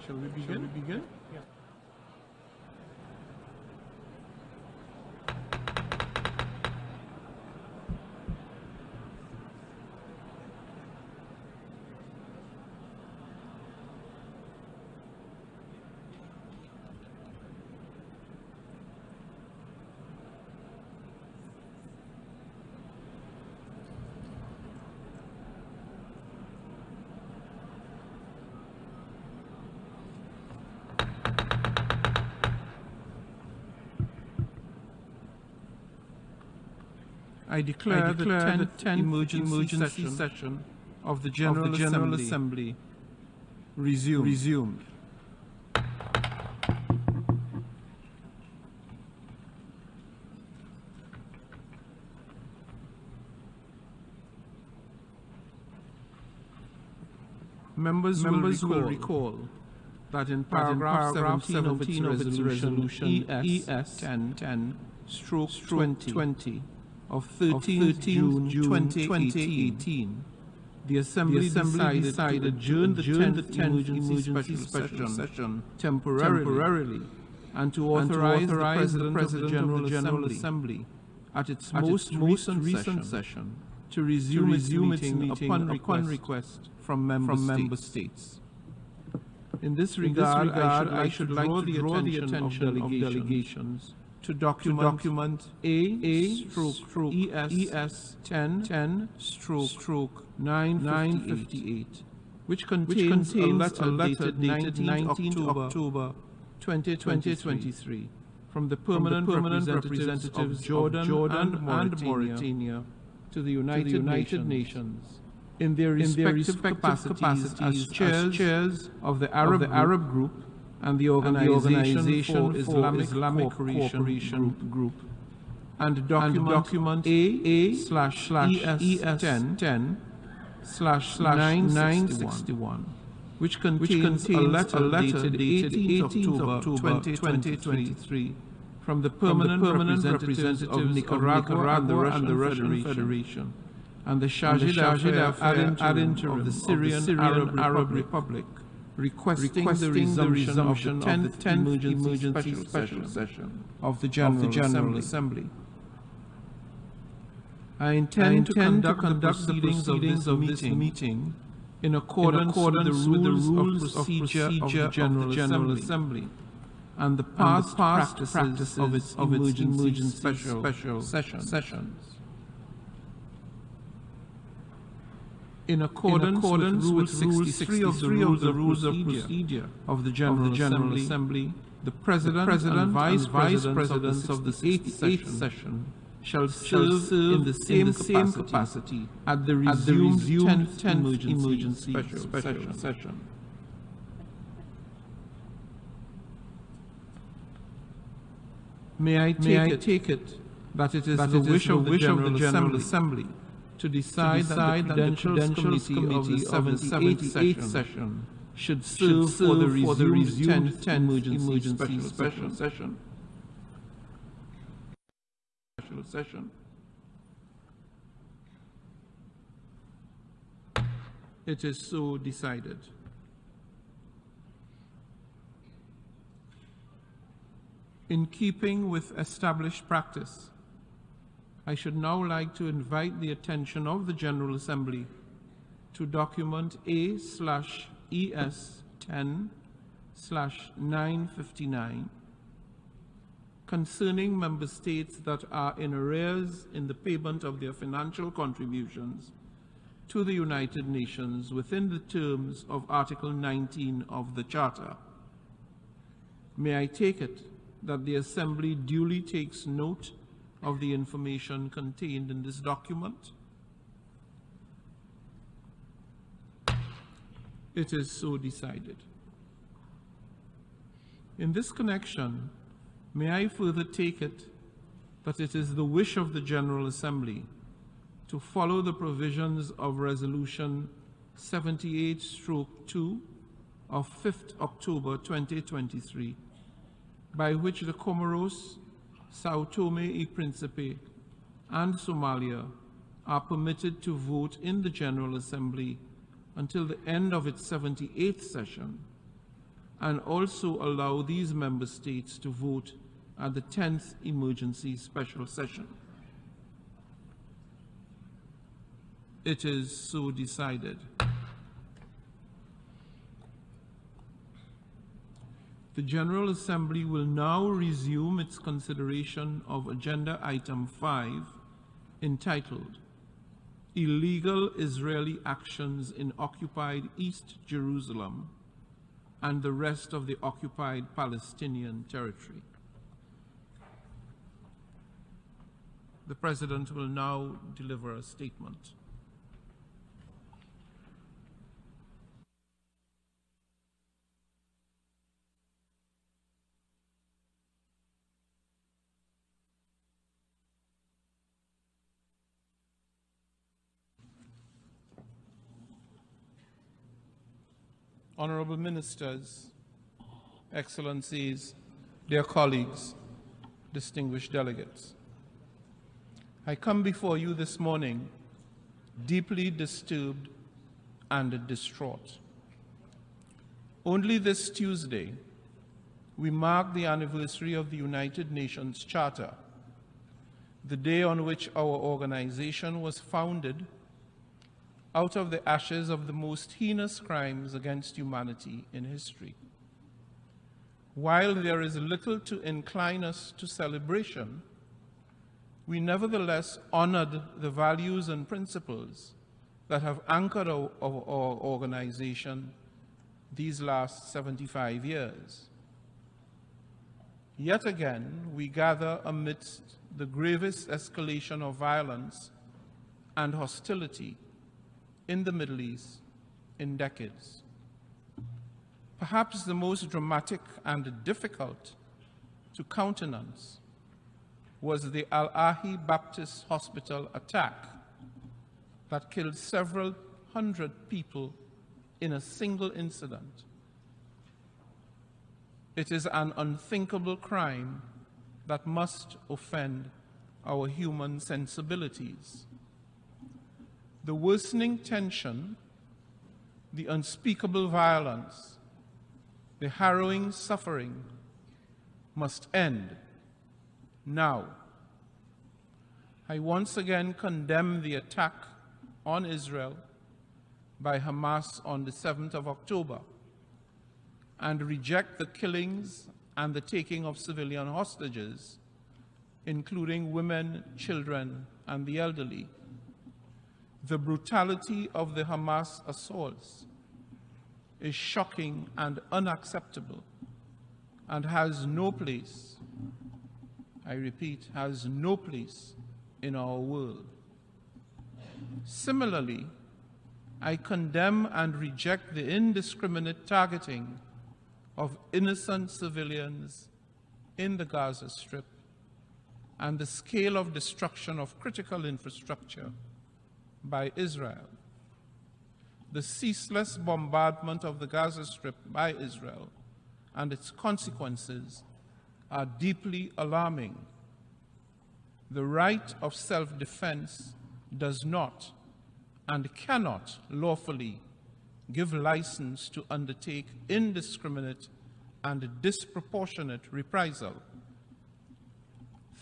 Shall we begin? Yeah. I declare the 10th emergency session of the General Assembly resumed. Members will recall that in paragraph 17 of its resolution ES-10/20 of 13th June 2018, the Assembly decided to adjourn the 10th emergency special session temporarily and to authorize the President of the General Assembly at its most recent session to resume its meeting upon request from member states. In this regard, I should like to draw the attention of delegations to document A/ES-10/958, which contains a letter dated 19th October 2023 from the permanent representatives of Jordan and Mauritania to the United Nations in their respective capacities as chairs of the Arab Group and the Organization for Islamic Cooperation Group, and document A/ES-10/961, which contains a letter dated 18th October 2023 from the permanent representatives of Nicaragua and the Russian Federation and the Chargé d'Affaires ad interim of the Syrian Arab Republic, requesting the resumption of the 10th emergency special session of the General Assembly. I intend to conduct the proceedings of this meeting in accordance with the rules of procedure of the General Assembly and the past practices of its emergency special sessions. In accordance with Rule 63 of the Rules of Procedure of the General Assembly, the President and Vice Presidents of the 8th session shall serve in the same capacity at the resumed 10th emergency special session. May I take it that it is the wish of the General Assembly to decide that the Credentials Committee of the 78th session should serve for the resumed 10th emergency special session. It is so decided. In keeping with established practice, I should now like to invite the attention of the General Assembly to document A/ES-10/959 concerning member states that are in arrears in the payment of their financial contributions to the United Nations within the terms of Article 19 of the Charter. May I take it that the Assembly duly takes note of the information contained in this document? It is so decided. In this connection, may I further take it that it is the wish of the General Assembly to follow the provisions of Resolution 78/2 of 5th October 2023, by which the Comoros, Sao Tome y Principe, and Somalia are permitted to vote in the General Assembly until the end of its 78th session, and also allow these member states to vote at the 10th emergency special session. It is so decided. The General Assembly will now resume its consideration of Agenda Item 5, entitled Illegal Israeli Actions in Occupied East Jerusalem and the Rest of the Occupied Palestinian Territory. The President will now deliver a statement. Honorable Ministers, Excellencies, dear colleagues, distinguished delegates, I come before you this morning deeply disturbed and distraught. Only this Tuesday, we mark the anniversary of the United Nations Charter, the day on which our organization was founded out of the ashes of the most heinous crimes against humanity in history. While there is little to incline us to celebration, we nevertheless honored the values and principles that have anchored our organization these last 75 years. Yet again, we gather amidst the gravest escalation of violence and hostility in the Middle East in decades. Perhaps the most dramatic and difficult to countenance was the Al-Ahi Baptist Hospital attack that killed several hundred people in a single incident. It is an unthinkable crime that must offend our human sensibilities. The worsening tension, the unspeakable violence, the harrowing suffering must end now. I once again condemn the attack on Israel by Hamas on the 7th of October and reject the killings and the taking of civilian hostages, including women, children, and the elderly. The brutality of the Hamas assaults is shocking and unacceptable and has no place, I repeat, has no place in our world. Similarly, I condemn and reject the indiscriminate targeting of innocent civilians in the Gaza Strip and the scale of destruction of critical infrastructure by Israel. The ceaseless bombardment of the Gaza Strip by Israel and its consequences are deeply alarming. The right of self-defense does not and cannot lawfully give license to undertake indiscriminate and disproportionate reprisal.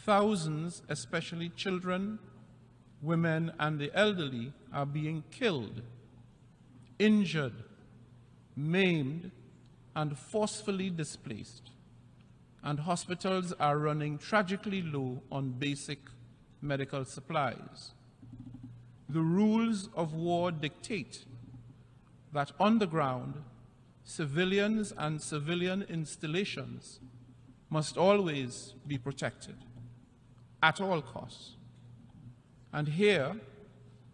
Thousands, especially children, women, and the elderly, are being killed, injured, maimed, and forcefully displaced, and hospitals are running tragically low on basic medical supplies. The rules of war dictate that on the ground, civilians and civilian installations must always be protected at all costs. And here,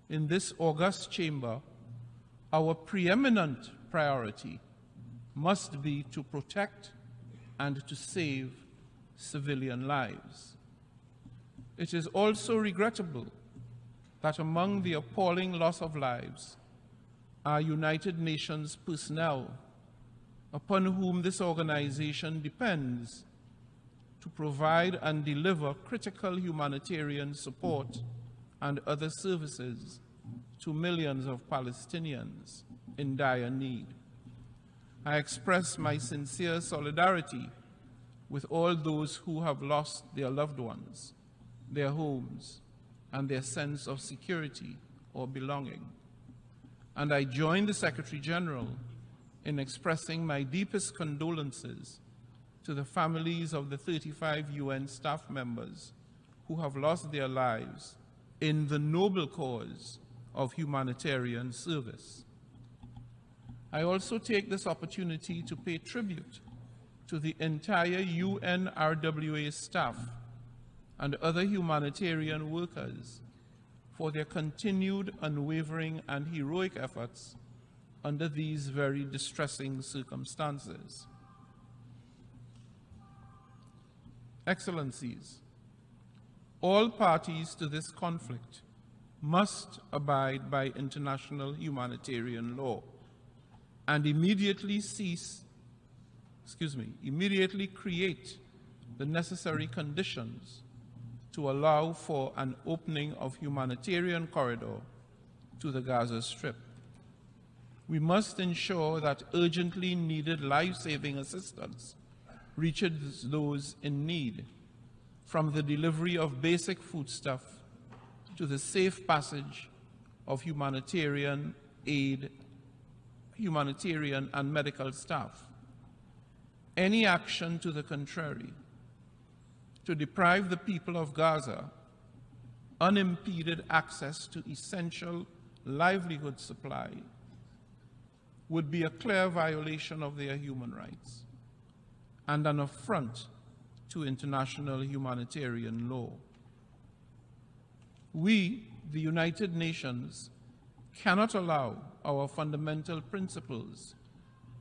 in this august chamber, our preeminent priority must be to protect and to save civilian lives. It is also regrettable that among the appalling loss of lives are United Nations personnel upon whom this organization depends to provide and deliver critical humanitarian support and other services to millions of Palestinians in dire need. I express my sincere solidarity with all those who have lost their loved ones, their homes, and their sense of security or belonging. And I join the Secretary General in expressing my deepest condolences to the families of the 35 UN staff members who have lost their lives in the noble cause of humanitarian service. I also take this opportunity to pay tribute to the entire UNRWA staff and other humanitarian workers for their continued unwavering and heroic efforts under these very distressing circumstances. Excellencies, all parties to this conflict must abide by international humanitarian law and immediately create the necessary conditions to allow for an opening of humanitarian corridor to the Gaza Strip. We must ensure that urgently needed life-saving assistance reaches those in need, from the delivery of basic foodstuff to the safe passage of humanitarian aid, humanitarian and medical staff. Any action to the contrary, to deprive the people of Gaza unimpeded access to essential livelihood supply, would be a clear violation of their human rights and an affront to international humanitarian law. We, the United Nations, cannot allow our fundamental principles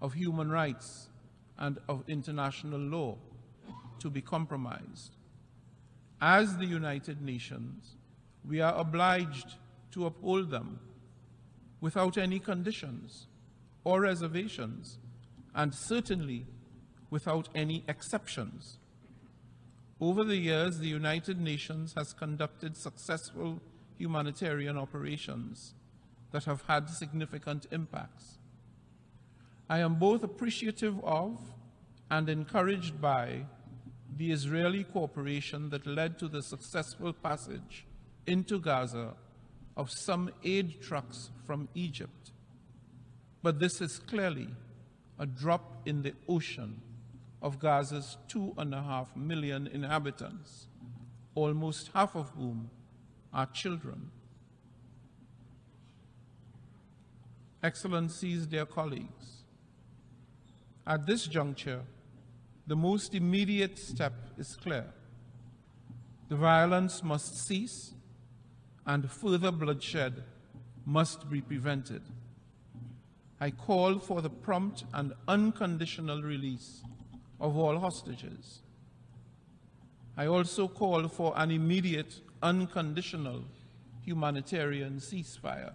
of human rights and of international law to be compromised. As the United Nations, we are obliged to uphold them without any conditions or reservations, and certainly without any exceptions. Over the years, the United Nations has conducted successful humanitarian operations that have had significant impacts. I am both appreciative of and encouraged by the Israeli cooperation that led to the successful passage into Gaza of some aid trucks from Egypt. But this is clearly a drop in the ocean of Gaza's 2.5 million inhabitants, almost half of whom are children. Excellencies, dear colleagues, at this juncture, the most immediate step is clear. The violence must cease and further bloodshed must be prevented. I call for the prompt and unconditional release of all hostages. I also call for an immediate, unconditional humanitarian ceasefire.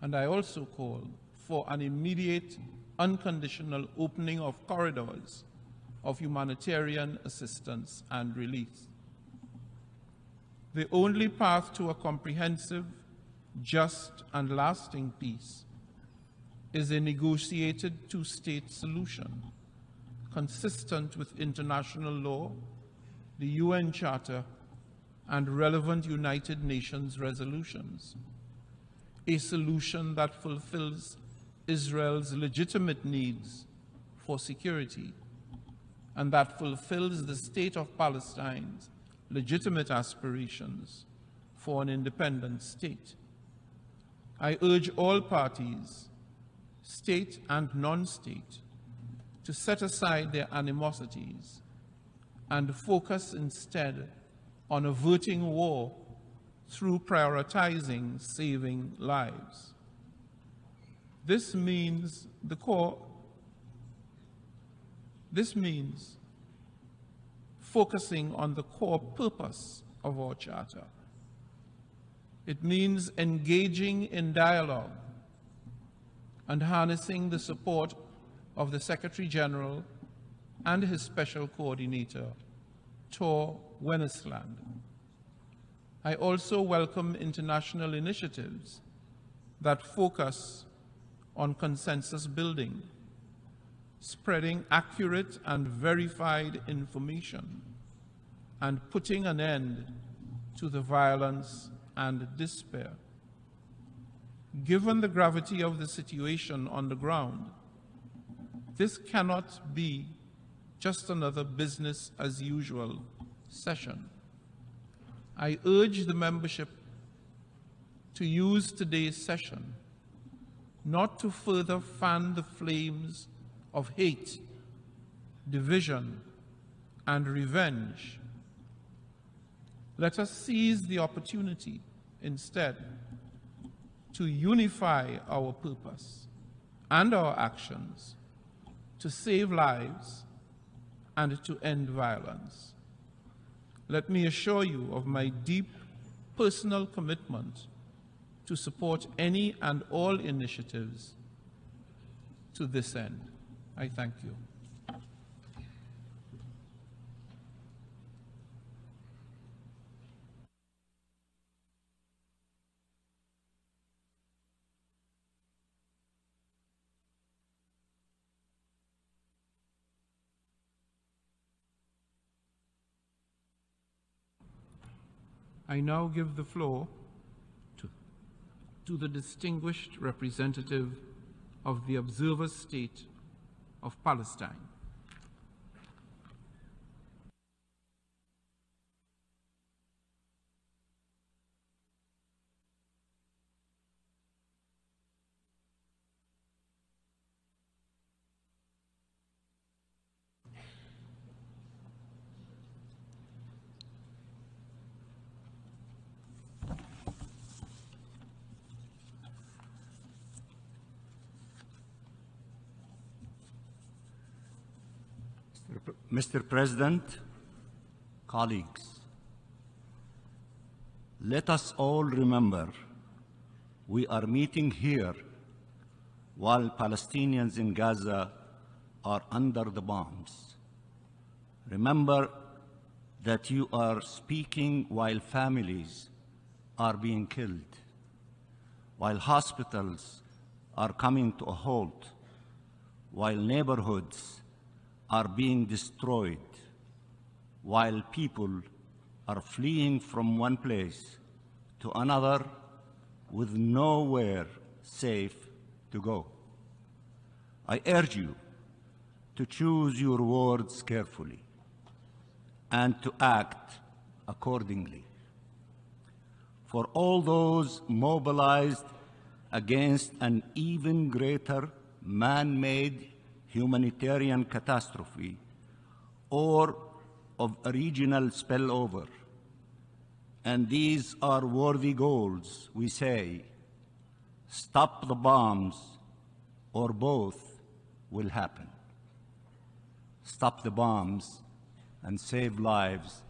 And I also call for an immediate, unconditional opening of corridors of humanitarian assistance and relief. The only path to a comprehensive, just and lasting peace is a negotiated two-state solution consistent with international law, the UN Charter, and relevant United Nations resolutions. A solution that fulfills Israel's legitimate needs for security and that fulfills the State of Palestine's legitimate aspirations for an independent state. I urge all parties, state and non-state, to set aside their animosities and focus instead on averting war through prioritizing saving lives. This means focusing on the core purpose of our charter. It means engaging in dialogue and harnessing the support of the Secretary General and his Special Coordinator, Tor Wennesland. I also welcome international initiatives that focus on consensus building, spreading accurate and verified information, and putting an end to the violence and despair. Given the gravity of the situation on the ground, this cannot be just another business as usual session. I urge the membership to use today's session not to further fan the flames of hate, division, and revenge. Let us seize the opportunity instead to unify our purpose and our actions to save lives and to end violence. Let me assure you of my deep personal commitment to support any and all initiatives to this end. I thank you. I now give the floor to the distinguished representative of the observer state of Palestine. Mr. President, colleagues, let us all remember we are meeting here while Palestinians in Gaza are under the bombs. Remember that you are speaking while families are being killed, while hospitals are coming to a halt, while neighborhoods are being destroyed, while people are fleeing from one place to another with nowhere safe to go. I urge you to choose your words carefully and to act accordingly. For all those mobilized against an even greater man-made humanitarian catastrophe or of a regional spillover. And these are worthy goals, we say, stop the bombs or both will happen. Stop the bombs and save lives,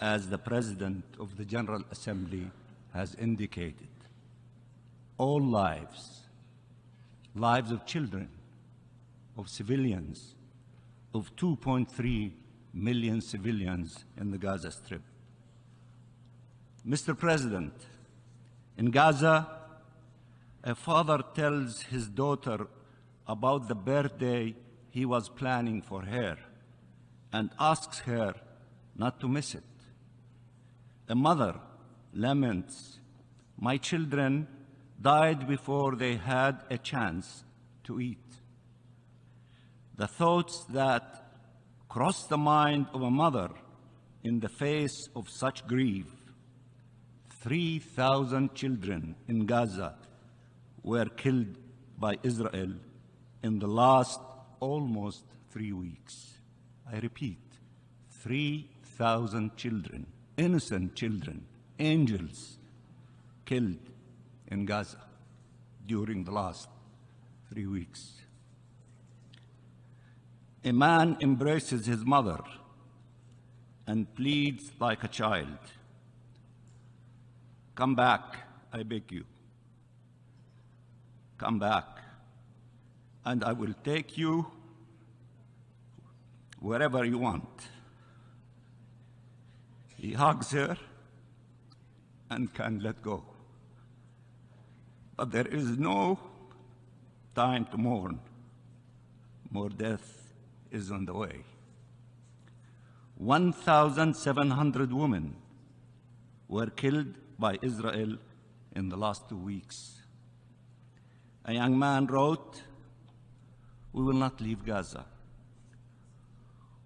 as the President of the General Assembly has indicated. All lives, lives of children, of civilians, of 2.3 million civilians in the Gaza Strip. Mr. President, in Gaza, a father tells his daughter about the birthday he was planning for her and asks her not to miss it. A mother laments, "My children died before they had a chance to eat." The thoughts that cross the mind of a mother in the face of such grief. 3,000 children in Gaza were killed by Israel in the last almost 3 weeks. I repeat, 3,000 children, innocent children, angels, killed in Gaza during the last 3 weeks. A man embraces his mother and pleads like a child, "Come back, I beg you. Come back, and I will take you wherever you want." He hugs her and can let go. But there is no time to mourn. More death is on the way. 1,700 women were killed by Israel in the last 2 weeks. A young man wrote, "We will not leave Gaza.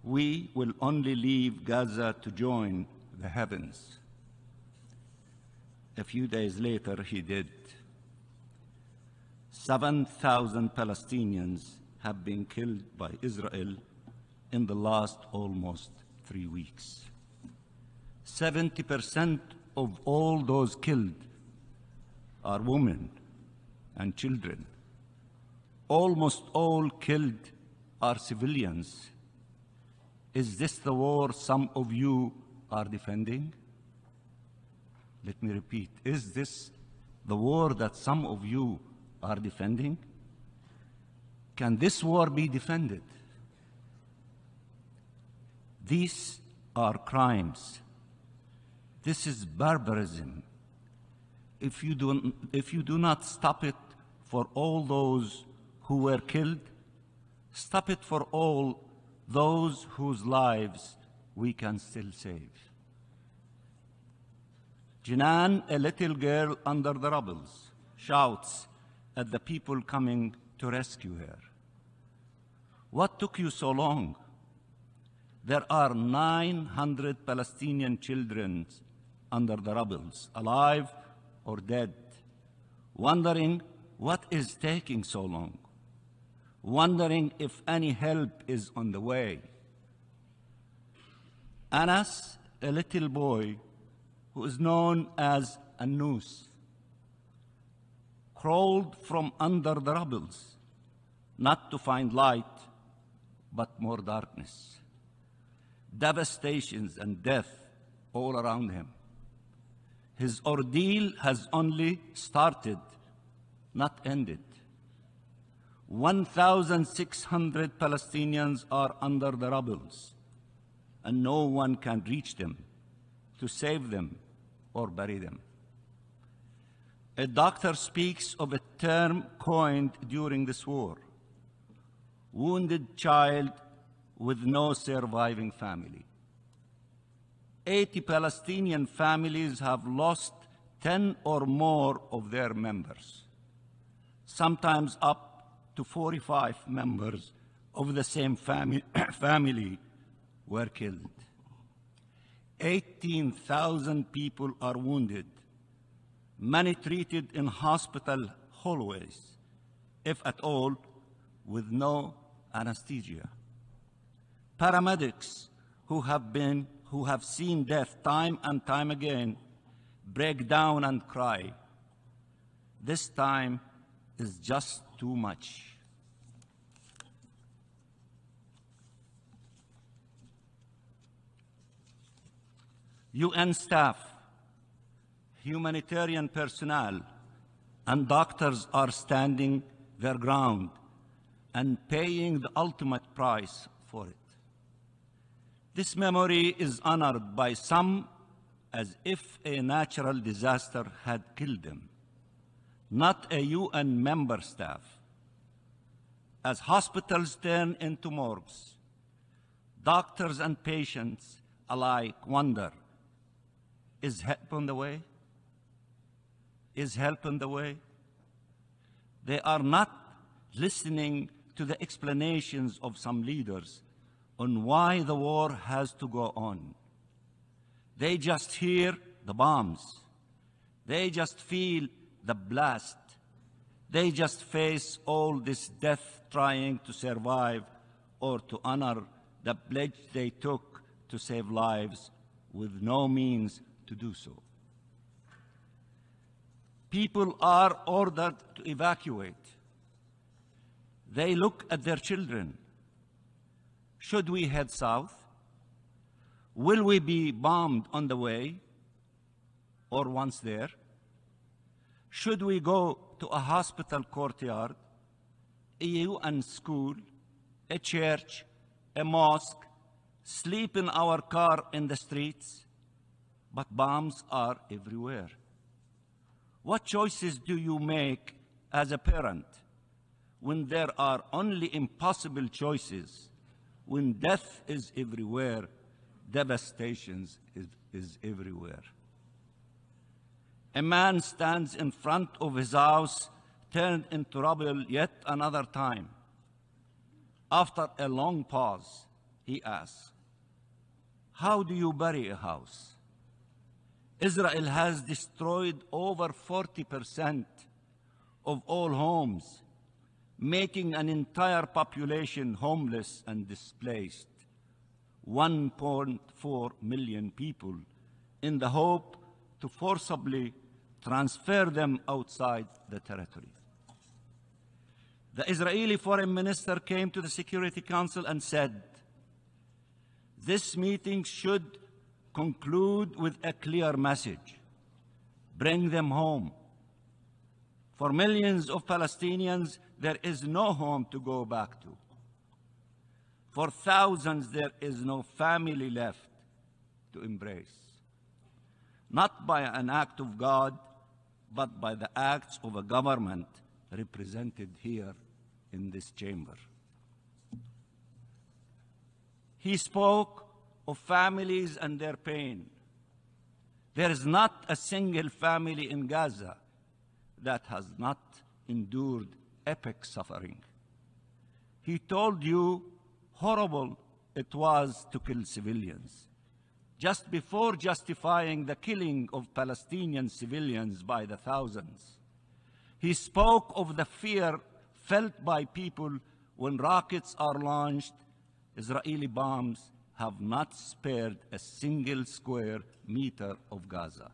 We will only leave Gaza to join the heavens." A few days later, he did. 7,000 Palestinians have been killed by Israel in the last almost 3 weeks. 70% of all those killed are women and children. Almost all killed are civilians. Is this the war some of you are defending? Let me repeat, is this the war that some of you are defending? Can this war be defended? These are crimes. This is barbarism. If you do not stop it for all those who were killed, stop it for all those whose lives we can still save. Jinan, a little girl under the rubble, shouts at the people coming to rescue her. "What took you so long?" There are 900 Palestinian children under the rubble, alive or dead, wondering what is taking so long, wondering if any help is on the way. Anas, a little boy who is known as Annus, crawled from under the rubble, not to find light, but more darkness, devastations and death all around him. His ordeal has only started, not ended. 1,600 Palestinians are under the rubble, and no one can reach them to save them or bury them. A doctor speaks of a term coined during this war: wounded child with no surviving family. 80 Palestinian families have lost 10 or more of their members. Sometimes up to 45 members of the same family were killed. 18,000 people are wounded, many treated in hospital hallways, if at all, with no anesthesia. Paramedics who have seen death time and time again break down and cry. This time is just too much. UN staff, humanitarian personnel, and doctors are standing their ground and paying the ultimate price for it. This memory is honored by some as if a natural disaster had killed them, not a UN member staff. As hospitals turn into morgues, doctors and patients alike wonder, is help on the way? Is help on the way? They are not listening to the explanations of some leaders on why the war has to go on. They just hear the bombs. They just feel the blast. They just face all this death trying to survive or to honor the pledge they took to save lives with no means to do so. People are ordered to evacuate. They look at their children. Should we head south? Will we be bombed on the way or once there? Should we go to a hospital courtyard, a UN school, a church, a mosque, sleep in our car in the streets? But bombs are everywhere. What choices do you make as a parent when there are only impossible choices, when death is everywhere, devastation is everywhere. A man stands in front of his house, turned into rubble yet another time. After a long pause, he asks, "How do you bury a house?" Israel has destroyed over 40% of all homes, making an entire population homeless and displaced, 1.4 million people, in the hope to forcibly transfer them outside the territory. The Israeli foreign minister came to the Security Council and said, "This meeting should conclude with a clear message. Bring them home. For millions of Palestinians, there is no home to go back to. For thousands, there is no family left to embrace. Not by an act of God, but by the acts of a government represented here in this chamber." He spoke of families and their pain. There is not a single family in Gaza that has not endured epic suffering. He told you horrible it was to kill civilians, just before justifying the killing of Palestinian civilians by the thousands. He spoke of the fear felt by people when rockets are launched. Israeli bombs have not spared a single square meter of Gaza.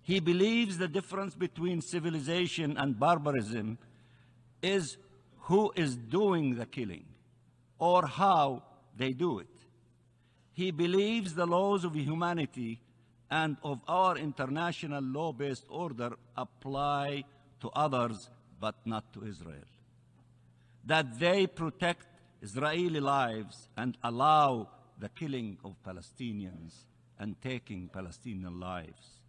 He believes the difference between civilization and barbarism is who is doing the killing or how they do it. He believes the laws of humanity and of our international law-based order apply to others but not to Israel, that they protect Israeli lives and allow the killing of Palestinians and taking Palestinian lives.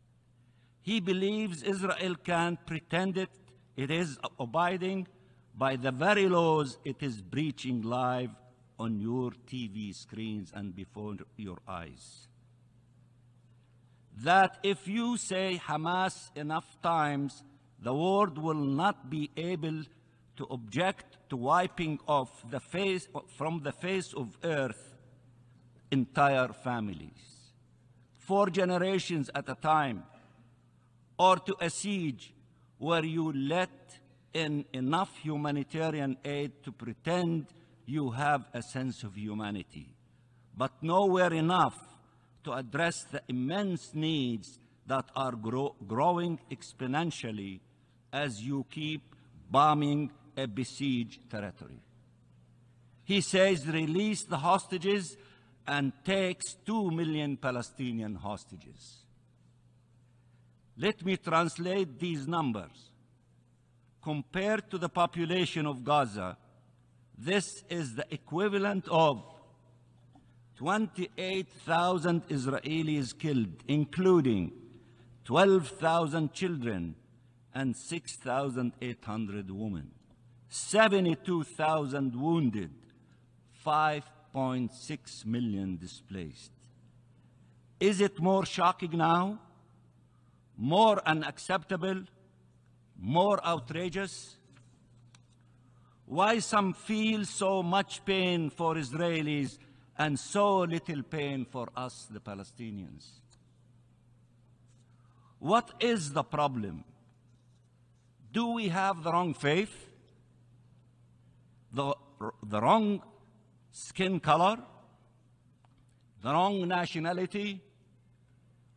He believes Israel can pretend it is abiding by the very laws it is breaching live on your TV screens and before your eyes. That if you say Hamas enough times, the world will not be able to object to wiping off from the face of earth entire families, 4 generations at a time, or to a siege where you let in enough humanitarian aid to pretend you have a sense of humanity, but nowhere enough to address the immense needs that are growing exponentially as you keep bombing a besieged territory. He says release the hostages and takes 2 million Palestinian hostages. Let me translate these numbers. Compared to the population of Gaza, this is the equivalent of 28,000 Israelis killed, including 12,000 children and 6,800 women, 72,000 wounded, 5.6 million displaced. Is it more shocking now? More unacceptable? More outrageous? Why some feel so much pain for Israelis and so little pain for us, the Palestinians? What is the problem? Do we have the wrong faith? The wrong skin color? The wrong nationality?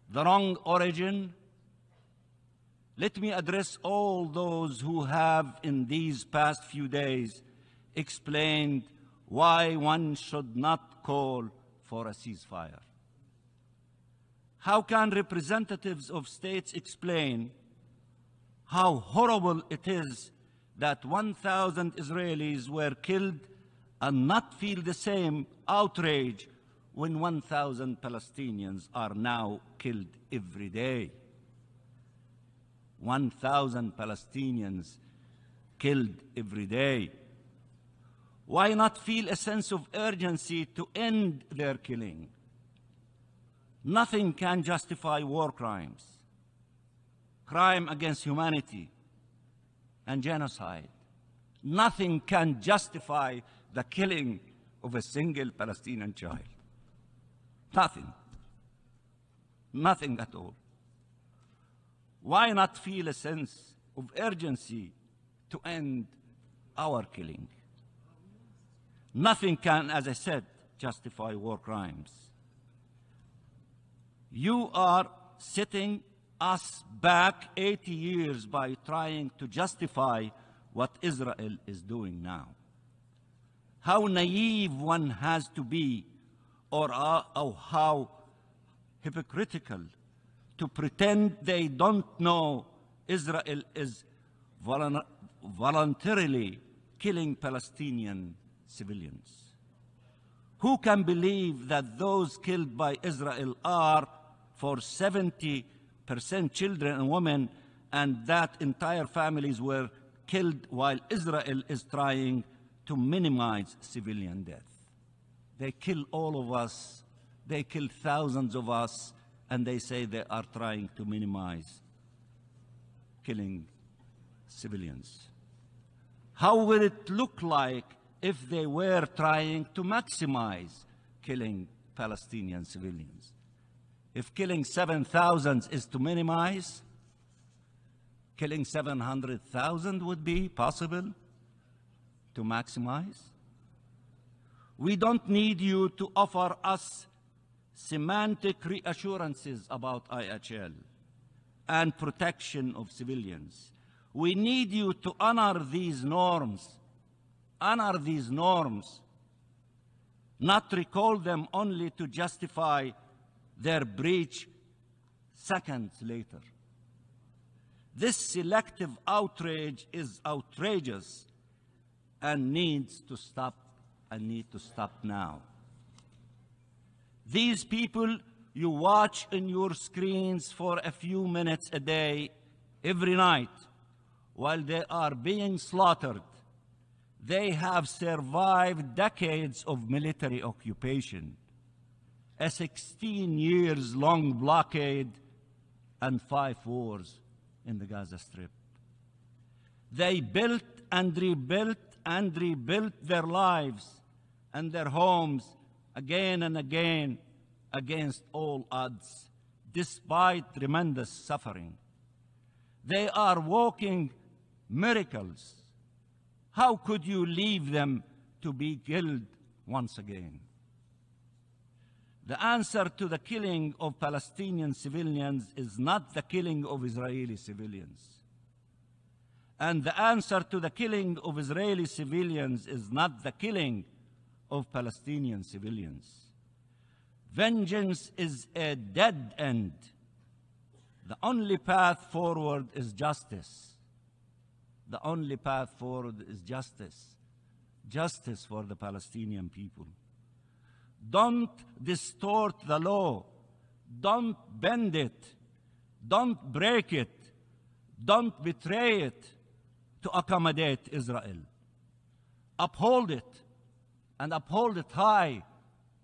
The wrong origin? Let me address all those who have, in these past few days, explained why one should not call for a ceasefire. How can representatives of states explain how horrible it is that 1,000 Israelis were killed and not feel the same outrage when 1,000 Palestinians are now killed every day? 1,000 Palestinians killed every day? Why not feel a sense of urgency to end their killing? Nothing can justify war crimes, crime against humanity, and genocide. Nothing can justify the killing of a single Palestinian child. Nothing. Nothing at all. Why not feel a sense of urgency to end our killing? Nothing can, as I said, justify war crimes. You are setting us back 80 years by trying to justify what Israel is doing now. How naive one has to be, or how hypocritical to pretend they don't know Israel is voluntarily killing Palestinian civilians. Who can believe that those killed by Israel are, for 70% children and women, and that entire families were killed while Israel is trying to minimize civilian death? They kill all of us, they kill thousands of us, and they say they are trying to minimize killing civilians. How would it look like if they were trying to maximize killing Palestinian civilians? If killing 7,000 is to minimize, killing 700,000 would be possible to maximize? We don't need you to offer us semantic reassurances about IHL and protection of civilians. We need you to honor these norms, not recall them only to justify their breach seconds later. This selective outrage is outrageous and needs to stop, and need to stop now. These people you watch on your screens for a few minutes a day, every night, while they are being slaughtered, they have survived decades of military occupation, a 16 years long blockade, and 5 wars in the Gaza Strip. They built and rebuilt their lives and their homes again and again against all odds, despite tremendous suffering. They are walking miracles. How could you leave them to be killed once again? The answer to the killing of Palestinian civilians is not the killing of Israeli civilians. And the answer to the killing of Israeli civilians is not the killing of Palestinian civilians. Vengeance is a dead end. The only path forward is justice. The only path forward is justice. Justice for the Palestinian people. Don't distort the law. Don't bend it. Don't break it. Don't betray it to accommodate Israel. Uphold it, and uphold it high.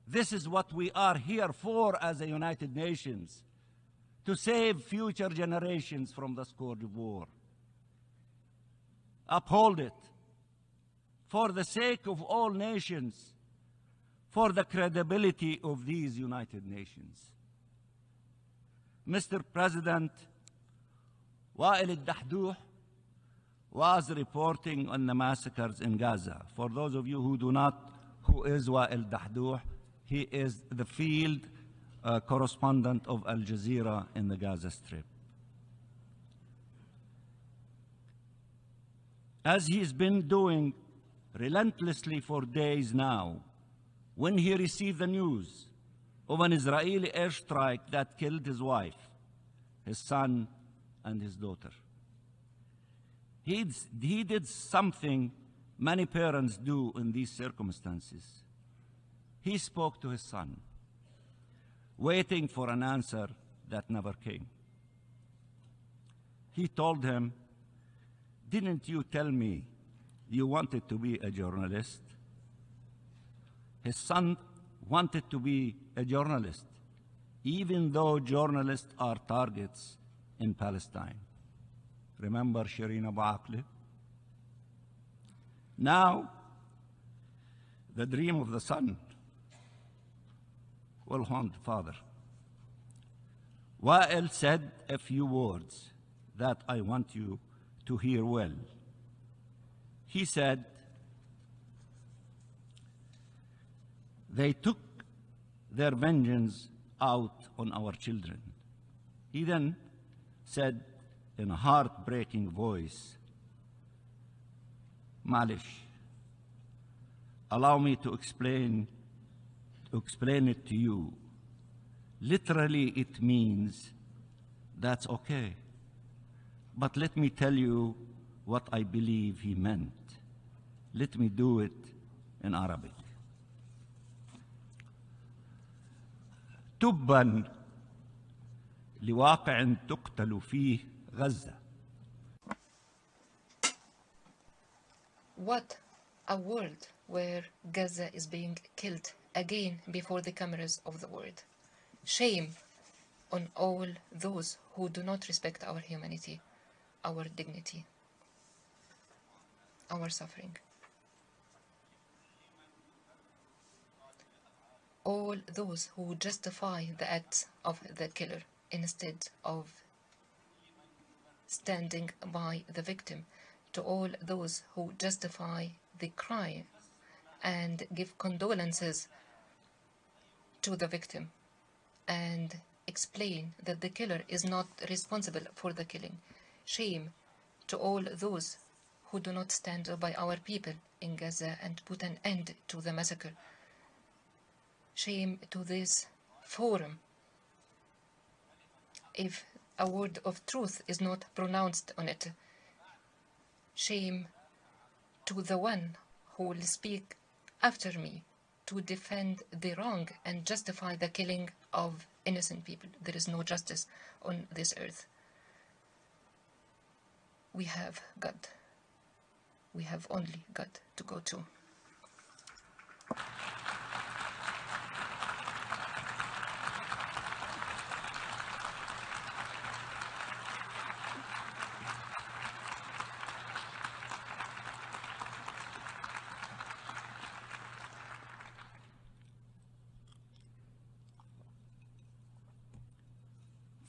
This is what we are here for as a United Nations, to save future generations from the scourge of war. Uphold it for the sake of all nations, for the credibility of these United Nations. Mr. President, Wael al-Dahduh was reporting on the massacres in Gaza. For those of you who do not, who is Wael al-Dahduh? He is the field correspondent of Al Jazeera in the Gaza Strip. As he's been doing relentlessly for days now, when he received the news of an Israeli airstrike that killed his wife, his son, and his daughter, he did something many parents do in these circumstances. He spoke to his son, waiting for an answer that never came. He told him, Didn't you tell me you wanted to be a journalist? His son wanted to be a journalist, even though journalists are targets in Palestine. Remember Shireen Abu Akleh? Now, the dream of the son will haunt the father. Wael said a few words that I want you to hear well. He said, they took their vengeance out on our children. He then said in a heartbreaking voice, Malish, allow me to explain it to you. Literally, it means that's okay. But let me tell you what I believe he meant. Let me do it in Arabic. تبا لواقع تقتل فيه غزة. What a world where Gaza is being killed again before the cameras of the world. Shame on all those who do not respect our humanity, our dignity, our suffering. All those who justify the acts of the killer instead of standing by the victim, to all those who justify the crime and give condolences to the victim and explain that the killer is not responsible for the killing. Shame to all those who do not stand by our people in Gaza and put an end to the massacre. Shame to this forum if a word of truth is not pronounced on it. Shame to the one who will speak after me to defend the wrong and justify the killing of innocent people. There is no justice on this earth. We have God. We have only God to go to.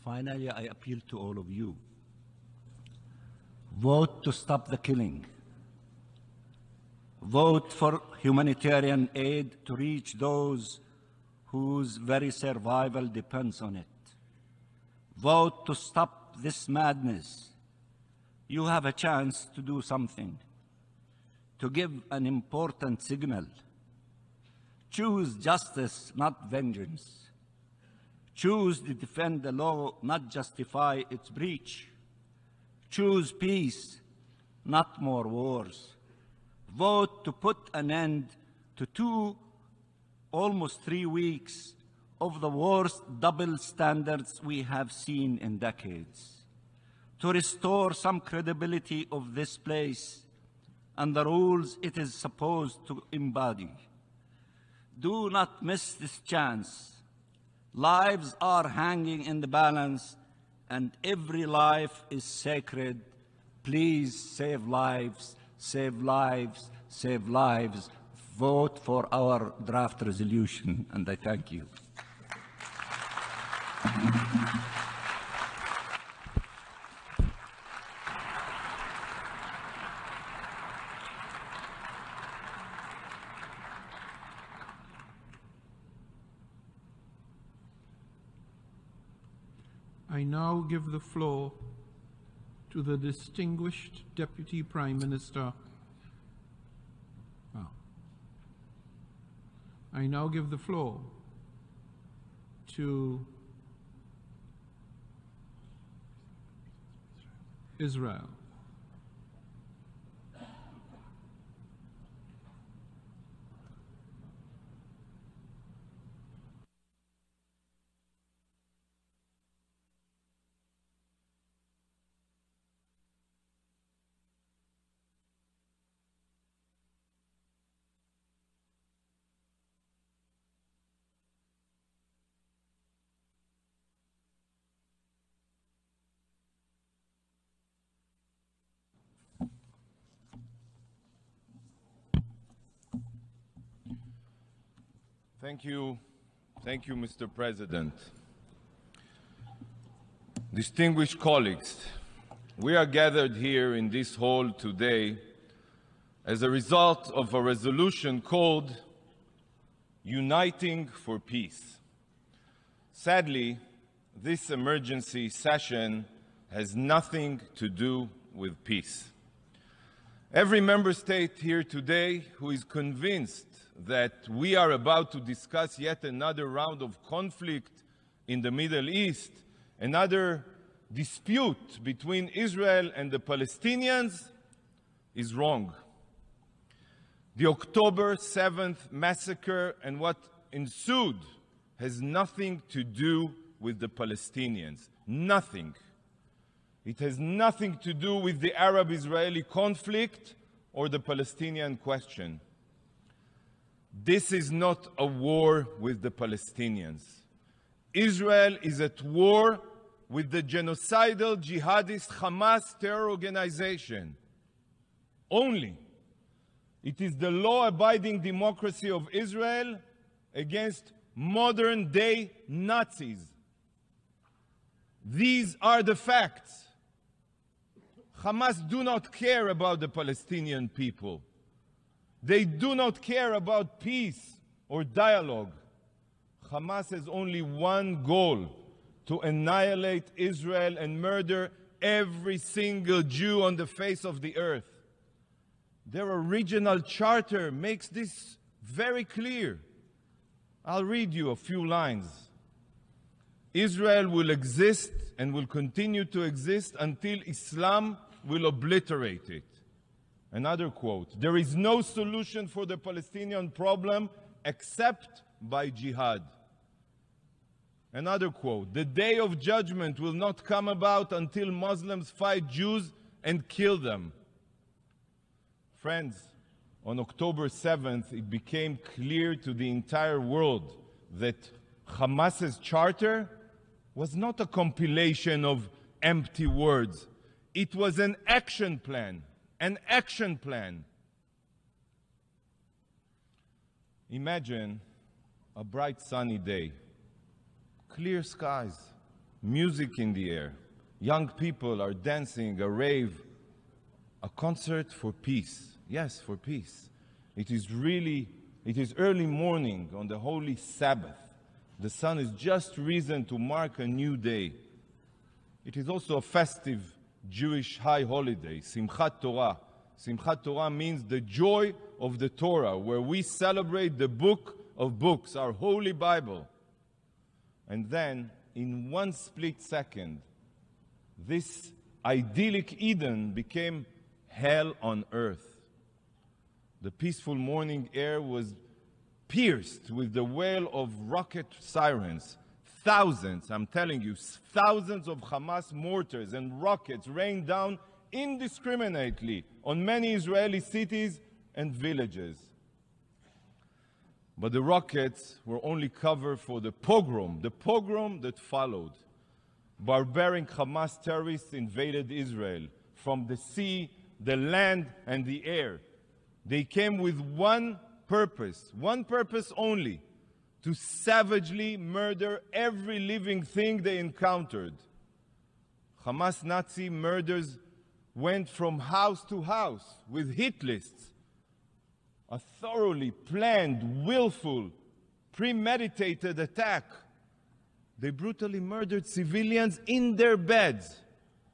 Finally, I appeal to all of you. Vote to stop the killing. Vote for humanitarian aid to reach those whose very survival depends on it. Vote to stop this madness. You have a chance to do something, to give an important signal. Choose justice, not vengeance. Choose to defend the law, not justify its breach. Choose peace, not more wars. Vote to put an end to almost 3 weeks of the worst double standards we have seen in decades. To restore some credibility of this place and the rules it is supposed to embody. Do not miss this chance. Lives are hanging in the balance, and every life is sacred. Please save lives, save lives, save lives. Vote for our draft resolution, and I thank you. I now give the floor to the distinguished Deputy Prime Minister. I now give the floor to Israel. Thank you, Mr. President. Distinguished colleagues, we are gathered here in this hall today as a result of a resolution called Uniting for Peace. Sadly, this emergency session has nothing to do with peace. Every member state here today who is convinced that we are about to discuss yet another round of conflict in the Middle East, another dispute between Israel and the Palestinians, is wrong. The October 7th massacre and what ensued has nothing to do with the Palestinians. Nothing. It has nothing to do with the Arab-Israeli conflict or the Palestinian question. This is not a war with the Palestinians. Israel is at war with the genocidal jihadist Hamas terror organization. Only. It is the law-abiding democracy of Israel against modern-day Nazis. These are the facts. Hamas do not care about the Palestinian people. They do not care about peace or dialogue. Hamas has only one goal: to annihilate Israel and murder every single Jew on the face of the earth. Their original charter makes this very clear. I'll read you a few lines. Israel will exist and will continue to exist until Islam will obliterate it. Another quote: there is no solution for the Palestinian problem except by jihad. Another quote: the day of judgment will not come about until Muslims fight Jews and kill them. Friends, on October 7th, it became clear to the entire world that Hamas's charter was not a compilation of empty words. It was an action plan. An action plan. Imagine a bright sunny day, clear skies, music in the air, young people are dancing, a rave, a concert for peace. Yes, for peace. It is early morning on the holy Sabbath. The sun has just risen to mark a new day. It is also a festive Jewish high holiday, Simchat Torah. Simchat Torah means the joy of the Torah, where we celebrate the book of books, our holy Bible. And then, in one split second, this idyllic Eden became hell on earth. The peaceful morning air was pierced with the wail of rocket sirens. Thousands, I'm telling you, thousands of Hamas mortars and rockets rained down indiscriminately on many Israeli cities and villages. But the rockets were only cover for the pogrom that followed. Barbaric Hamas terrorists invaded Israel from the sea, the land, and the air. They came with one purpose only: to savagely murder every living thing they encountered. Hamas Nazi murders went from house to house with hit lists. A thoroughly planned, willful, premeditated attack. They brutally murdered civilians in their beds.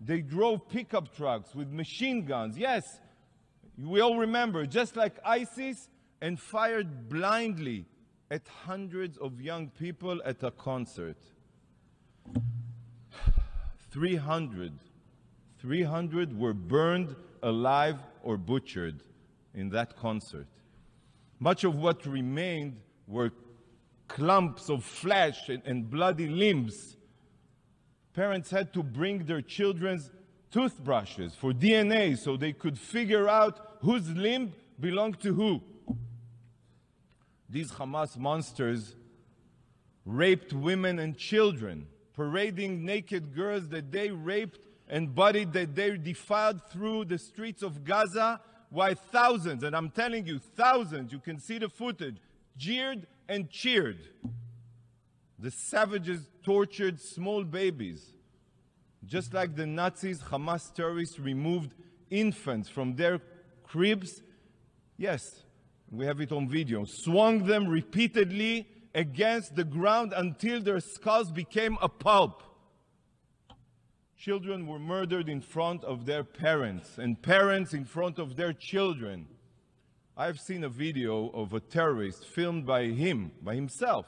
They drove pickup trucks with machine guns. Yes, we all remember, just like ISIS, and fired blindly at hundreds of young people at a concert. 300 were burned alive or butchered in that concert. Much of what remained were clumps of flesh and bloody limbs. Parents had to bring their children's toothbrushes for DNA so they could figure out whose limb belonged to who. These Hamas monsters raped women and children, parading naked girls that they raped and bodies that they defiled through the streets of Gaza, while thousands, and I'm telling you, thousands, you can see the footage, jeered and cheered. The savages tortured small babies. Just like the Nazis, Hamas terrorists removed infants from their cribs. Yes, we have it on video. Swung them repeatedly against the ground until their skulls became a pulp. Children were murdered in front of their parents, and parents in front of their children. I've seen a video of a terrorist filmed by himself,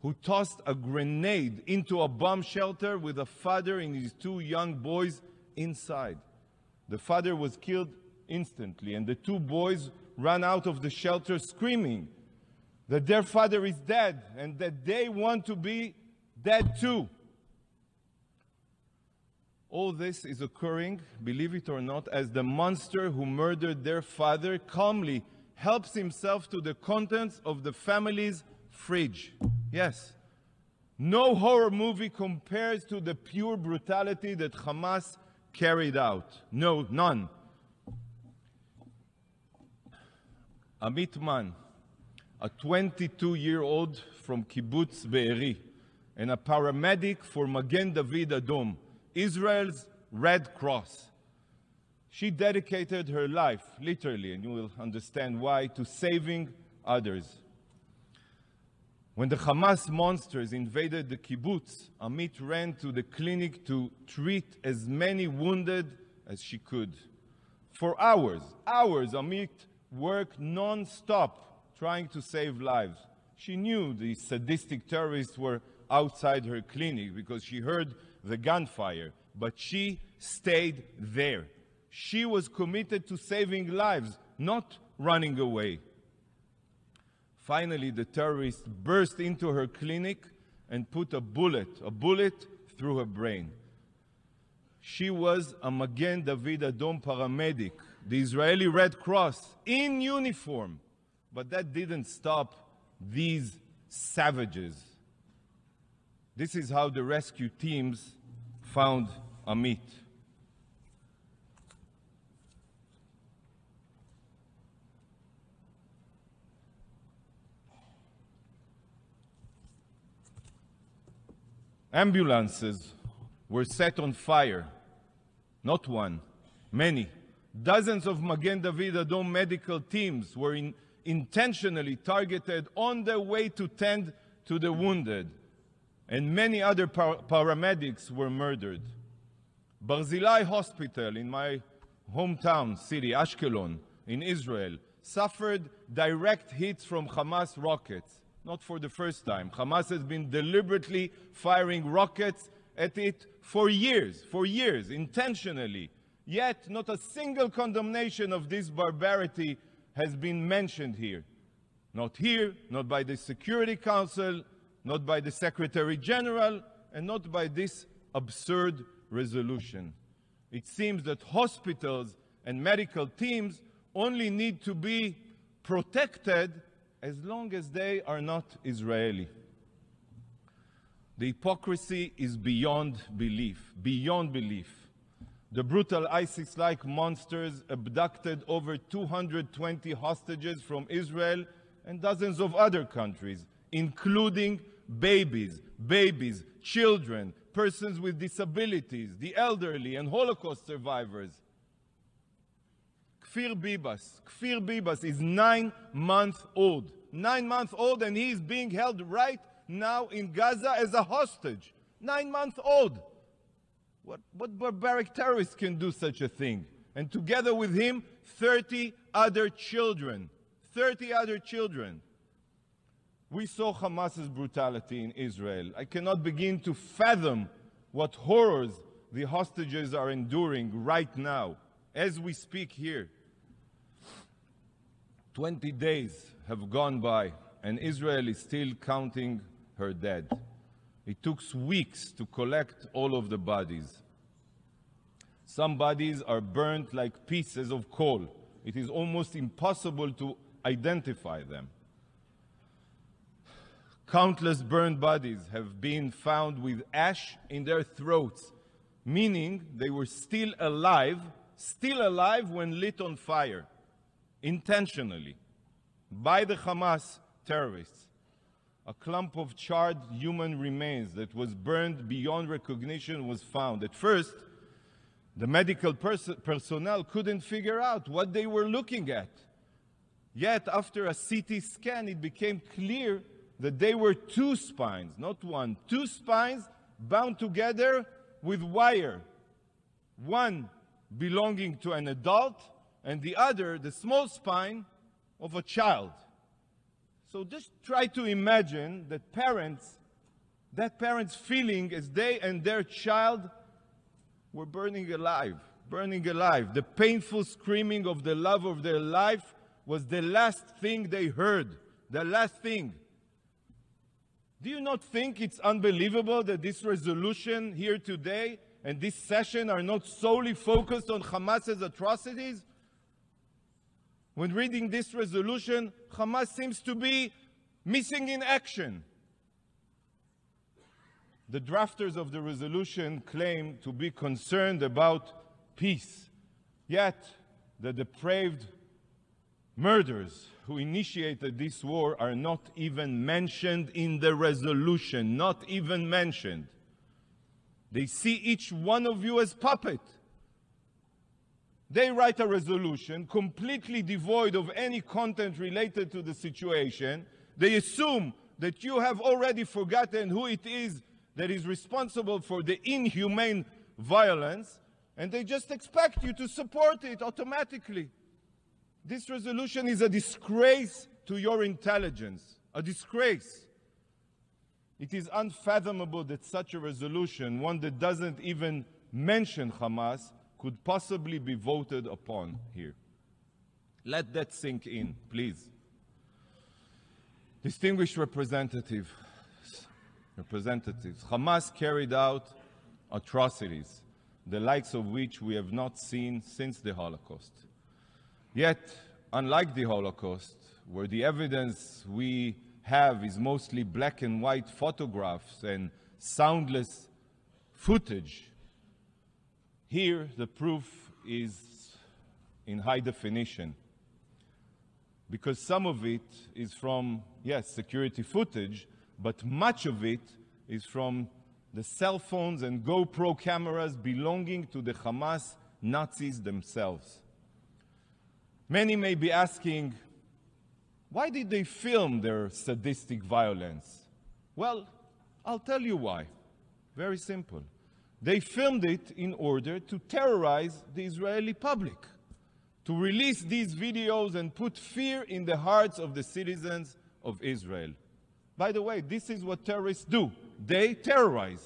who tossed a grenade into a bomb shelter with a father and his two young boys inside. The father was killed instantly, and the two boys ran out of the shelter screaming that their father is dead and that they want to be dead too. All this is occurring, believe it or not, as the monster who murdered their father calmly helps himself to the contents of the family's fridge. Yes, no horror movie compares to the pure brutality that Hamas carried out. No, none. Amit Man, a 22-year-old from Kibbutz Be'eri, and a paramedic for Magen David Adom, Israel's Red Cross. She dedicated her life, literally, and you will understand why, to saving others. When the Hamas monsters invaded the kibbutz, Amit ran to the clinic to treat as many wounded as she could. For hours, Amit worked non-stop trying to save lives. She knew the sadistic terrorists were outside her clinic because she heard the gunfire, but she stayed there. She was committed to saving lives, not running away. Finally, the terrorists burst into her clinic and put a bullet through her brain. She was a Magen David Adom paramedic, the Israeli Red Cross, in uniform. But that didn't stop these savages. This is how the rescue teams found Amit. Ambulances were set on fire. Not one, many. Dozens of Magen David Adom medical teams were intentionally targeted on their way to tend to the wounded, and many other paramedics were murdered. Barzilai Hospital in my hometown city, Ashkelon, in Israel, suffered direct hits from Hamas rockets. Not for the first time. Hamas has been deliberately firing rockets at it for years, intentionally. Yet, not a single condemnation of this barbarity has been mentioned here. Not here, not by the Security Council, not by the Secretary General, and not by this absurd resolution. It seems that hospitals and medical teams only need to be protected as long as they are not Israeli. The hypocrisy is beyond belief, beyond belief. The brutal ISIS-like monsters abducted over 220 hostages from Israel and dozens of other countries, including babies, children, persons with disabilities, the elderly, and Holocaust survivors. Kfir Bibas is 9 months old. 9 months old, and he is being held right now in Gaza as a hostage. 9 months old. What barbaric terrorist can do such a thing? And together with him, 30 other children. 30 other children. We saw Hamas's brutality in Israel. I cannot begin to fathom what horrors the hostages are enduring right now, as we speak here. 20 days have gone by, and Israel is still counting her dead. It took weeks to collect all of the bodies. Some bodies are burnt like pieces of coal. It is almost impossible to identify them. Countless burned bodies have been found with ash in their throats, meaning they were still alive when lit on fire, intentionally, by the Hamas terrorists. A clump of charred human remains that was burned beyond recognition was found. At first, the medical personnel couldn't figure out what they were looking at. Yet, after a CT scan, it became clear that they were two spines, not one, two spines bound together with wire. One belonging to an adult, and the other, the small spine, of a child. So just try to imagine that parents feeling as they and their child were burning alive. The painful screaming of the love of their life was the last thing they heard, the last thing. Do you not think it's unbelievable that this resolution here today and this session are not solely focused on Hamas's atrocities? When reading this resolution, Hamas seems to be missing in action. The drafters of the resolution claim to be concerned about peace, yet the depraved murderers who initiated this war are not even mentioned in the resolution, not even mentioned. They see each one of you as puppet. They write a resolution completely devoid of any content related to the situation. They assume that you have already forgotten who it is that is responsible for the inhumane violence, and they just expect you to support it automatically. This resolution is a disgrace to your intelligence, a disgrace. It is unfathomable that such a resolution, one that doesn't even mention Hamas, could possibly be voted upon here. Let that sink in, please. Distinguished representatives, Hamas carried out atrocities, the likes of which we have not seen since the Holocaust. Yet, unlike the Holocaust, where the evidence we have is mostly black and white photographs and soundless footage, here the proof is in high definition. Because some of it is from, yes, security footage, but much of it is from the cell phones and GoPro cameras belonging to the Hamas Nazis themselves. Many may be asking, why did they film their sadistic violence? Well, I'll tell you why. Very simple. They filmed it in order to terrorize the Israeli public, to release these videos and put fear in the hearts of the citizens of Israel. By the way, this is what terrorists do. They terrorize.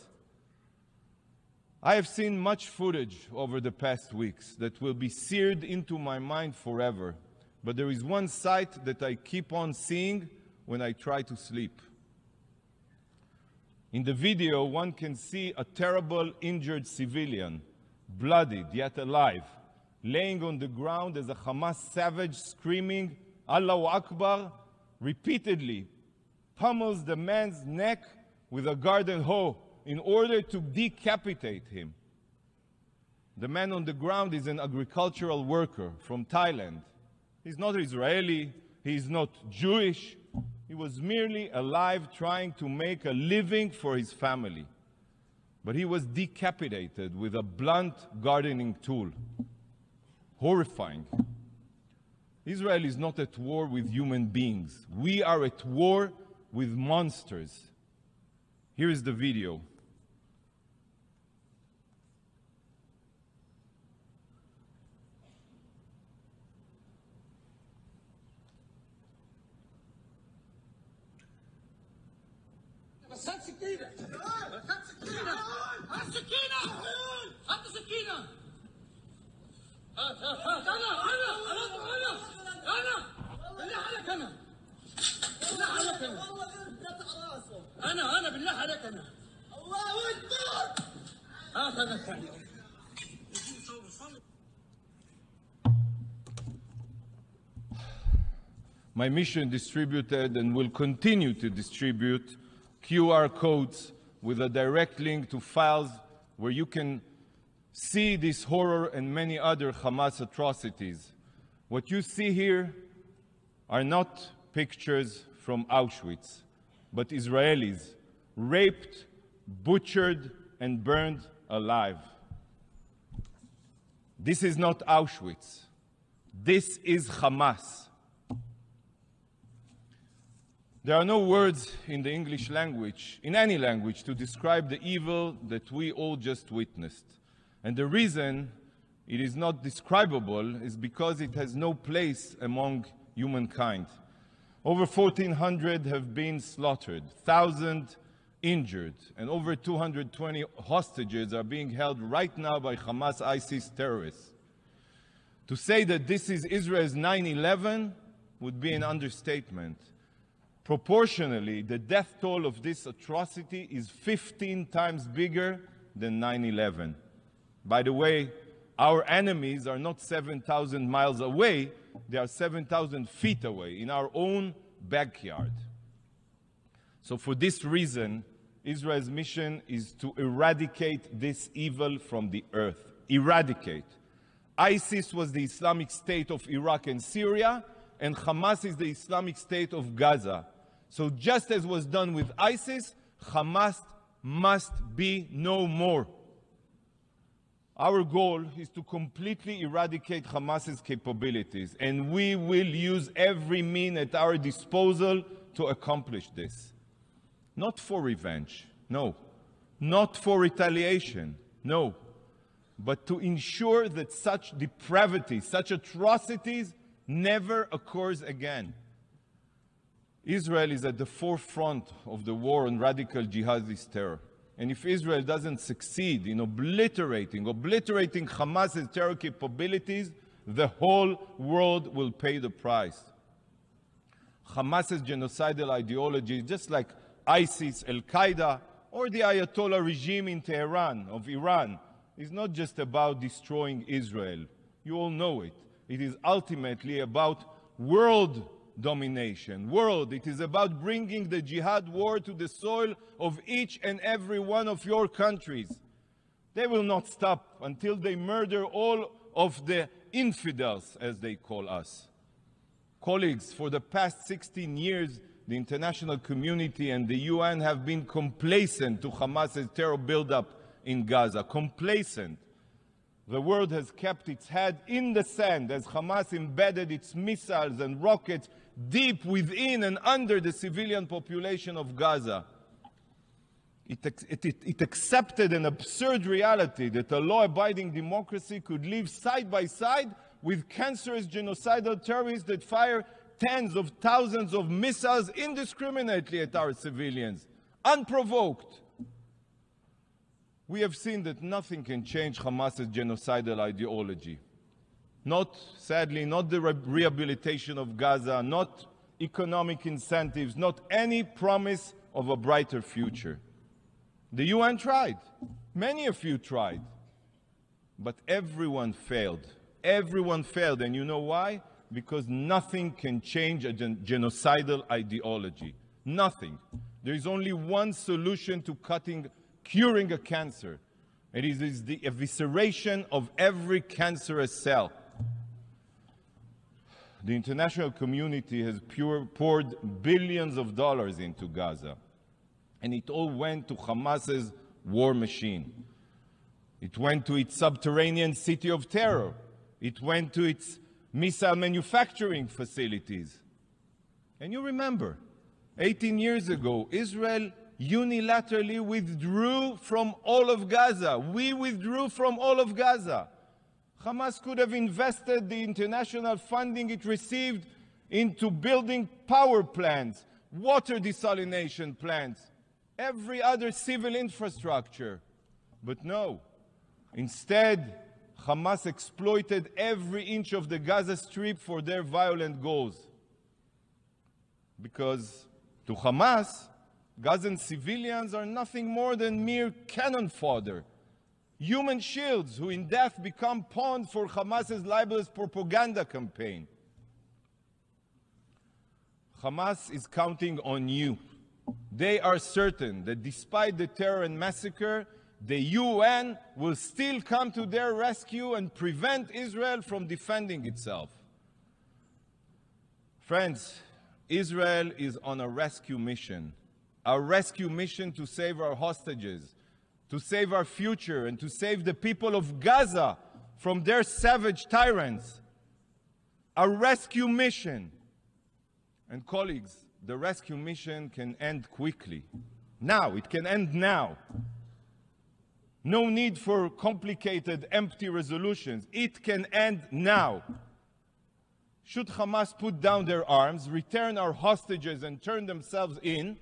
I have seen much footage over the past weeks that will be seared into my mind forever. But there is one sight that I keep on seeing when I try to sleep. In the video, one can see a terrible injured civilian, bloodied yet alive, laying on the ground as a Hamas savage screaming, Allahu Akbar, repeatedly pummels the man's neck with a garden hoe in order to decapitate him. The man on the ground is an agricultural worker from Thailand. He's not Israeli, he's not Jewish. He was merely alive trying to make a living for his family. But he was decapitated with a blunt gardening tool. Horrifying. Israel is not at war with human beings. We are at war with monsters. Here is the video. هات سكينة هات سكينة هات سكينة هات سكينة هات أنا بالله عليك أنا بالله عليك أنا الله أكبر هات أنا ثاني. My mission distributed and will continue to distribute QR codes with a direct link to files where you can see this horror and many other Hamas atrocities. What you see here are not pictures from Auschwitz, but Israelis raped, butchered, and burned alive. This is not Auschwitz. This is Hamas. There are no words in the English language, in any language, to describe the evil that we all just witnessed. And the reason it is not describable is because it has no place among humankind. Over 1,400 have been slaughtered, 1,000 injured, and over 220 hostages are being held right now by Hamas ISIS terrorists. To say that this is Israel's 9/11 would be an understatement. Proportionally, the death toll of this atrocity is 15 times bigger than 9/11. By the way, our enemies are not 7,000 miles away, they are 7,000 feet away, in our own backyard. So for this reason, Israel's mission is to eradicate this evil from the earth. Eradicate. ISIS was the Islamic State of Iraq and Syria, and Hamas is the Islamic State of Gaza. So just as was done with ISIS, Hamas must be no more. Our goal is to completely eradicate Hamas's capabilities, and we will use every means at our disposal to accomplish this. Not for revenge, no. Not for retaliation, no. But to ensure that such depravity, such atrocities never occurs again. Israel is at the forefront of the war on radical jihadist terror. And if Israel doesn't succeed in obliterating Hamas's terror capabilities, the whole world will pay the price. Hamas's genocidal ideology, just like ISIS, Al-Qaeda, or the Ayatollah regime in Tehran of Iran, is not just about destroying Israel. You all know it. It is ultimately about world domination. It is about bringing the jihad war to the soil of each and every one of your countries. They will not stop until they murder all of the infidels, as they call us. Colleagues, for the past 16 years, the international community and the UN have been complacent to Hamas's terror buildup in Gaza. Complacent. The world has kept its head in the sand as Hamas embedded its missiles and rockets deep within and under the civilian population of Gaza. It accepted an absurd reality that a law-abiding democracy could live side by side with cancerous genocidal terrorists that fire tens of thousands of missiles indiscriminately at our civilians, unprovoked. We have seen that nothing can change Hamas's genocidal ideology. Sadly, not the rehabilitation of Gaza, not economic incentives, not any promise of a brighter future. The UN tried. Many of you tried. But everyone failed. Everyone failed. And you know why? Because nothing can change a genocidal ideology. Nothing. There is only one solution to curing a cancer. It is the evisceration of every cancerous cell. The international community has poured billions of dollars into Gaza. And it all went to Hamas's war machine. It went to its subterranean city of terror. It went to its missile manufacturing facilities. And you remember, 18 years ago, Israel unilaterally withdrew from all of Gaza. We withdrew from all of Gaza. Hamas could have invested the international funding it received into building power plants, water desalination plants, every other civil infrastructure. But no. Instead, Hamas exploited every inch of the Gaza Strip for their violent goals. Because to Hamas, Gazan civilians are nothing more than mere cannon fodder, human shields who in death become pawns for Hamas's libelous propaganda campaign. Hamas is counting on you. They are certain that despite the terror and massacre, the UN will still come to their rescue and prevent Israel from defending itself. Friends, Israel is on a rescue mission to save our hostages, to save our future, and to save the people of Gaza from their savage tyrants. A rescue mission. And colleagues, the rescue mission can end quickly. Now, it can end now. No need for complicated, empty resolutions. It can end now. Should Hamas put down their arms, return our hostages, and turn themselves in,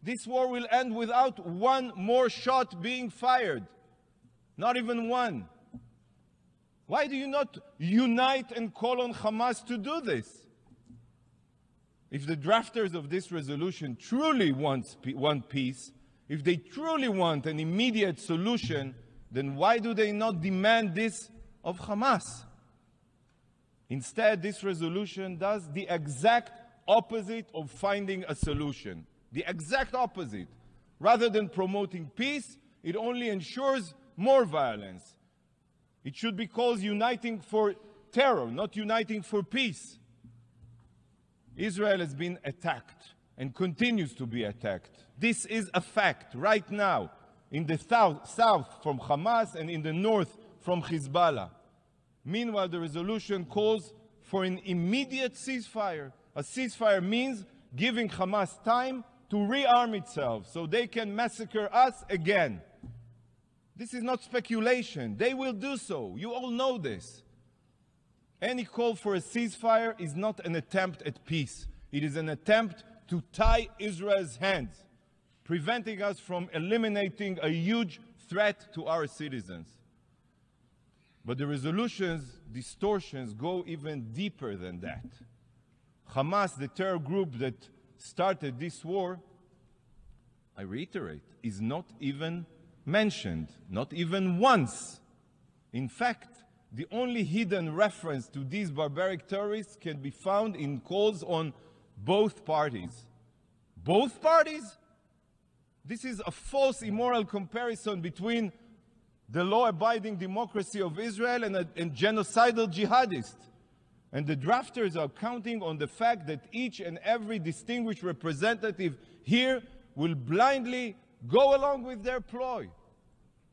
this war will end without one more shot being fired. Not even one. Why do you not unite and call on Hamas to do this? If the drafters of this resolution truly want peace, if they truly want an immediate solution, then why do they not demand this of Hamas? Instead, this resolution does the exact opposite of finding a solution. The exact opposite. Rather than promoting peace, it only ensures more violence. It should be called uniting for terror, not uniting for peace. Israel has been attacked and continues to be attacked. This is a fact right now in the south from Hamas and in the north from Hezbollah. Meanwhile, the resolution calls for an immediate ceasefire. A ceasefire means giving Hamas time to rearm itself so they can massacre us again. This is not speculation. They will do so. You all know this. Any call for a ceasefire is not an attempt at peace. It is an attempt to tie Israel's hands, preventing us from eliminating a huge threat to our citizens. But the resolution's distortions go even deeper than that. Hamas, the terror group that started this war, I reiterate, is not even mentioned, not even once. In fact, the only hidden reference to these barbaric terrorists can be found in calls on both parties. Both parties? This is a false, immoral comparison between the law-abiding democracy of Israel and genocidal jihadists. And the drafters are counting on the fact that each and every distinguished representative here will blindly go along with their ploy.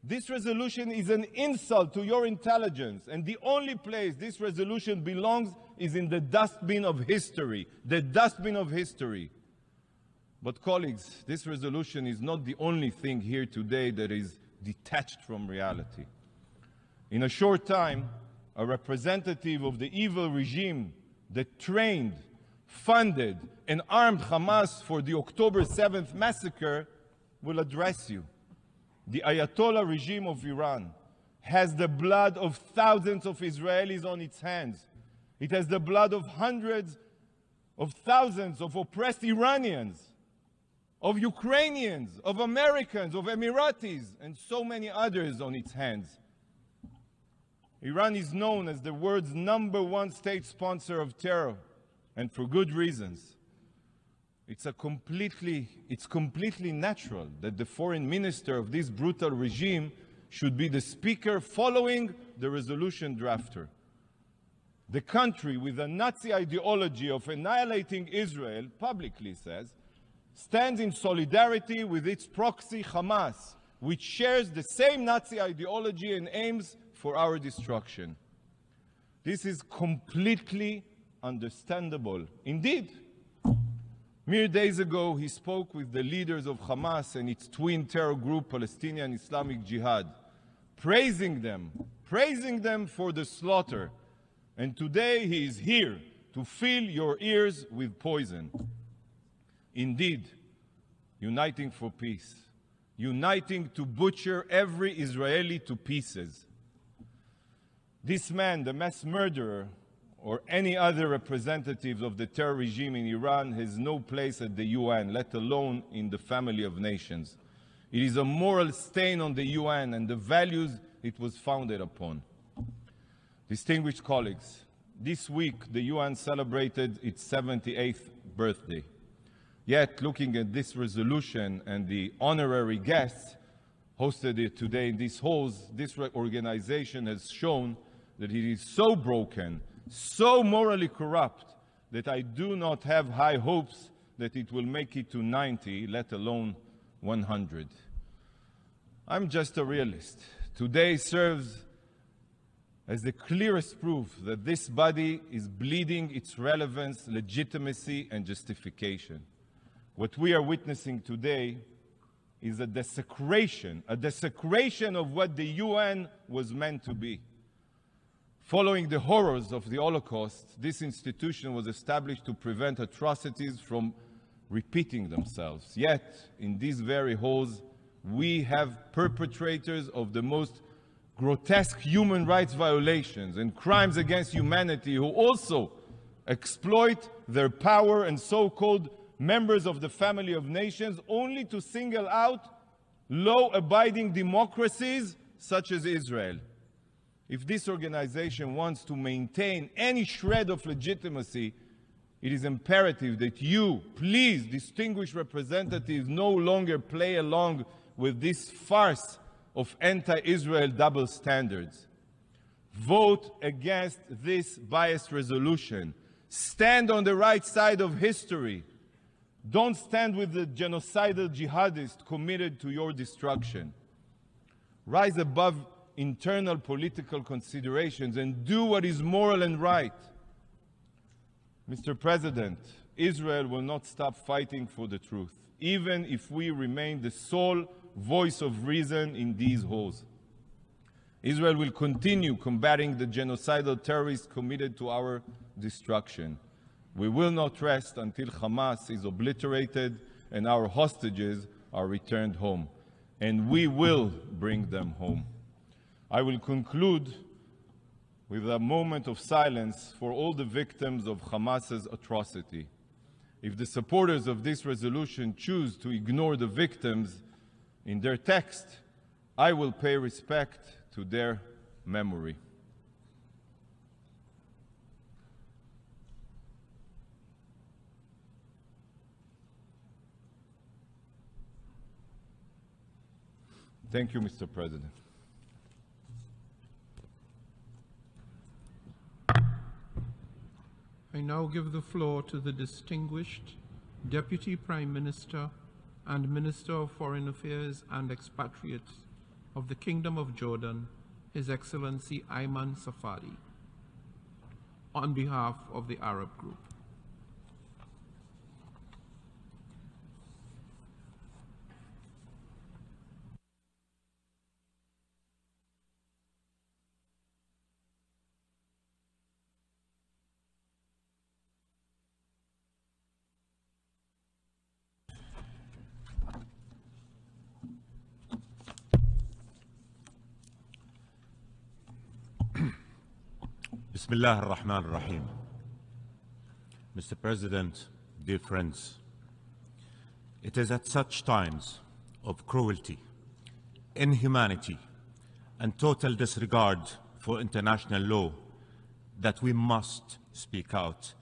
This resolution is an insult to your intelligence, and the only place this resolution belongs is in the dustbin of history. The dustbin of history. But colleagues, this resolution is not the only thing here today that is detached from reality. In a short time, a representative of the evil regime that trained, funded, and armed Hamas for the October 7th massacre will address you. The Ayatollah regime of Iran has the blood of thousands of Israelis on its hands. It has the blood of hundreds of thousands of oppressed Iranians, of Ukrainians, of Americans, of Emiratis, and so many others on its hands. Iran is known as the world's #1 state sponsor of terror, and for good reasons. It's completely natural that the foreign minister of this brutal regime should be the speaker following the resolution drafter. The country with a Nazi ideology of annihilating Israel, publicly says, stands in solidarity with its proxy Hamas, which shares the same Nazi ideology and aims for our destruction. This is completely understandable. Indeed, mere days ago, he spoke with the leaders of Hamas and its twin terror group, Palestinian Islamic Jihad, praising them for the slaughter. And today he is here to fill your ears with poison. Indeed, uniting for peace, uniting to butcher every Israeli to pieces. This man, the mass murderer, or any other representatives of the terror regime in Iran has no place at the UN, let alone in the family of nations. It is a moral stain on the UN and the values it was founded upon. Distinguished colleagues, this week the UN celebrated its 78th birthday. Yet, looking at this resolution and the honorary guests hosted it today in these halls, this organization has shown that it is so broken, so morally corrupt, that I do not have high hopes that it will make it to 90, let alone 100. I'm just a realist. Today serves as the clearest proof that this body is bleeding its relevance, legitimacy, and justification. What we are witnessing today is a desecration of what the UN was meant to be. Following the horrors of the Holocaust, this institution was established to prevent atrocities from repeating themselves. Yet, in these very halls, we have perpetrators of the most grotesque human rights violations and crimes against humanity who also exploit their power and so-called members of the family of nations only to single out law-abiding democracies such as Israel. If this organization wants to maintain any shred of legitimacy, it is imperative that you, please, distinguished representatives, no longer play along with this farce of anti-Israel double standards. Vote against this biased resolution. Stand on the right side of history. Don't stand with the genocidal jihadists committed to your destruction. Rise above internal political considerations and do what is moral and right. Mr. President, Israel will not stop fighting for the truth, even if we remain the sole voice of reason in these halls. Israel will continue combating the genocidal terrorists committed to our destruction. We will not rest until Hamas is obliterated and our hostages are returned home. And we will bring them home. I will conclude with a moment of silence for all the victims of Hamas's atrocity. If the supporters of this resolution choose to ignore the victims in their text, I will pay respect to their memory. Thank you, Mr. President. I now give the floor to the distinguished Deputy Prime Minister and Minister of Foreign Affairs and Expatriates of the Kingdom of Jordan, His Excellency Ayman Safadi, on behalf of the Arab Group. Bismillah ar-Rahman ar-Rahim. Mr. President, dear friends, it is at such times of cruelty, inhumanity, and total disregard for international law that we must speak out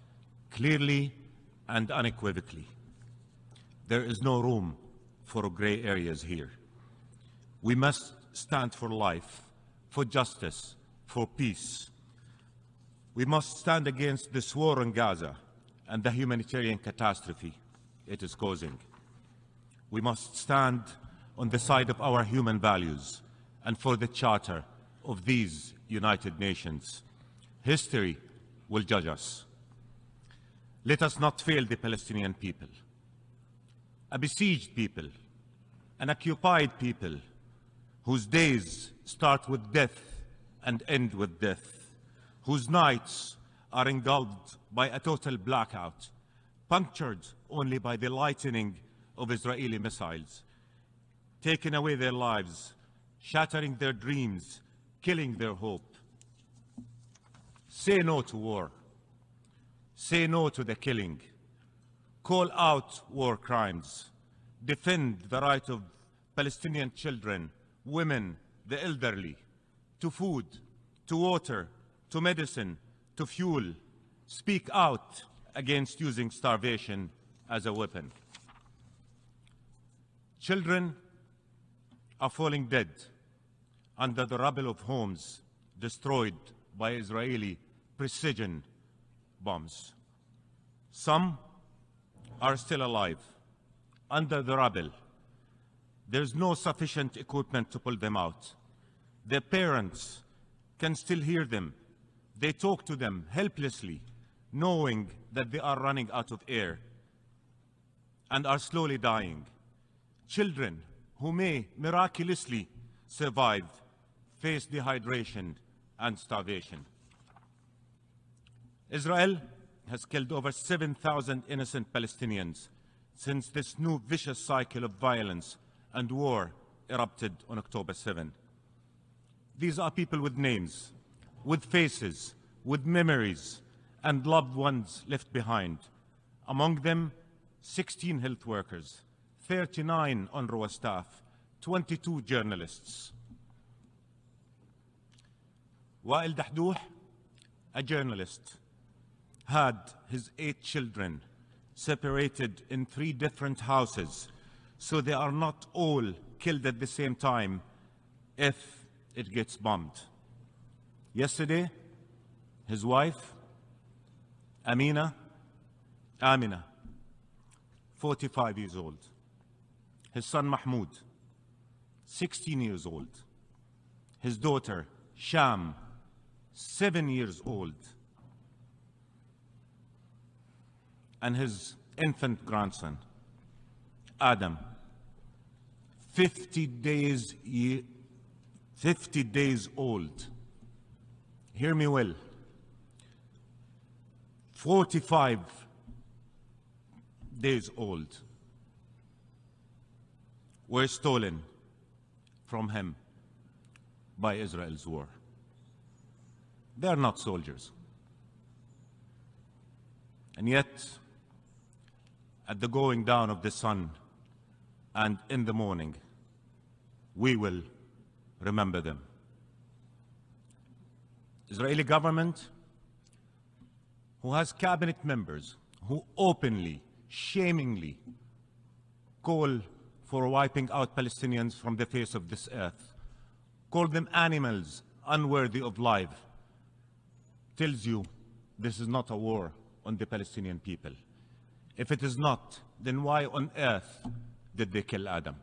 clearly and unequivocally. There is no room for gray areas here. We must stand for life, for justice, for peace. We must stand against this war in Gaza and the humanitarian catastrophe it is causing. We must stand on the side of our human values and for the charter of these United Nations. History will judge us. Let us not fail the Palestinian people, a besieged people, an occupied people whose days start with death and end with death, whose nights are engulfed by a total blackout, punctured only by the lightning of Israeli missiles, taking away their lives, shattering their dreams, killing their hope. Say no to war. Say no to the killing. Call out war crimes. Defend the right of Palestinian children, women, the elderly, to food, to water, to medicine, to fuel. Speak out against using starvation as a weapon. Children are falling dead under the rubble of homes destroyed by Israeli precision bombs. Some are still alive, under the rubble. There's no sufficient equipment to pull them out. Their parents can still hear them. They talk to them helplessly, knowing that they are running out of air and are slowly dying. Children who may miraculously survive face dehydration and starvation. Israel has killed over 7,000 innocent Palestinians since this new vicious cycle of violence and war erupted on October 7. These are people with names, with faces, with memories, and loved ones left behind. Among them, 16 health workers, 39 UNRWA staff, 22 journalists. Wael Dahdouh, a journalist, had his 8 children separated in 3 different houses, so they are not all killed at the same time if it gets bombed. Yesterday, his wife, Amina, 45 years old. His son Mahmoud, 16 years old. His daughter, Sham, 7 years old. And his infant grandson, Adam, 50 days old. Hear me well. 45 days old were stolen from him by Israel's war. They are not soldiers. And yet, at the going down of the sun and in the morning, we will remember them. Israeli government, who has cabinet members who openly, shamingly call for wiping out Palestinians from the face of this earth, call them animals unworthy of life, tells you this is not a war on the Palestinian people. If it is not, then why on earth did they kill Adam?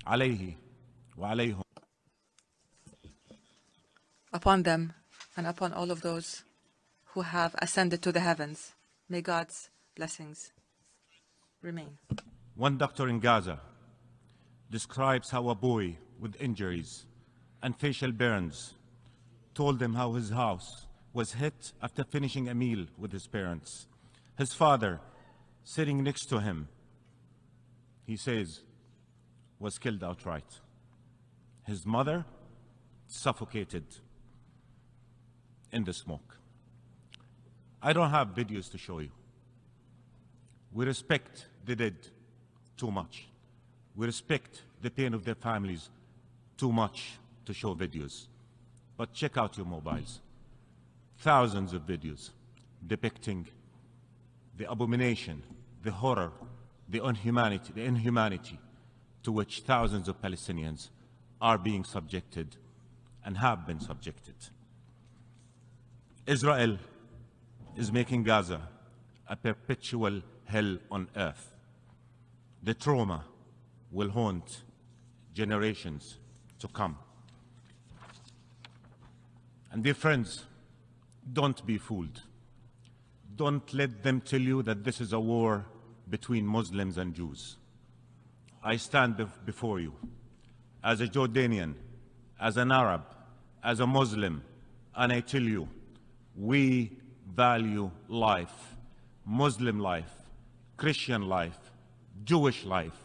عليه وعليهم. Upon them and upon all of those who have ascended to the heavens, may God's blessings remain. One doctor in Gaza describes how a boy with injuries and facial burns told him how his house was hit after finishing a meal with his parents. His father, sitting next to him, he says, was killed outright. His mother suffocated in the smoke. I don't have videos to show you. We respect the dead too much. We respect the pain of their families too much to show videos. But check out your mobiles. Thousands of videos depicting the abomination, the horror, the inhumanity to which thousands of Palestinians are being subjected and have been subjected. Israel is making Gaza a perpetual hell on earth. The trauma will haunt generations to come. And dear friends, don't be fooled. Don't let them tell you that this is a war between Muslims and Jews. I stand before you as a Jordanian, as an Arab, as a Muslim, and I tell you, we value life, Muslim life, Christian life, Jewish life.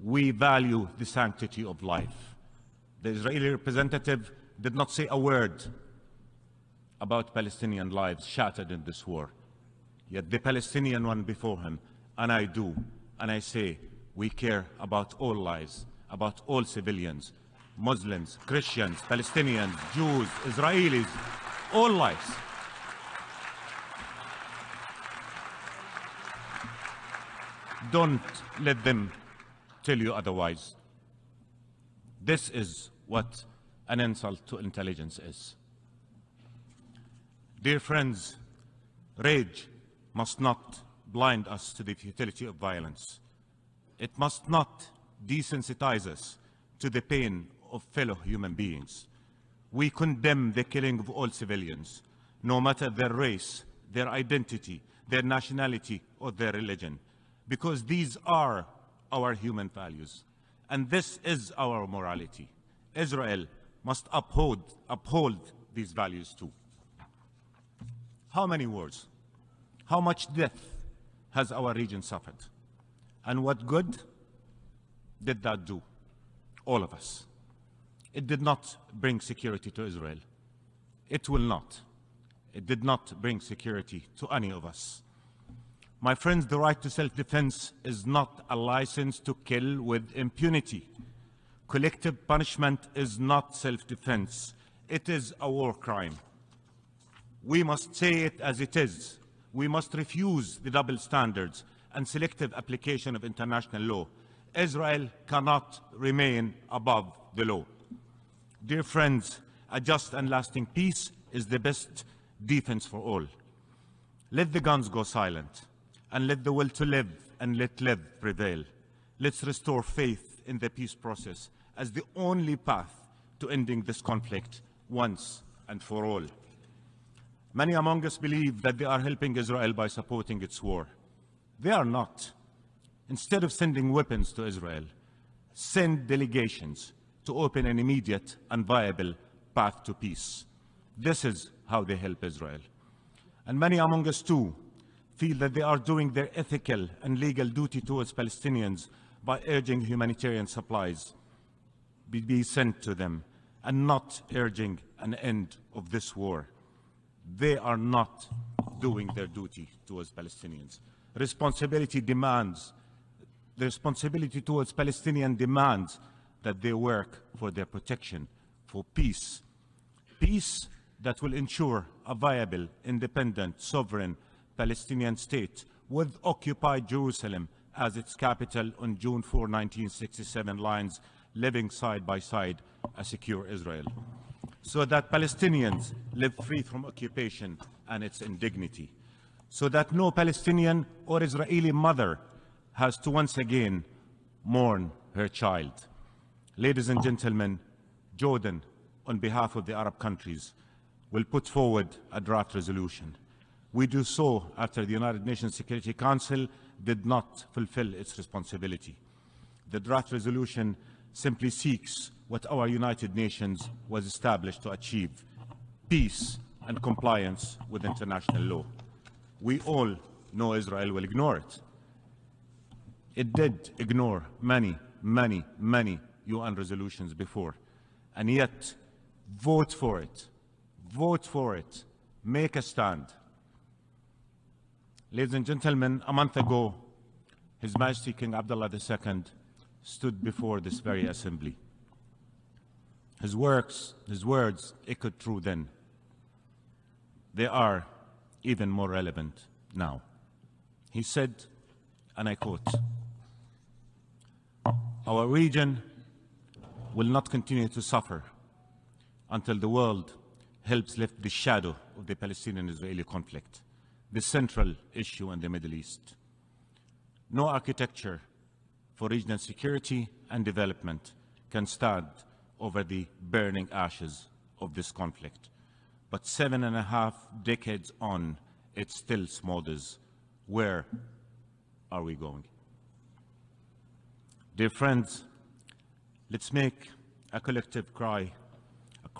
We value the sanctity of life. The Israeli representative did not say a word about Palestinian lives shattered in this war. Yet the Palestinian one before him, and I do, and I say, we care about all lives, about all civilians, Muslims, Christians, Palestinians, Jews, Israelis, all lives. Don't let them tell you otherwise. This is what an insult to intelligence is. Dear friends, rage must not blind us to the futility of violence. It must not desensitize us to the pain of fellow human beings. We condemn the killing of all civilians, no matter their race, their identity, their nationality, or their religion, because these are our human values, and this is our morality. Israel must uphold these values too. How many wars? How much death has our region suffered? And what good did that do? All of us. It did not bring security to Israel. It will not. It did not bring security to any of us. My friends, the right to self-defense is not a license to kill with impunity. Collective punishment is not self-defense. It is a war crime. We must say it as it is. We must refuse the double standards and selective application of international law. Israel cannot remain above the law. Dear friends, a just and lasting peace is the best defense for all. Let the guns go silent, and let the will to live and let live prevail. Let's restore faith in the peace process as the only path to ending this conflict once and for all. Many among us believe that they are helping Israel by supporting its war. They are not. Instead of sending weapons to Israel, send delegations to open an immediate and viable path to peace. This is how they help Israel. And many among us too feel that they are doing their ethical and legal duty towards Palestinians by urging humanitarian supplies be sent to them and not urging an end of this war. They are not doing their duty towards Palestinians. The responsibility towards Palestinians demands that they work for their protection, for peace. Peace that will ensure a viable, independent, sovereign Palestinian state with occupied Jerusalem as its capital on June 4, 1967 lines, living side by side a secure Israel, so that Palestinians live free from occupation and its indignity, so that no Palestinian or Israeli mother has to once again mourn her child. Ladies and gentlemen, Jordan, on behalf of the Arab countries, will put forward a draft resolution. We do so after the United Nations Security Council did not fulfill its responsibility. The draft resolution simply seeks what our United Nations was established to achieve: peace and compliance with international law. We all know Israel will ignore it. It did ignore many UN resolutions before, and yet vote for it. Vote for it. Make a stand. Ladies and gentlemen, a month ago, His Majesty King Abdullah II stood before this very assembly. His words echoed true then. They are even more relevant now. He said, and I quote, "Our region will not continue to suffer until the world helps lift the shadow of the Palestinian-Israeli conflict, the central issue in the Middle East. No architecture for regional security and development can stand over the burning ashes of this conflict. But 7.5 decades on, it still smolders. Where are we going?" Dear friends, let's make a collective cry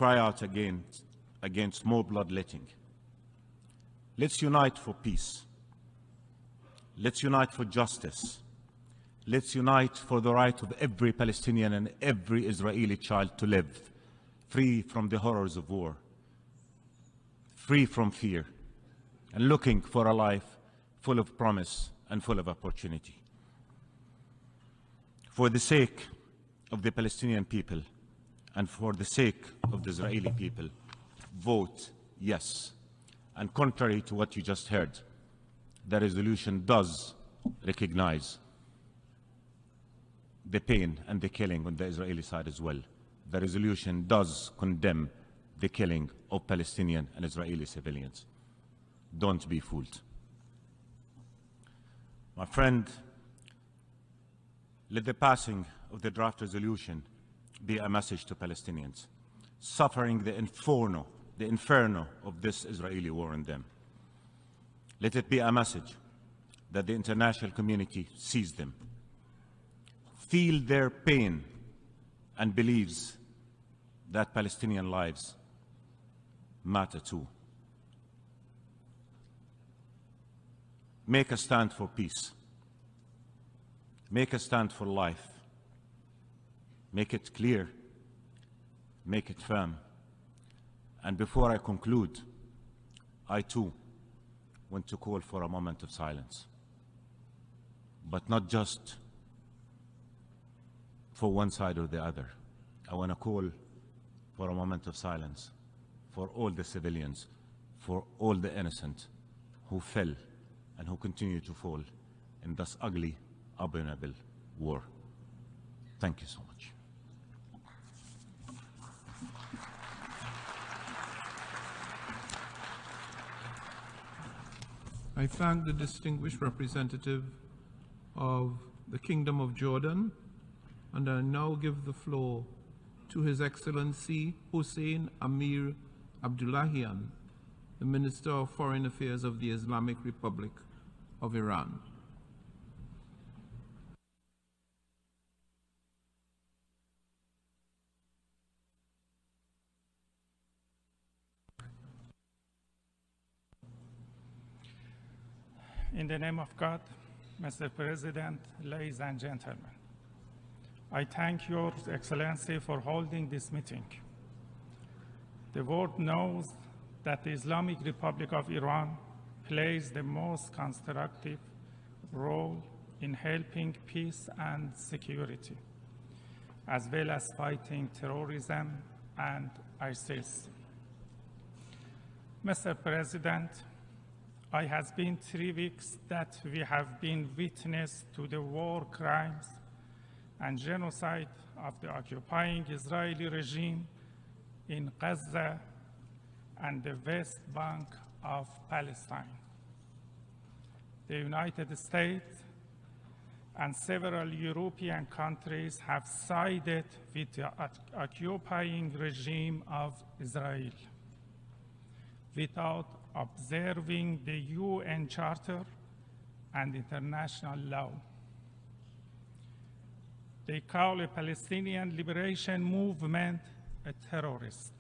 out against more bloodletting. Let's unite for peace. Let's unite for justice. Let's unite for the right of every Palestinian and every Israeli child to live free from the horrors of war, free from fear, and looking for a life full of promise and full of opportunity. For the sake of the Palestinian people and for the sake of the Israeli people, vote yes. And contrary to what you just heard, the resolution does recognize the pain and the killing on the Israeli side as well. the resolution does condemn the killing of Palestinian and Israeli civilians. Don't be fooled. My friend, let the passing of the draft resolution be a message to Palestinians suffering the inferno of this Israeli war on them. Let it be a message that the international community sees them, feel their pain, and believes that Palestinian lives matter too. Make a stand for peace. Make a stand for life. Make it clear. Make it firm. And before I conclude, I too want to call for a moment of silence. But not just for one side or the other. I want to call for a moment of silence for all the civilians, for all the innocent who fell and who continue to fall in this ugly, abominable war. Thank you so much. I thank the distinguished representative of the Kingdom of Jordan, and I now give the floor to His Excellency Hussein Amir Abdullahian, the Minister of Foreign Affairs of the Islamic Republic of Iran. In the name of God, Mr. President, ladies and gentlemen, I thank Your Excellency for holding this meeting. The world knows that the Islamic Republic of Iran plays the most constructive role in helping peace and security, as well as fighting terrorism and ISIS. Mr. President, it has been 3 weeks that we have been witness to the war crimes and genocide of the occupying Israeli regime in Gaza and the West Bank of Palestine. The United States and several European countries have sided with the occupying regime of Israel without observing the UN Charter and international law. They call a Palestinian liberation movement a terrorist,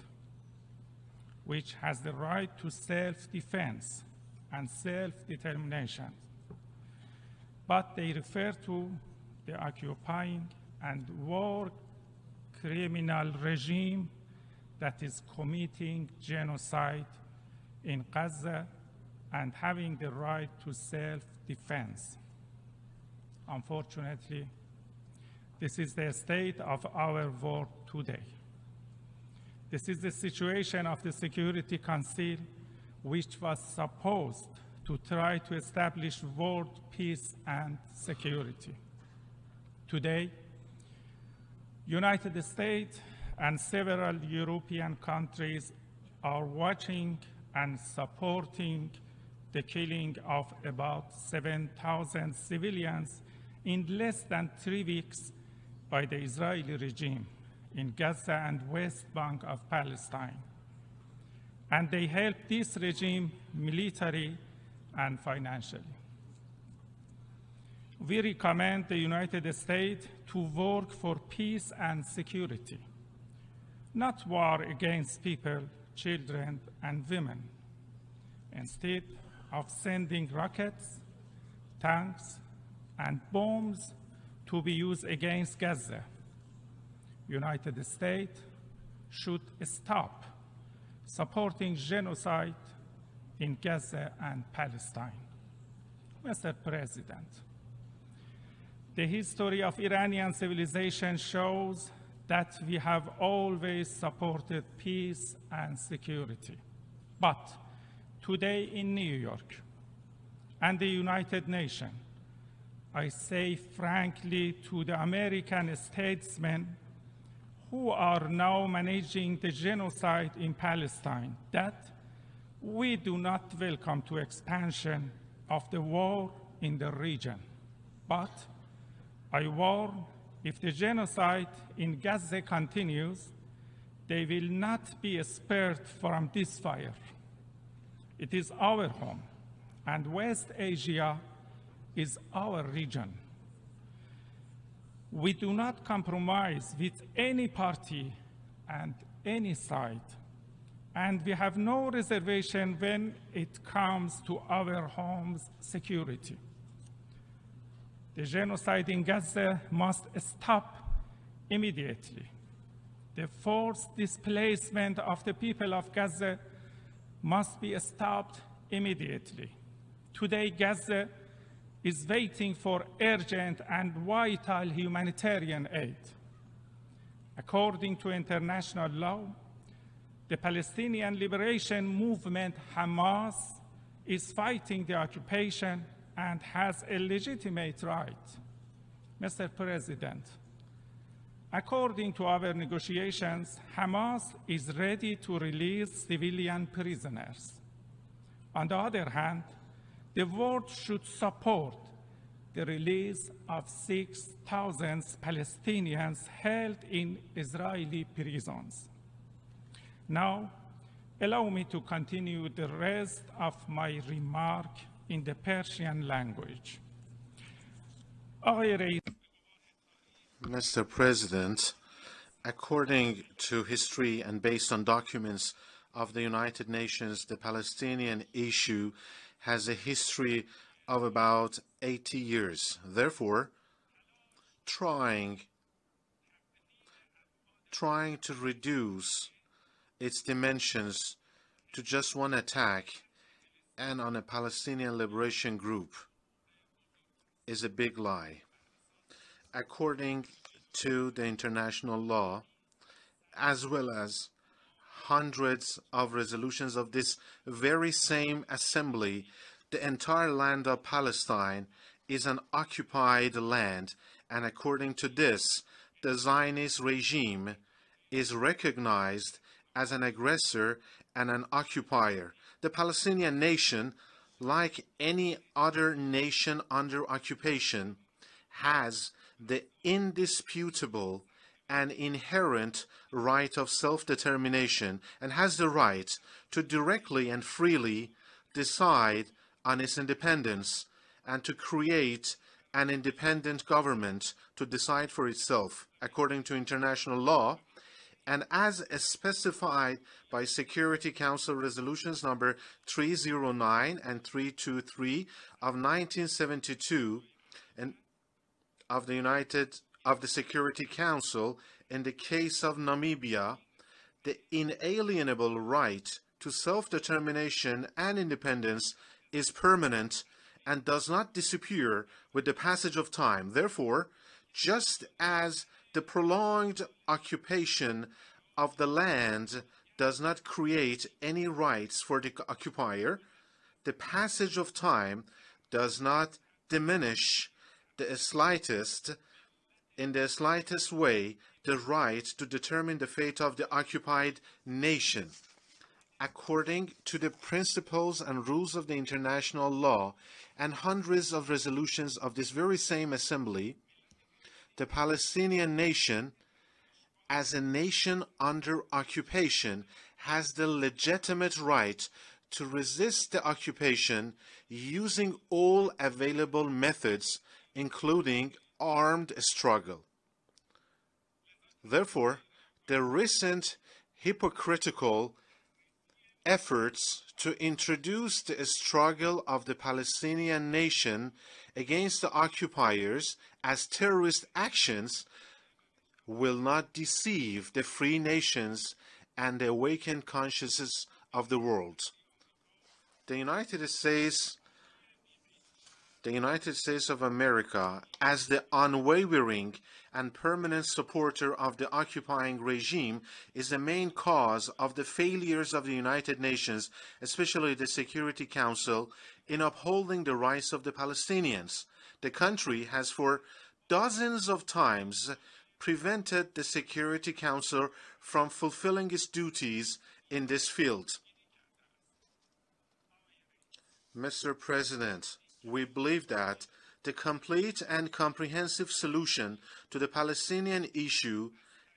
which has the right to self-defense and self-determination. But they refer to the occupying and war criminal regime that is committing genocide in Gaza and having the right to self-defense. Unfortunately, this is the state of our world today. This is the situation of the Security Council, which was supposed to try to establish world peace and security. Today, United States and several European countries are watching and supporting the killing of about 7,000 civilians in less than 3 weeks by the Israeli regime in Gaza and West Bank of Palestine. And they help this regime militarily and financially. We recommend the United States to work for peace and security, not war against people, children, and women. Instead of sending rockets, tanks, and bombs to be used against Gaza, United States should stop supporting genocide in Gaza and Palestine. Mr. President, the history of Iranian civilization shows that we have always supported peace and security. But today in New York and the United Nations, I say frankly to the American statesmen who are now managing the genocide in Palestine that we do not welcome to expansion of the war in the region. But I warn, if the genocide in Gaza continues, they will not be spared from this fire. It is our home, and West Asia is our region. We do not compromise with any party and any side, and we have no reservation when it comes to our home's security. The genocide in Gaza must stop immediately. The forced displacement of the people of Gaza must be stopped immediately. Today, Gaza is waiting for urgent and vital humanitarian aid. According to international law, the Palestinian Liberation Movement, Hamas, is fighting the occupation and has a legitimate right. Mr. President, according to our negotiations, Hamas is ready to release civilian prisoners. On the other hand, the world should support the release of 6,000 Palestinians held in Israeli prisons. Now, allow me to continue the rest of my remark in the Persian language. Mr. President, according to history and based on documents of the United Nations, the Palestinian issue has a history of about 80 years. Therefore, trying to reduce its dimensions to just one attack and on a Palestinian liberation group is a big lie. According to the international law, as well as hundreds of resolutions of this very same assembly, the entire land of Palestine is an occupied land, and according to this, the Zionist regime is recognized as an aggressor and an occupier. The Palestinian nation, like any other nation under occupation, has the indisputable and inherent right of self-determination and has the right to directly and freely decide on its independence and to create an independent government to decide for itself according to international law, and as specified by Security Council resolutions number 309 and 323 of 1972 and of the Security Council in the case of Namibia, the inalienable right to self-determination and independence is permanent and does not disappear with the passage of time. Therefore, just as the prolonged occupation of the land does not create any rights for the occupier, the passage of time does not diminish in the slightest way the right to determine the fate of the occupied nation. According to the principles and rules of the international law and hundreds of resolutions of this very same assembly, the Palestinian nation, as a nation under occupation, has the legitimate right to resist the occupation using all available methods, including armed struggle. Therefore, the recent hypocritical efforts to introduce the struggle of the Palestinian nation against the occupiers as terrorist actions will not deceive the free nations and the awakened consciousness of the world. The United States of America, as the unwavering and permanent supporter of the occupying regime, is the main cause of the failures of the United Nations, especially the Security Council, in upholding the rights of the Palestinians. The country has for dozens of times prevented the Security Council from fulfilling its duties in this field. Mr. President, we believe that the complete and comprehensive solution to the Palestinian issue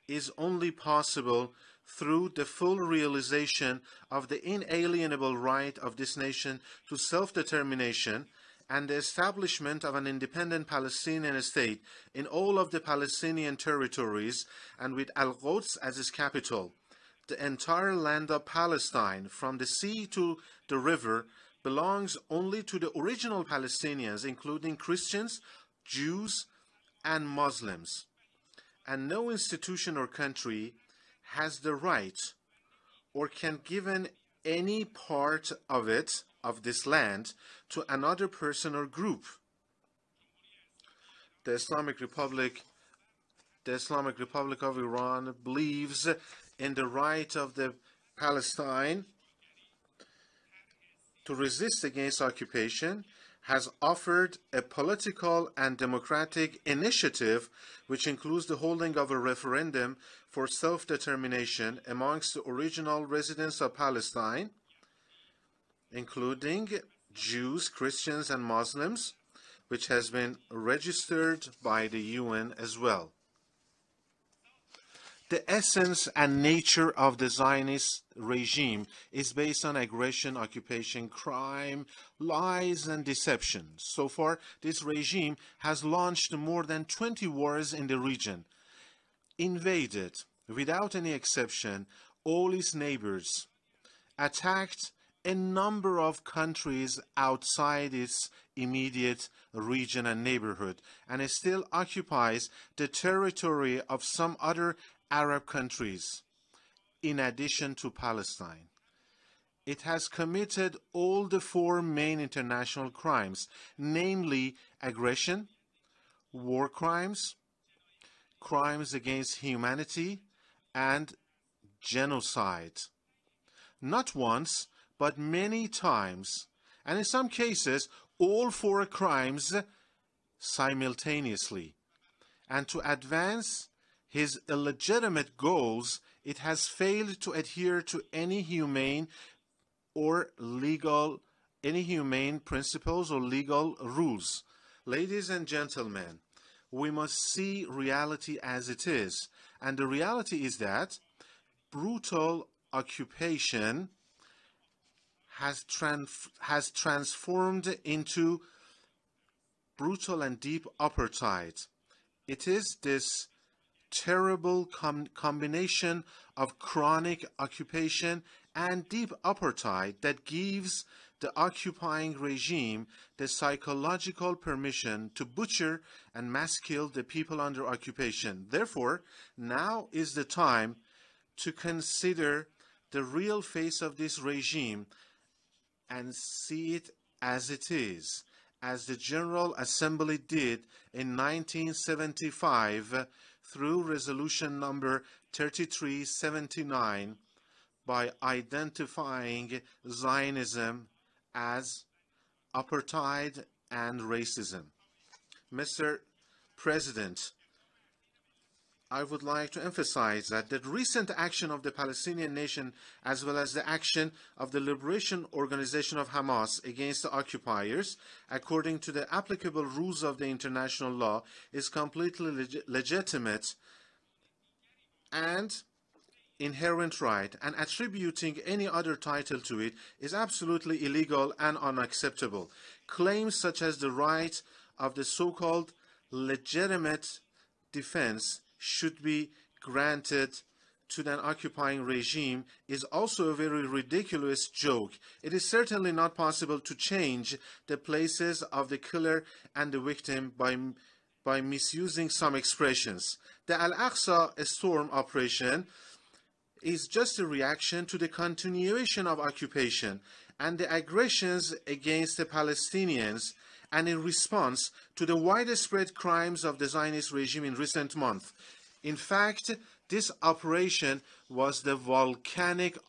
is only possible through the full realization of the inalienable right of this nation to self-determination and the establishment of an independent Palestinian state in all of the Palestinian territories and with Al-Quds as its capital. The entire land of Palestine, from the sea to the river, belongs only to the original Palestinians, including Christians, Jews, and Muslims. And no institution or country has the right or can give any part of it, of this land, to another person or group. The Islamic Republic of Iran believes in the right of the Palestine to resist against occupation, has offered a political and democratic initiative which includes the holding of a referendum for self-determination amongst the original residents of Palestine, including Jews, Christians, and Muslims, which has been registered by the UN as well. The essence and nature of the Zionist regime is based on aggression, occupation, crime, lies, and deception. So far, this regime has launched more than 20 wars in the region, invaded, without any exception, all its neighbors, attacked a number of countries outside its immediate region and neighborhood, and it still occupies the territory of some other Arab countries, in addition to Palestine. It has committed all the four main international crimes, namely aggression, war crimes, crimes against humanity, and genocide. Not once, but many times, and in some cases, all four crimes simultaneously. And to advance his illegitimate goals, it has failed to adhere to any humane principles or legal rules. Ladies and gentlemen, we must see reality as it is. And the reality is that brutal occupation has transformed into brutal and deep apartheid. It is this terrible combination of chronic occupation and deep apartheid that gives the occupying regime the psychological permission to butcher and mass kill the people under occupation. Therefore, now is the time to consider the real face of this regime and see it as it is, as the General Assembly did in 1975 through resolution number 3379 by identifying Zionism as apartheid and racism. Mr. President, I would like to emphasize that the recent action of the Palestinian nation as well as the action of the Liberation Organization of Hamas against the occupiers, according to the applicable rules of the international law, is completely legitimate and inherent right, and attributing any other title to it is absolutely illegal and unacceptable. Claims such as the right of the so-called legitimate defense should be granted to an occupying regime is also a very ridiculous joke. It is certainly not possible to change the places of the killer and the victim by misusing some expressions. The Al-Aqsa storm operation is just a reaction to the continuation of occupation and the aggressions against the Palestinians, and in response to the widespread crimes of the Zionist regime in recent months. In fact, this operation was the volcanic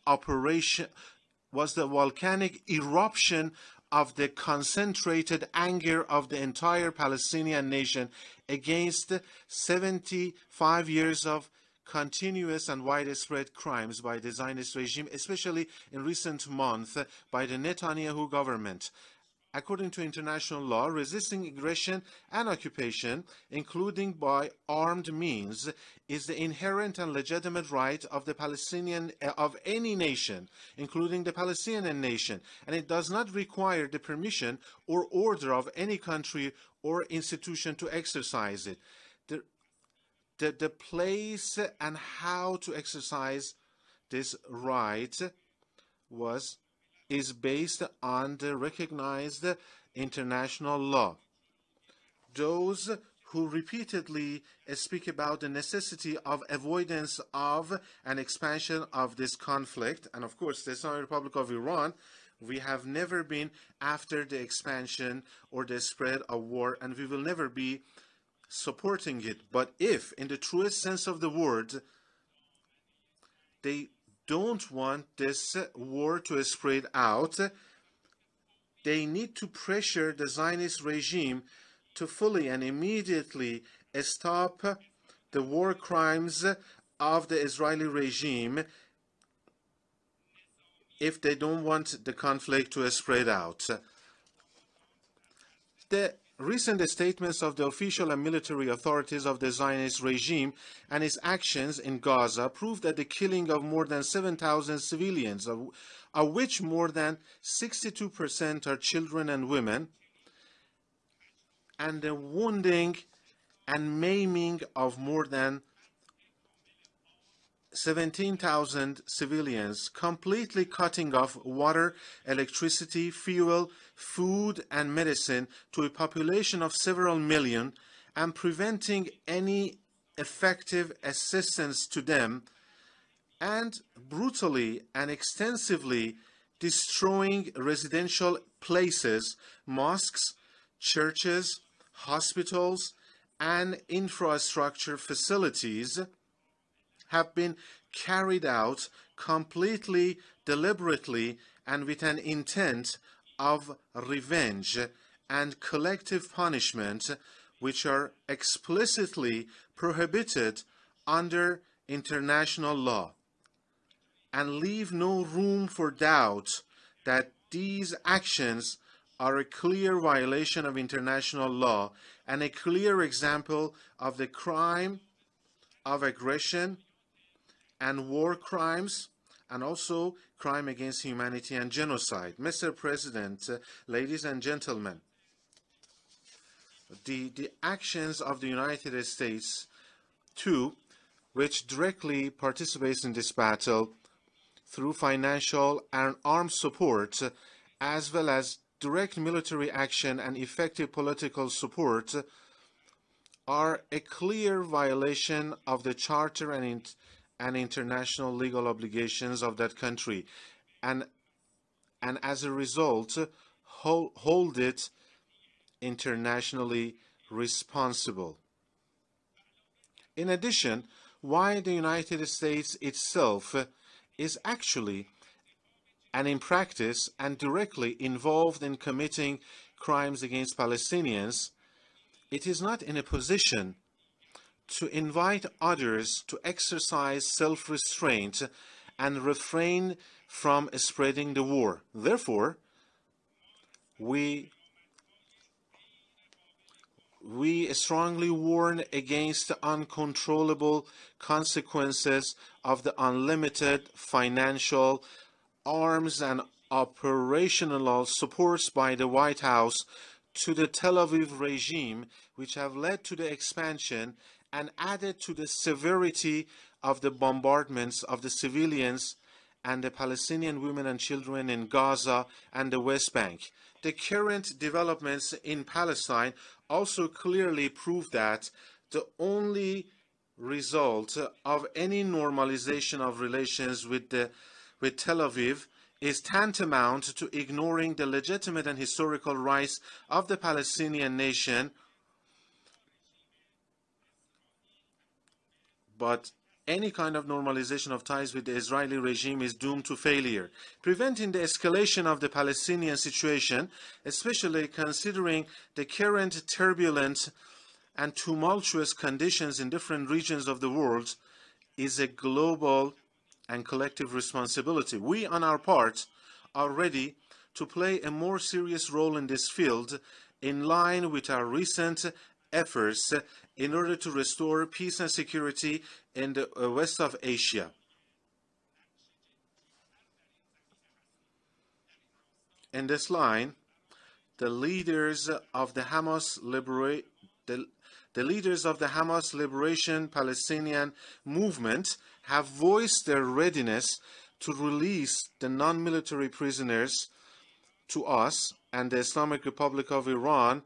eruption of the concentrated anger of the entire Palestinian nation against 75 years of continuous and widespread crimes by the Zionist regime, especially in recent months by the Netanyahu government. According to international law, resisting aggression and occupation, including by armed means, is the inherent and legitimate right of the Palestinian of any nation, including the Palestinian nation, and it does not require the permission or order of any country or institution to exercise it. The place and how to exercise this right is based on the recognized international law. Those who repeatedly speak about the necessity of avoidance of an expansion of this conflict, and of course the Islamic Republic of Iran, we have never been after the expansion or the spread of war, and we will never be supporting it. But if, in the truest sense of the word, they don't want this war to spread out, they need to pressure the Zionist regime to fully and immediately stop the war crimes of the Israeli regime if they don't want the conflict to spread out. The recent statements of the official and military authorities of the Zionist regime and its actions in Gaza prove that the killing of more than 7,000 civilians, of which more than 62% are children and women, and the wounding and maiming of more than 17,000 civilians, completely cutting off water, electricity, fuel, food, and medicine to a population of several million, and preventing any effective assistance to them, and brutally and extensively destroying residential places, mosques, churches, hospitals, and infrastructure facilities, have been carried out completely, deliberately, and with an intent of revenge and collective punishment, which are explicitly prohibited under international law, and leave no room for doubt that these actions are a clear violation of international law and a clear example of the crime of aggression and war crimes, and also crime against humanity and genocide. Mr. President, ladies and gentlemen, the actions of the United States, too, which directly participates in this battle through financial and armed support, as well as direct military action and effective political support, are a clear violation of the Charter and international legal obligations of that country, and as a result hold it internationally responsible. In addition, why the United States itself is actually and in practice and directly involved in committing crimes against Palestinians, it is not in a position to invite others to exercise self-restraint and refrain from spreading the war. Therefore, we strongly warn against the uncontrollable consequences of the unlimited financial, arms, and operational supports by the White House to the Tel Aviv regime, which have led to the expansion and added to the severity of the bombardments of the civilians and the Palestinian women and children in Gaza and the West Bank. The current developments in Palestine also clearly prove that the only result of any normalization of relations with Tel Aviv is tantamount to ignoring the legitimate and historical rights of the Palestinian nation. But any kind of normalization of ties with the Israeli regime is doomed to failure. Preventing the escalation of the Palestinian situation, especially considering the current turbulent and tumultuous conditions in different regions of the world, is a global and collective responsibility. We, on our part, are ready to play a more serious role in this field in line with our recent efforts in order to restore peace and security in the west of Asia. In this line, the leaders of the Hamas Liberation Palestinian movement have voiced their readiness to release the non-military prisoners to us, and the Islamic Republic of Iran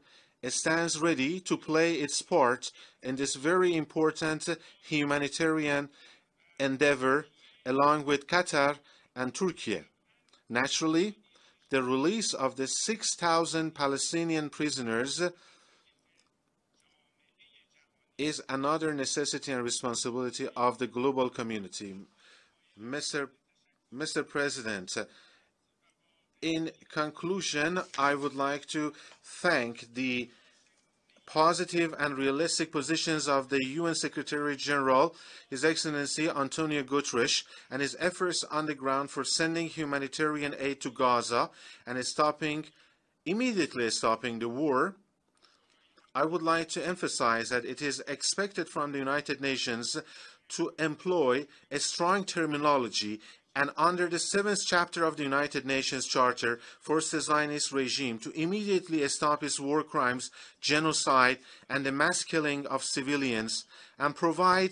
stands ready to play its part in this very important humanitarian endeavor along with Qatar and Turkey. Naturally, the release of the 6,000 Palestinian prisoners is another necessity and responsibility of the global community. Mr. President, in conclusion, I would like to thank the positive and realistic positions of the UN Secretary General, His Excellency Antonio Guterres, and his efforts on the ground for sending humanitarian aid to Gaza and immediately stopping the war. I would like to emphasize that it is expected from the United Nations to employ a strong terminology and under the 7th chapter of the United Nations Charter force the Zionist regime to immediately stop its war crimes, genocide, and the mass killing of civilians, and provide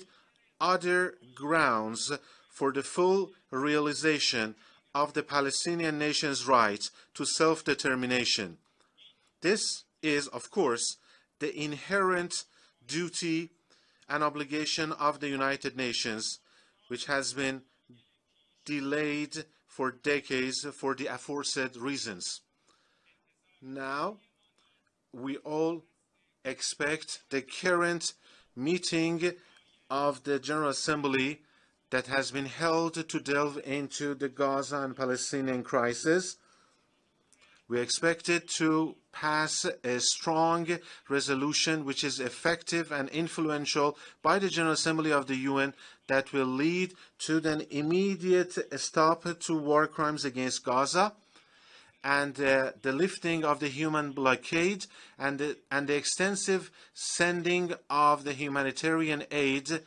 other grounds for the full realization of the Palestinian nation's right to self-determination. This is, of course, the inherent duty and obligation of the United Nations, which has been delayed for decades for the aforesaid reasons. Now, we all expect the current meeting of the General Assembly that has been held to delve into the Gaza and Palestinian crisis. We expect it to pass a strong resolution which is effective and influential by the General Assembly of the UN that will lead to an immediate stop to war crimes against Gaza and the lifting of the human blockade and the extensive sending of the humanitarian aid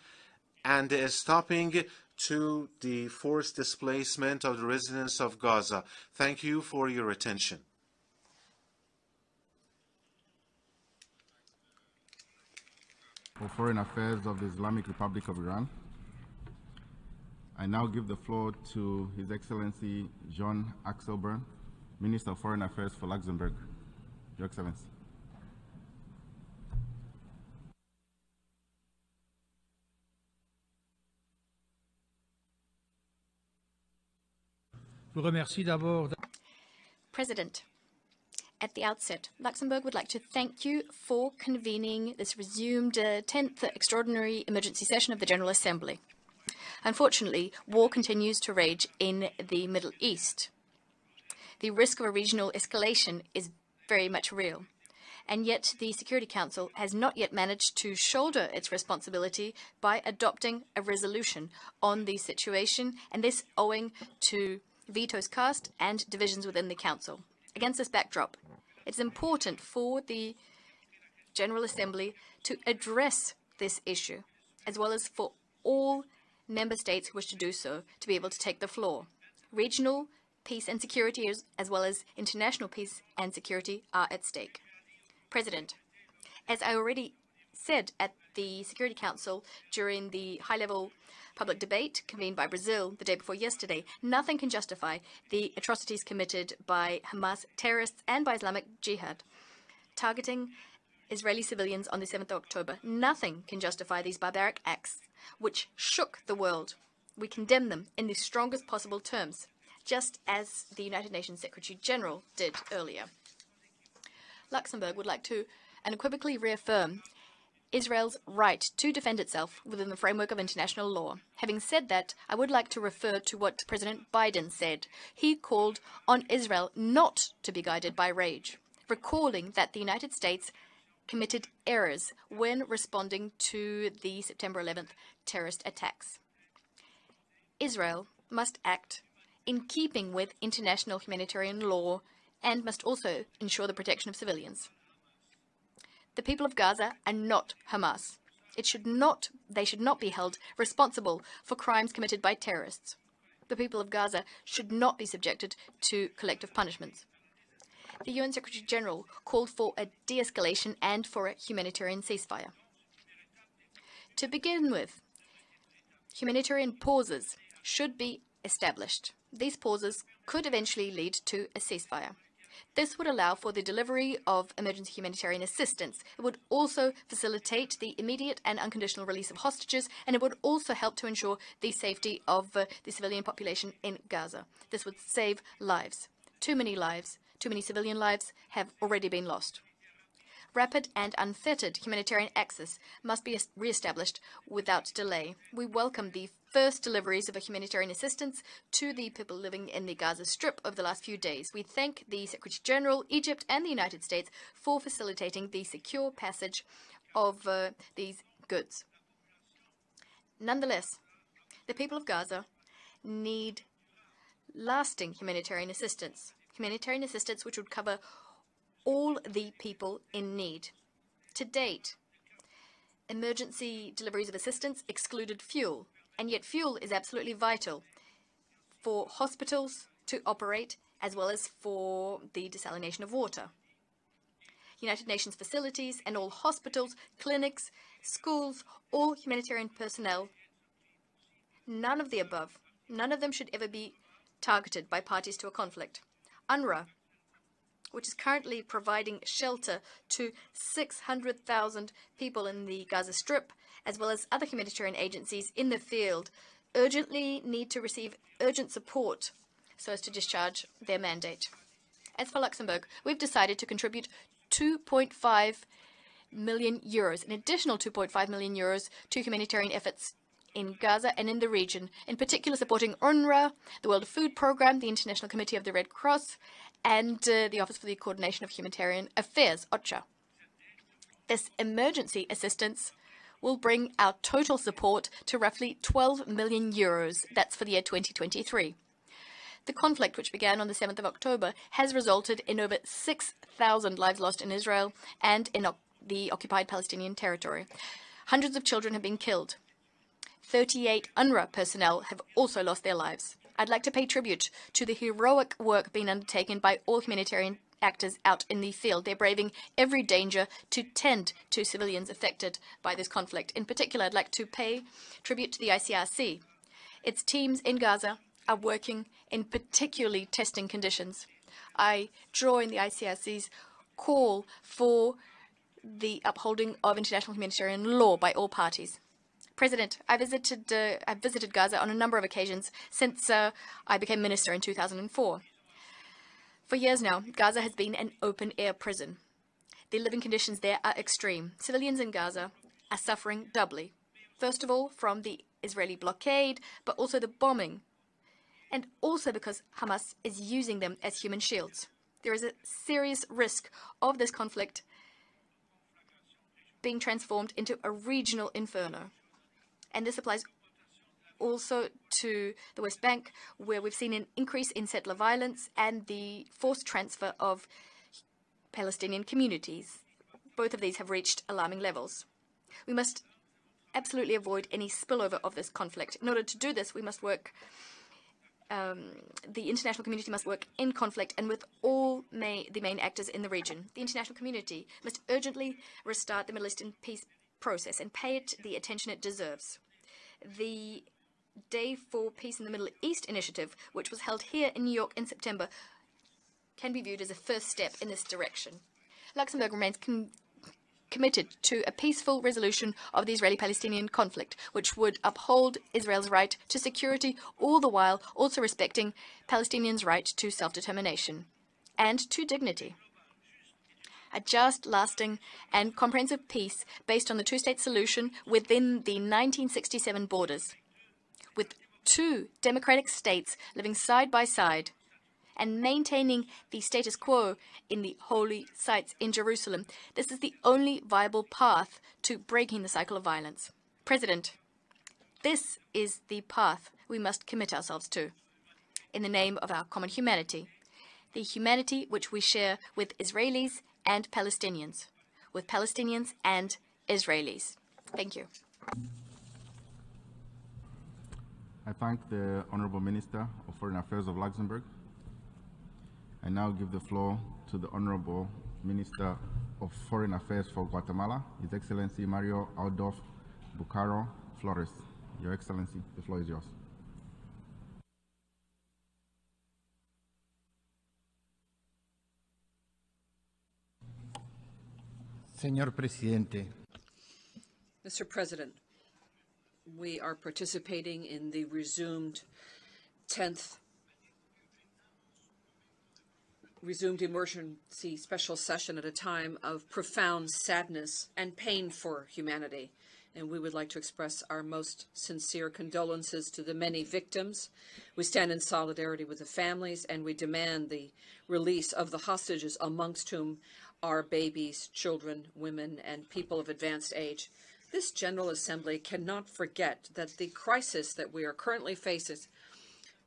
and the stopping to the forced displacement of the residents of Gaza. Thank you for your attention. For Foreign Affairs of the Islamic Republic of Iran, I now give the floor to His Excellency Jean Oktober, Minister of Foreign Affairs for Luxembourg. Your Excellency. President, at the outset, Luxembourg would like to thank you for convening this resumed 10th Extraordinary Emergency Session of the General Assembly. Unfortunately, war continues to rage in the Middle East. The risk of a regional escalation is very much real, and yet the Security Council has not yet managed to shoulder its responsibility by adopting a resolution on the situation, and this owing to vetoes cast and divisions within the Council. Against this backdrop, it's important for the General Assembly to address this issue, as well as for all member states who wish to do so to be able to take the floor. Regional peace and security, as well as international peace and security, are at stake. President, as I already said at the Security Council during the high-level public debate convened by Brazil the day before yesterday, nothing can justify the atrocities committed by Hamas terrorists and by Islamic Jihad, targeting Israeli civilians on the 7th of October. Nothing can justify these barbaric acts, which shook the world. We condemn them in the strongest possible terms, just as the United Nations Secretary General did earlier. Luxembourg would like to unequivocally reaffirm Israel's right to defend itself within the framework of international law. Having said that, I would like to refer to what President Biden said. He called on Israel not to be guided by rage, recalling that the United States committed errors when responding to the September 11th terrorist attacks. Israel must act in keeping with international humanitarian law and must also ensure the protection of civilians. The people of Gaza are not Hamas. They should not be held responsible for crimes committed by terrorists. The people of Gaza should not be subjected to collective punishments. The UN Secretary General called for a de-escalation and for a humanitarian ceasefire. To begin with, humanitarian pauses should be established. These pauses could eventually lead to a ceasefire. This would allow for the delivery of emergency humanitarian assistance. It would also facilitate the immediate and unconditional release of hostages, and it would also help to ensure the safety of the civilian population in Gaza. This would save lives. Too many civilian lives have already been lost. Rapid and unfettered humanitarian access must be re-established without delay. We welcome the first deliveries of humanitarian assistance to the people living in the Gaza Strip over the last few days. We thank the Secretary General, Egypt, and the United States for facilitating the secure passage of these goods. Nonetheless, the people of Gaza need lasting humanitarian assistance which would cover all the people in need. To date, emergency deliveries of assistance excluded fuel, and yet fuel is absolutely vital for hospitals to operate as well as for the desalination of water. United Nations facilities and all hospitals, clinics, schools, all humanitarian personnel, none of the above, none of them should ever be targeted by parties to a conflict. UNRWA, which is currently providing shelter to 600,000 people in the Gaza Strip, as well as other humanitarian agencies in the field, urgently need to receive urgent support so as to discharge their mandate. As for Luxembourg, we've decided to contribute 2.5 million euros, an additional 2.5 million euros to humanitarian efforts in Gaza and in the region, in particular supporting UNRWA, the World Food Programme, the International Committee of the Red Cross, and the Office for the Coordination of Humanitarian Affairs, OCHA. This emergency assistance will bring our total support to roughly 12 million euros. That's for the year 2023. The conflict, which began on the 7th of October, has resulted in over 6,000 lives lost in Israel and in the occupied Palestinian territory. Hundreds of children have been killed. 38 UNRWA personnel have also lost their lives. I'd like to pay tribute to the heroic work being undertaken by all humanitarian actors out in the field. They're braving every danger to tend to civilians affected by this conflict. In particular, I'd like to pay tribute to the ICRC. Its teams in Gaza are working in particularly testing conditions. I join the ICRC's call for the upholding of international humanitarian law by all parties. President, I've visited Gaza on a number of occasions since I became minister in 2004. For years now, Gaza has been an open-air prison. The living conditions there are extreme. Civilians in Gaza are suffering doubly. First of all, from the Israeli blockade, but also the bombing, and also because Hamas is using them as human shields. There is a serious risk of this conflict being transformed into a regional inferno. And this applies also to the West Bank, where we've seen an increase in settler violence and the forced transfer of Palestinian communities. Both of these have reached alarming levels. We must absolutely avoid any spillover of this conflict. In order to do this, we must work, the international community must work in conflict and with all the main actors in the region. The international community must urgently restart the Middle Eastern peace process and pay it the attention it deserves. The Day for Peace in the Middle East initiative, which was held here in New York in September, can be viewed as a first step in this direction. Luxembourg remains committed to a peaceful resolution of the Israeli-Palestinian conflict, which would uphold Israel's right to security, all the while also respecting Palestinians' right to self-determination and to dignity. a just, lasting, and comprehensive peace based on the two-state solution within the 1967 borders, with two democratic states living side by side and maintaining the status quo in the holy sites in Jerusalem. This is the only viable path to breaking the cycle of violence. President, this is the path we must commit ourselves to in the name of our common humanity, the humanity which we share with Israelis and Palestinians, with Palestinians and Israelis. Thank you. I thank the Honorable Minister of Foreign Affairs of Luxembourg. I now give the floor to the Honorable Minister of Foreign Affairs for Guatemala, His Excellency Mario Adolfo Bucaro Flores. Your Excellency, the floor is yours. Señor Presidente. Mr. President, we are participating in the resumed emergency special session at a time of profound sadness and pain for humanity. And we would like to express our most sincere condolences to the many victims. We stand in solidarity with the families, and we demand the release of the hostages, amongst whom are babies, children, women, and people of advanced age. This General Assembly cannot forget that the crisis that we are currently facing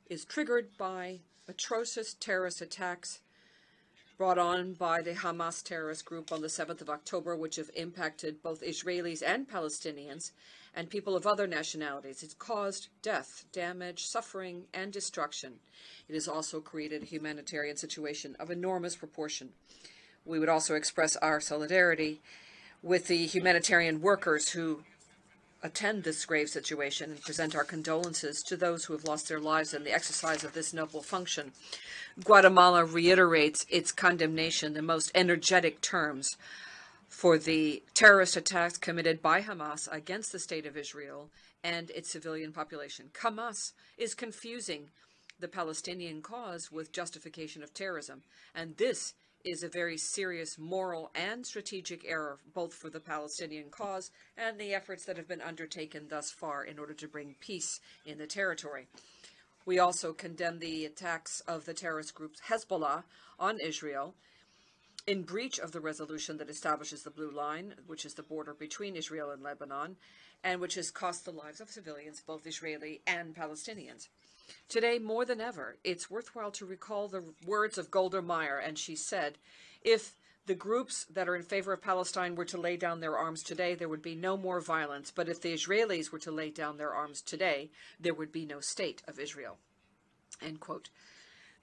is triggered by atrocious terrorist attacks brought on by the Hamas terrorist group on the 7th of October, which have impacted both Israelis and Palestinians and people of other nationalities. It's caused death, damage, suffering, and destruction. It has also created a humanitarian situation of enormous proportion. We would also express our solidarity with the humanitarian workers who attend this grave situation and present our condolences to those who have lost their lives in the exercise of this noble function. Guatemala reiterates its condemnation in the most energetic terms for the terrorist attacks committed by Hamas against the State of Israel and its civilian population. Hamas is confusing the Palestinian cause with justification of terrorism, and this is a very serious moral and strategic error, both for the Palestinian cause and the efforts that have been undertaken thus far in order to bring peace in the territory. We also condemn the attacks of the terrorist group Hezbollah on Israel in breach of the resolution that establishes the Blue Line, which is the border between Israel and Lebanon, and which has cost the lives of civilians, both Israeli and Palestinians. Today, more than ever, it's worthwhile to recall the words of Golda Meir, and she said, if the groups that are in favor of Palestine were to lay down their arms today, there would be no more violence. But if the Israelis were to lay down their arms today, there would be no state of Israel. End quote.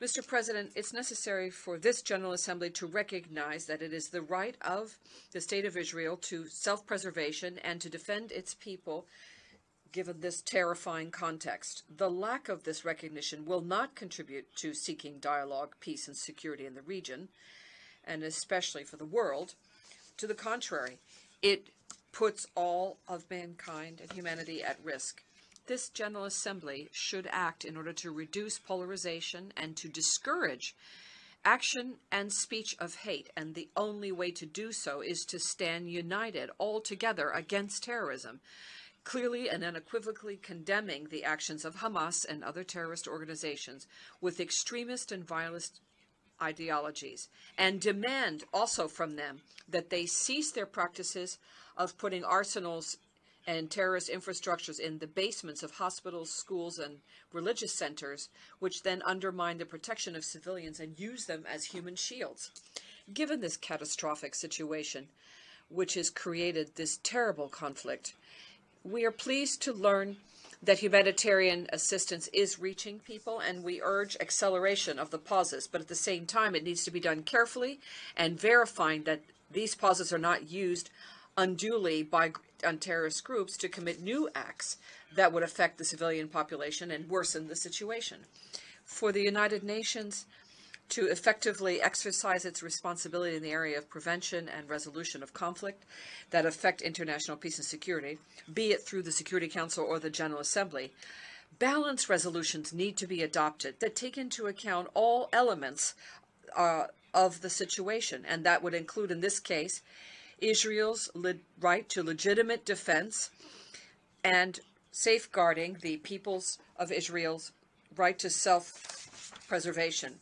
Mr. President, it's necessary for this General Assembly to recognize that it is the right of the State of Israel to self-preservation and to defend its people given this terrifying context. The lack of this recognition will not contribute to seeking dialogue, peace, and security in the region, and especially for the world. To the contrary, it puts all of mankind and humanity at risk. This General Assembly should act in order to reduce polarization and to discourage action and speech of hate, and the only way to do so is to stand united all together against terrorism, clearly and unequivocally condemning the actions of Hamas and other terrorist organizations with extremist and violent ideologies, and demand also from them that they cease their practices of putting arsenals and terrorist infrastructures in the basements of hospitals, schools, and religious centers, which then undermine the protection of civilians and use them as human shields. Given this catastrophic situation, which has created this terrible conflict, we are pleased to learn that humanitarian assistance is reaching people, and we urge acceleration of the pauses. But at the same time, it needs to be done carefully and verifying that these pauses are not used unduly by terrorist groups to commit new acts that would affect the civilian population and worsen the situation. For the United Nations to effectively exercise its responsibility in the area of prevention and resolution of conflict that affect international peace and security, be it through the Security Council or the General Assembly, balanced resolutions need to be adopted that take into account all elements of the situation, and that would include, in this case, Israel's right to legitimate defense and safeguarding the peoples of Israel's right to self-preservation.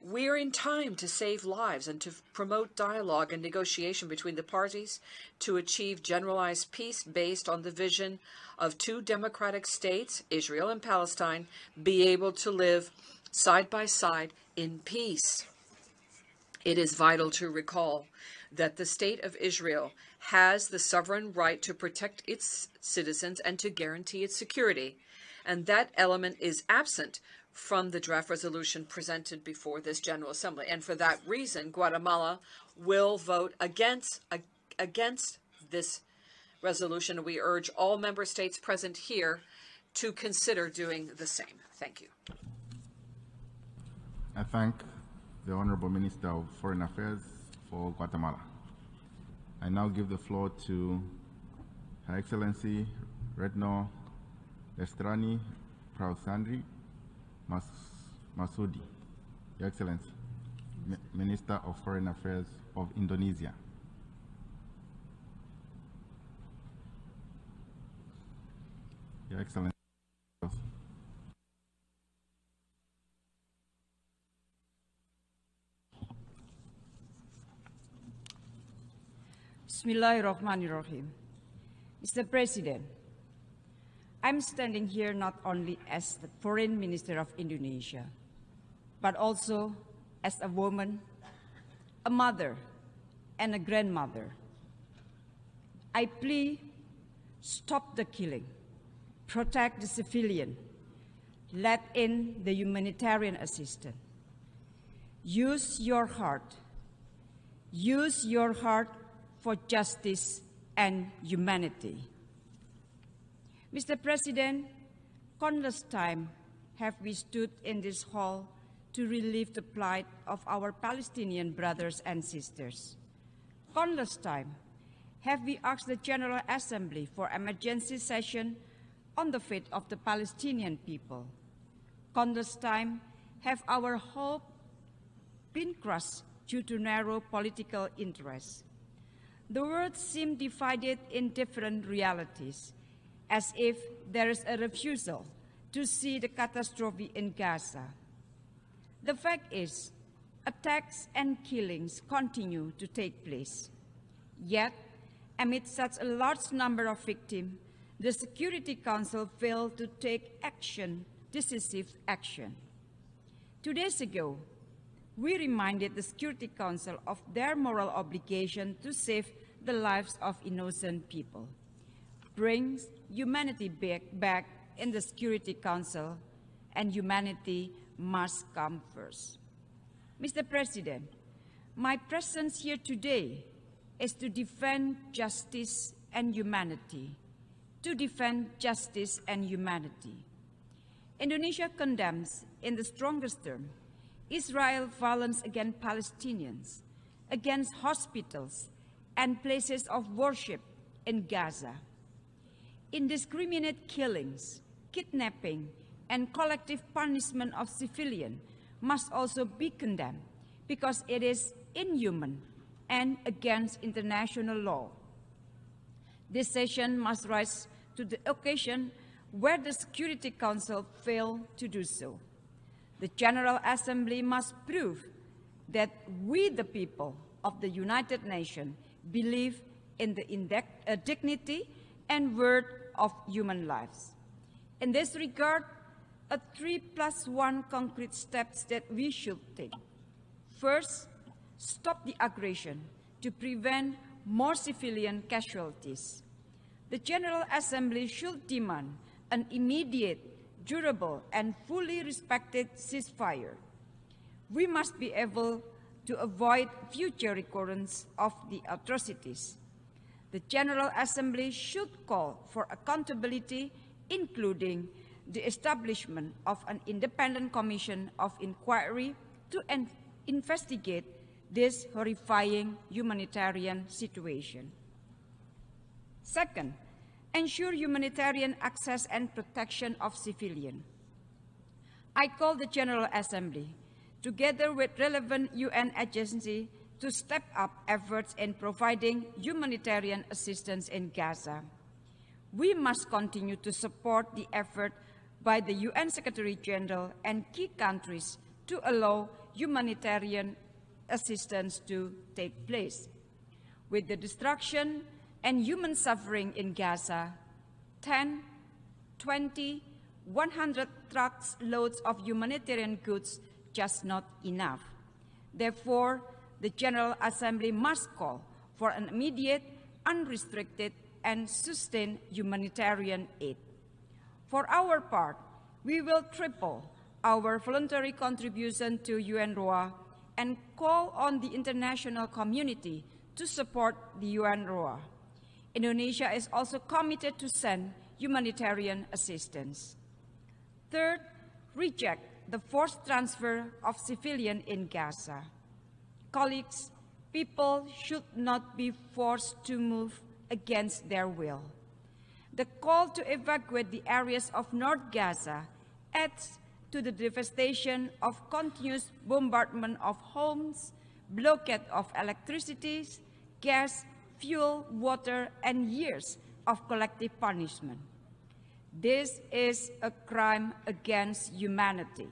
We're in time to save lives and to promote dialogue and negotiation between the parties to achieve generalized peace based on the vision of two democratic states, Israel and Palestine, be able to live side by side in peace. It is vital to recall that the state of Israel has the sovereign right to protect its citizens and to guarantee its security, and that element is absent from the draft resolution presented before this General Assembly. And for that reason, Guatemala will vote against this resolution. We urge all member states present here to consider doing the same. Thank you. I thank the Honorable Minister of Foreign Affairs for Guatemala. I now give the floor to Her Excellency Retno Lestrani Prausandri Masudi, Your Excellency, Minister of Foreign Affairs of Indonesia. Your Excellency. Bismillahirrahmanirrahim. Mr. President, I'm standing here not only as the Foreign Minister of Indonesia, but also as a woman, a mother, and a grandmother. I plea, stop the killing, protect the civilian, let in the humanitarian assistance. Use your heart for justice and humanity. Mr. President, countless times have we stood in this hall to relieve the plight of our Palestinian brothers and sisters. Countless times have we asked the General Assembly for emergency session on the fate of the Palestinian people. Countless times have our hope been crushed due to narrow political interests. The world seems divided in different realities, as if there is a refusal to see the catastrophe in Gaza. The fact is, attacks and killings continue to take place. Yet, amid such a large number of victims, the Security Council failed to take decisive action. 2 days ago, we reminded the Security Council of their moral obligation to save the lives of innocent people. Bring humanity back in the Security Council, and humanity must come first. Mr. President, my presence here today is to defend justice and humanity. To defend justice and humanity. Indonesia condemns, in the strongest terms, Israel's violence against Palestinians, against hospitals and places of worship in Gaza. Indiscriminate killings, kidnapping, and collective punishment of civilians must also be condemned because it is inhuman and against international law. This session must rise to the occasion where the Security Council failed to do so. The General Assembly must prove that we, the people of the United Nations, believe in the dignity and worth of human lives. In this regard, a 3+1 concrete steps that we should take. First, stop the aggression to prevent more civilian casualties. The General Assembly should demand an immediate, durable, and fully respected ceasefire. We must be able to avoid future recurrence of the atrocities. The General Assembly should call for accountability, including the establishment of an independent commission of inquiry to investigate this horrifying humanitarian situation. Second, ensure humanitarian access and protection of civilians. I call the General Assembly together with relevant UN agencies, to step up efforts in providing humanitarian assistance in Gaza. We must continue to support the effort by the UN Secretary-General and key countries to allow humanitarian assistance to take place. With the destruction and human suffering in Gaza, 10, 20, 100 trucks loads of humanitarian goods just not enough. Therefore, the General Assembly must call for an immediate, unrestricted, and sustained humanitarian aid. For our part, we will triple our voluntary contribution to UNRWA and call on the international community to support the UNRWA. Indonesia is also committed to send humanitarian assistance. Third, reject the forced transfer of civilians in Gaza. Colleagues, people should not be forced to move against their will. The call to evacuate the areas of North Gaza adds to the devastation of continuous bombardment of homes, blockade of electricity, gas, fuel, water, and years of collective punishment. This is a crime against humanity.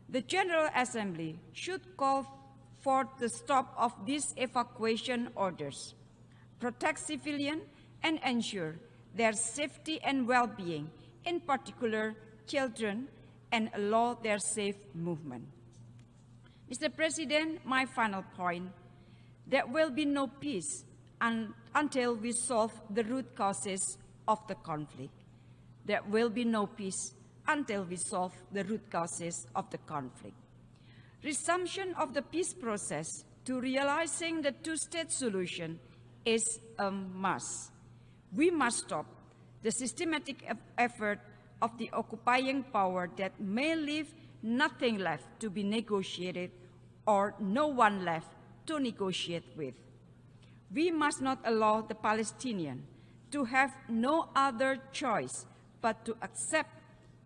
The General Assembly should call for the stop of these evacuation orders, protect civilians, and ensure their safety and well-being, in particular children, and allow their safe movement. Mr. President, my final point, there will be no peace until we solve the root causes of the conflict. There will be no peace until we solve the root causes of the conflict. Resumption of the peace process to realizing the two-state solution is a must. We must stop the systematic effort of the occupying power that may leave nothing left to be negotiated or no one left to negotiate with. We must not allow the Palestinians to have no other choice but to accept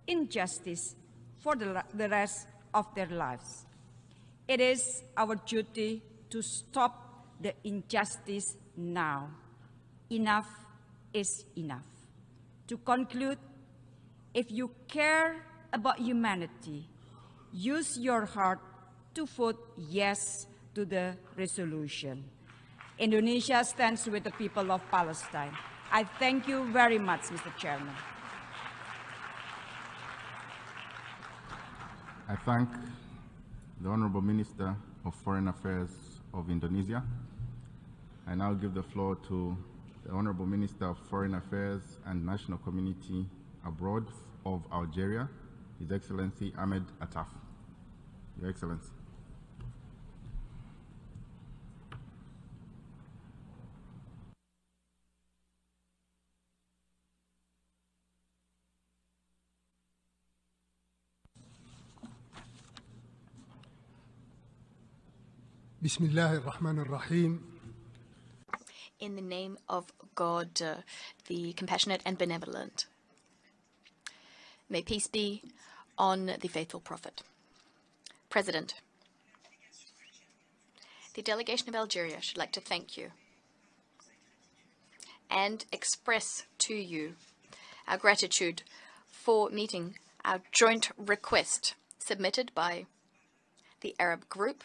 injustice for the rest of their lives. It is our duty to stop the injustice now. Enough is enough. To conclude, if you care about humanity, use your heart to vote yes to the resolution. Indonesia stands with the people of Palestine. I thank you very much, Mr. Chairman. I thank the Honorable Minister of Foreign Affairs of Indonesia. I now give the floor to the Honorable Minister of Foreign Affairs and National Community Abroad of Algeria, His Excellency Ahmed Attaf. Your Excellency. Bismillah ar-Rahman ar-Rahim. In the name of God, the compassionate and benevolent. May peace be on the faithful prophet. President, the delegation of Algeria should like to thank you and express to you our gratitude for meeting our joint request submitted by the Arab Group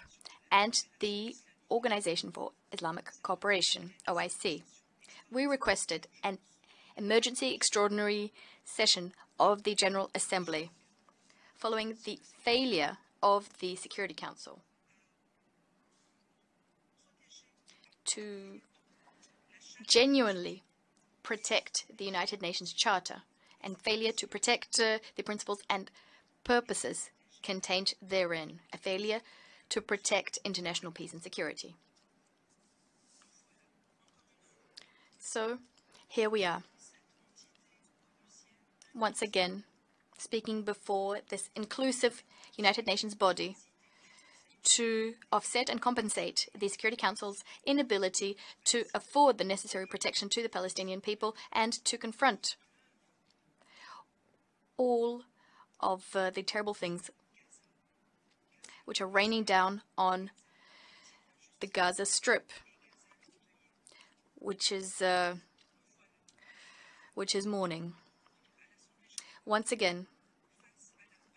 and the Organization for Islamic Cooperation, OIC. We requested an emergency extraordinary session of the General Assembly following the failure of the Security Council to genuinely protect the United Nations Charter and failure to protect the principles and purposes contained therein, a failure to protect international peace and security. So, here we are, once again, speaking before this inclusive United Nations body to offset and compensate the Security Council's inability to afford the necessary protection to the Palestinian people and to confront all of the terrible things which are raining down on the Gaza Strip, which is mourning. Once again,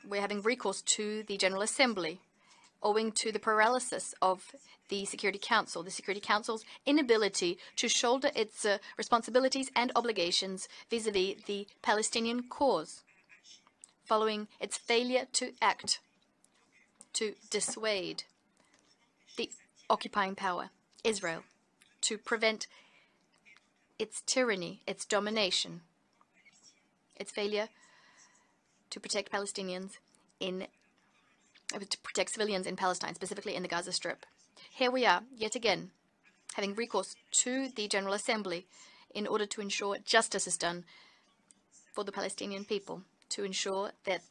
we're having recourse to the General Assembly, owing to the paralysis of the Security Council, the Security Council's inability to shoulder its responsibilities and obligations vis-à-vis the Palestinian cause, following its failure to act to dissuade the occupying power, Israel, to prevent its tyranny, its domination, its failure to protect Palestinians to protect civilians in Palestine, specifically in the Gaza Strip. Here we are, yet again, having recourse to the General Assembly in order to ensure justice is done for the Palestinian people, to ensure that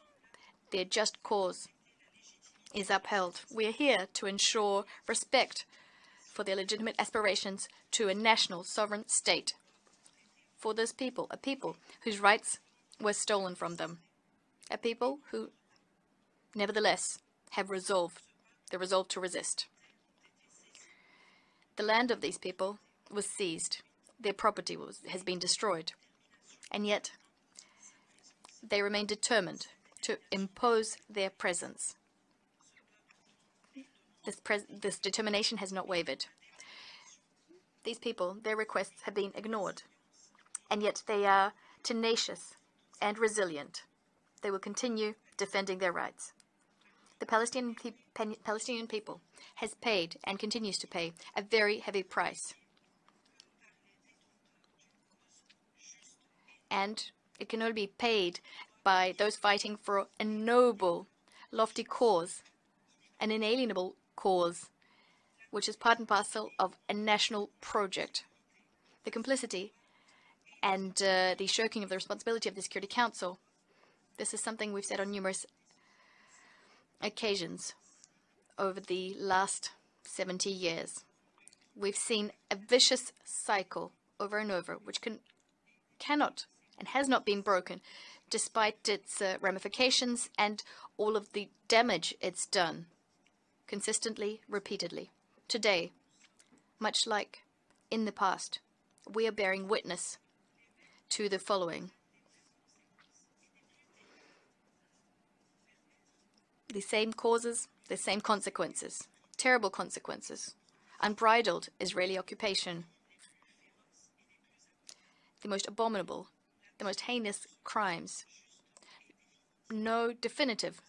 their just cause is upheld. We are here to ensure respect for their legitimate aspirations to a national sovereign state. For this people, a people whose rights were stolen from them, a people who nevertheless have the resolve to resist. The land of these people was seized, their property has been destroyed, and yet they remain determined to impose their presence. This determination has not wavered. These people, their requests have been ignored, and yet they are tenacious and resilient. They will continue defending their rights. The Palestinian people has paid and continues to pay a very heavy price. And it can only be paid by those fighting for a noble, lofty cause, an inalienable cause, which is part and parcel of a national project. The complicity and the shirking of the responsibility of the Security Council, this is something we've said on numerous occasions over the last 70 years. We've seen a vicious cycle over and over, which cannot and has not been broken, despite its ramifications and all of the damage it's done, consistently, repeatedly. Today, much like in the past, we are bearing witness to the following. The same causes, the same consequences, terrible consequences, unbridled Israeli occupation, the most abominable, the most heinous crimes, no definitive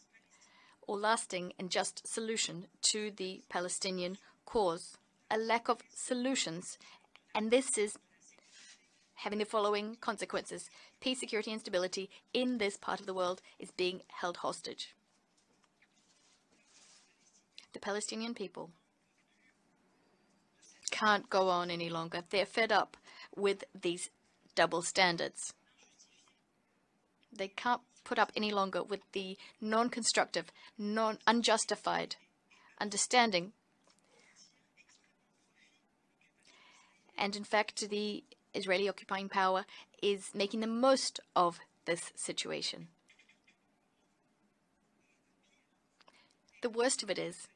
or lasting and just solution to the Palestinian cause, a lack of solutions, and this is having the following consequences. Peace, security, and stability in this part of the world is being held hostage. The Palestinian people can't go on any longer. They're fed up with these double standards. They can't put up any longer with the non-constructive, unjustified understanding. And in fact, the Israeli occupying power is making the most of this situation. The worst of it is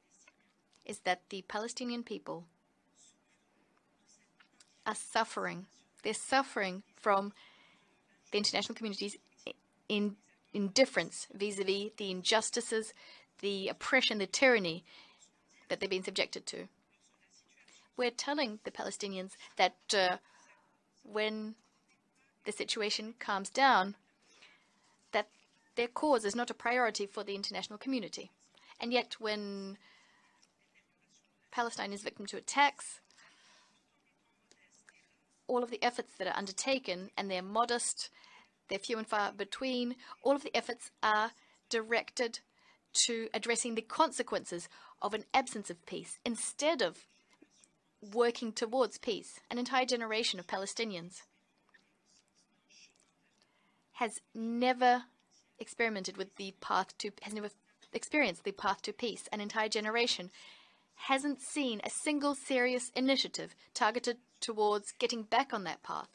that the Palestinian people are suffering. They're suffering from the international community's indifference vis-à-vis the injustices, the oppression, the tyranny that they've been subjected to. We're telling the Palestinians that when the situation calms down, that their cause is not a priority for the international community. And yet when Palestine is victim to attacks, all of the efforts that are undertaken, and they're modest, they're few and far between, all of the efforts are directed to addressing the consequences of an absence of peace instead of working towards peace. An entire generation of Palestinians has never experimented with the path to, has never experienced the path to peace. An entire generation hasn't seen a single serious initiative targeted towards getting back on that path.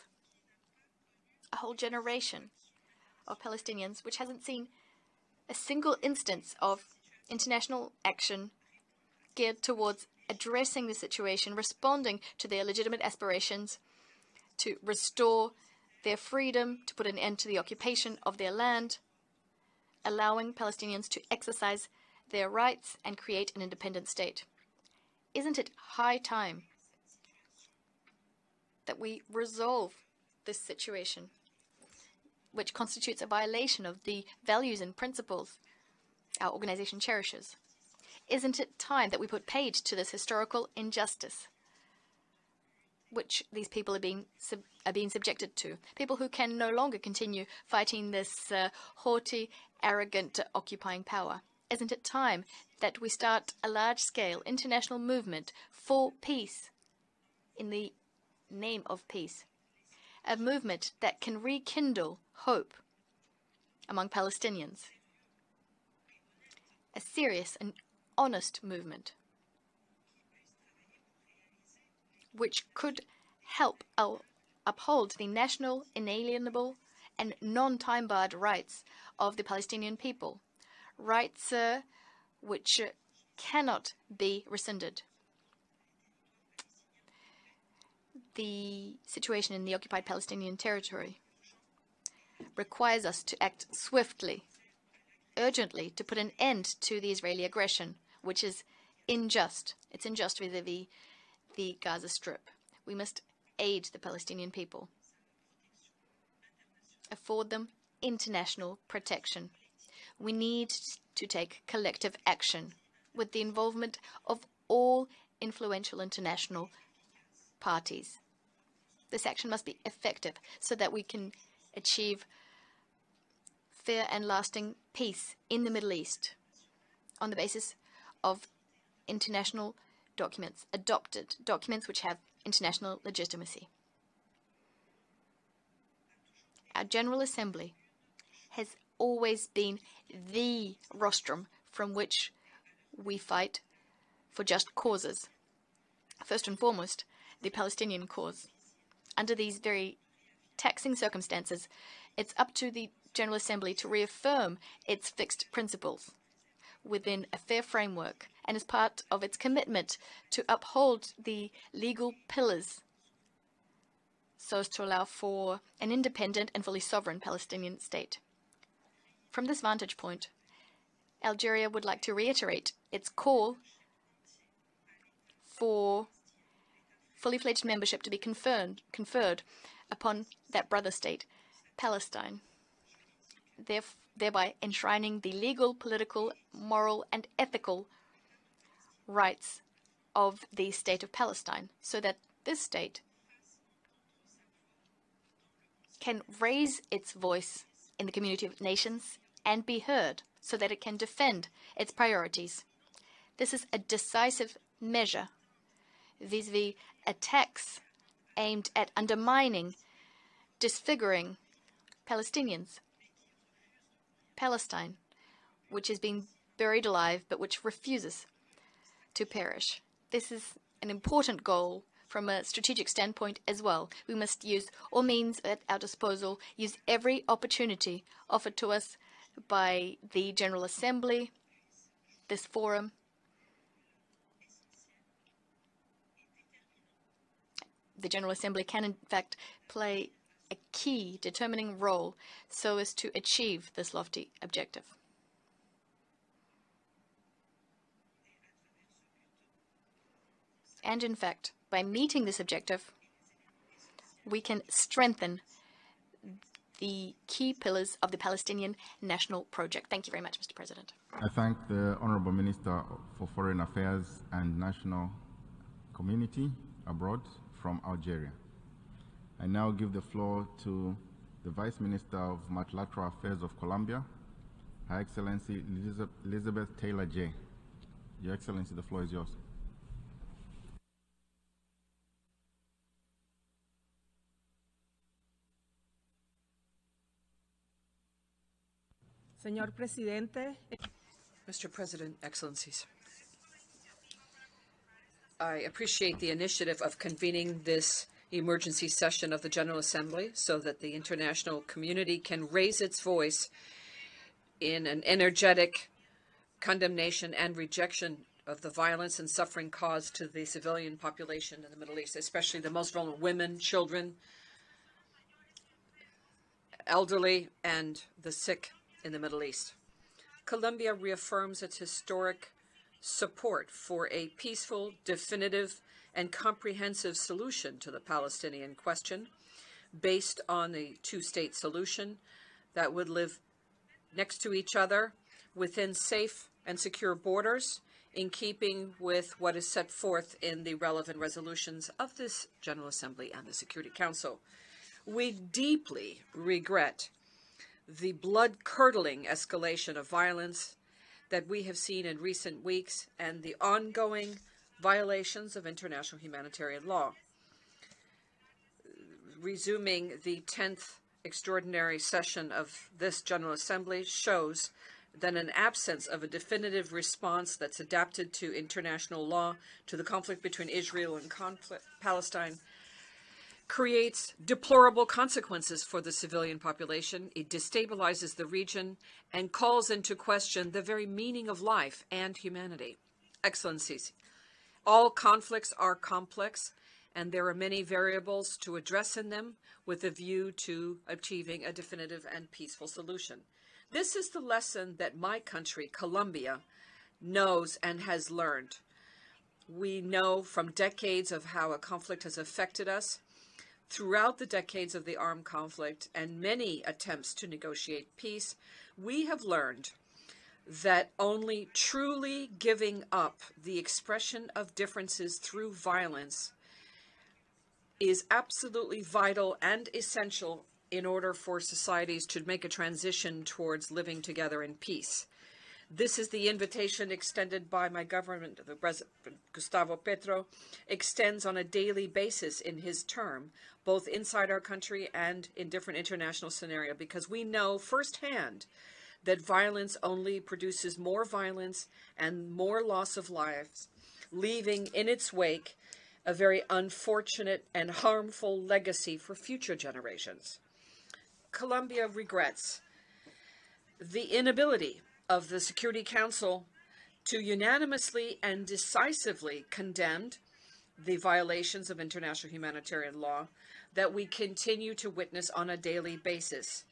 A whole generation of Palestinians which hasn't seen a single instance of international action geared towards addressing the situation, responding to their legitimate aspirations to restore their freedom, to put an end to the occupation of their land, allowing Palestinians to exercise their rights and create an independent state. Isn't it high time that we resolve this situation, which constitutes a violation of the values and principles our organization cherishes? Isn't it time that we put paid to this historical injustice which these people are being subjected to? People who can no longer continue fighting this haughty, arrogant, occupying power. Isn't it time that we start a large-scale international movement for peace, in the name of peace? A movement that can rekindle hope among Palestinians. A serious and honest movement which could help uphold the national, inalienable, and non-time-barred rights of the Palestinian people. Rights which cannot be rescinded. The situation in the occupied Palestinian territory requires us to act swiftly, urgently, to put an end to the Israeli aggression, which is unjust. It's unjust vis-à-vis the Gaza Strip. We must aid the Palestinian people, afford them international protection. We need to take collective action with the involvement of all influential international parties. This action must be effective so that we can achieve fair and lasting peace in the Middle East on the basis of international documents, adopted documents which have international legitimacy. Our General Assembly has always been the rostrum from which we fight for just causes. First and foremost, the Palestinian cause. Under these very taxing circumstances, it's up to the General Assembly to reaffirm its fixed principles within a fair framework and as part of its commitment to uphold the legal pillars so as to allow for an independent and fully sovereign Palestinian state. From this vantage point, Algeria would like to reiterate its call for fully fledged membership to be conferred upon that brother state, Palestine, thereby enshrining the legal, political, moral, and ethical rights of the state of Palestine, so that this state can raise its voice in the community of nations and be heard, so that it can defend its priorities. This is a decisive measure vis-à-vis attacks aimed at undermining, disfiguring Palestinians. Palestine, which is being buried alive but which refuses to perish. This is an important goal from a strategic standpoint as well. We must use all means at our disposal, use every opportunity offered to us by the General Assembly, this forum. The General Assembly can, in fact, play a key determining role so as to achieve this lofty objective. And in fact, by meeting this objective, we can strengthen the key pillars of the Palestinian national project. Thank you very much, Mr. President. I thank the Honorable Minister for Foreign Affairs and National Community Abroad from Algeria. I now give the floor to the Vice Minister of Multilateral Affairs of Colombia, Her Excellency Elizabeth Taylor Jay. Your Excellency, the floor is yours. Señor Presidente. Mr. President, Excellencies, I appreciate the initiative of convening this emergency session of the General Assembly so that the international community can raise its voice in an energetic, condemnation and rejection of the violence and suffering caused to the civilian population in the Middle East, especially the most vulnerable women, children, elderly, and the sick in the Middle East. Colombia reaffirms its historic support for a peaceful, definitive, and comprehensive solution to the Palestinian question based on a two-state solution that would live next to each other within safe and secure borders, in keeping with what is set forth in the relevant resolutions of this General Assembly and the Security Council. We deeply regret the blood-curdling escalation of violence that we have seen in recent weeks and the ongoing violations of international humanitarian law. Resuming the 10th extraordinary session of this General Assembly shows that an absence of a definitive response that's adapted to international law to the conflict between Israel and Palestine creates deplorable consequences for the civilian population. It destabilizes the region and calls into question the very meaning of life and humanity. Excellencies, all conflicts are complex, and there are many variables to address in them with a view to achieving a definitive and peaceful solution. This is the lesson that my country, Colombia, knows and has learned. We know from decades of how a conflict has affected us. Throughout the decades of the armed conflict and many attempts to negotiate peace, we have learned that only truly giving up the expression of differences through violence is absolutely vital and essential in order for societies to make a transition towards living together in peace. This is the invitation extended by my government. The President, Gustavo Petro, extends on a daily basis in his term, both inside our country and in different international scenarios, because we know firsthand that violence only produces more violence and more loss of lives, leaving in its wake a very unfortunate and harmful legacy for future generations. Colombia regrets the inability of the Security Council to unanimously and decisively condemn the violations of international humanitarian law that we continue to witness on a daily basis.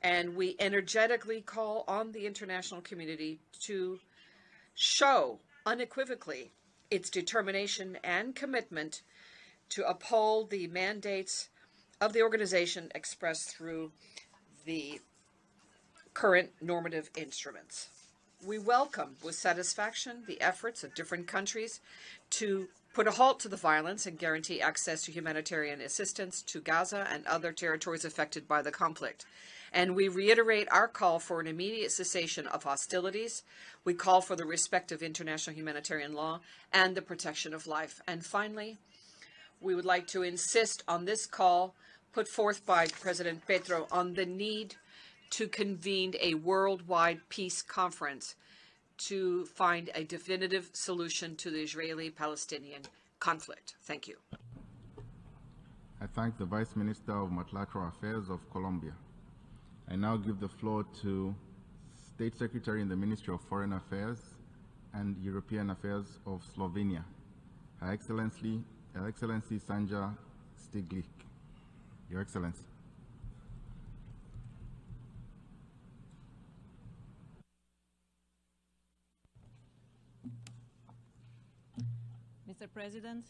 And we energetically call on the international community to show unequivocally its determination and commitment to uphold the mandates of the organization expressed through the current normative instruments. We welcome with satisfaction the efforts of different countries to put a halt to the violence and guarantee access to humanitarian assistance to Gaza and other territories affected by the conflict. And we reiterate our call for an immediate cessation of hostilities. We call for the respect of international humanitarian law and the protection of life. And finally, we would like to insist on this call put forth by President Petro on the need to convene a worldwide peace conference to find a definitive solution to the Israeli-Palestinian conflict. Thank you. I thank the Vice Minister of Multilateral Affairs of Colombia. I now give the floor to State Secretary in the Ministry of Foreign Affairs and European Affairs of Slovenia, Her Excellency Sanja Stiglic. Your Excellency. Mr. President,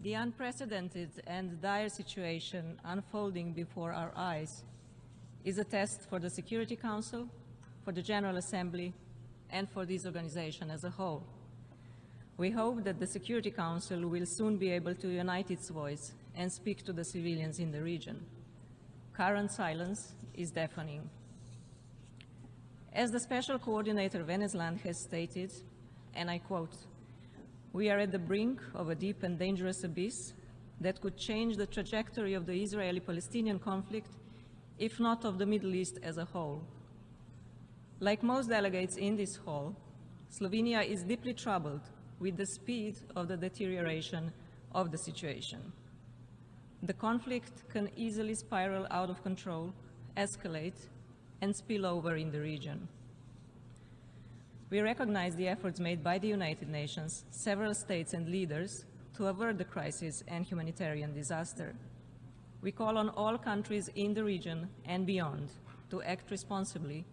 the unprecedented and dire situation unfolding before our eyes is a test for the Security Council, for the General Assembly, and for this organization as a whole. We hope that the Security Council will soon be able to unite its voice and speak to the civilians in the region. Current silence is deafening. As the Special Coordinator Venezuelan has stated, and I quote, "We are at the brink of a deep and dangerous abyss that could change the trajectory of the Israeli-Palestinian conflict, if not of the Middle East as a whole." Like most delegates in this hall, Slovenia is deeply troubled with the speed of the deterioration of the situation. The conflict can easily spiral out of control, escalate, and spill over in the region. We recognize the efforts made by the United Nations, several states and leaders to avert the crisis and humanitarian disaster. We call on all countries in the region and beyond to act responsibly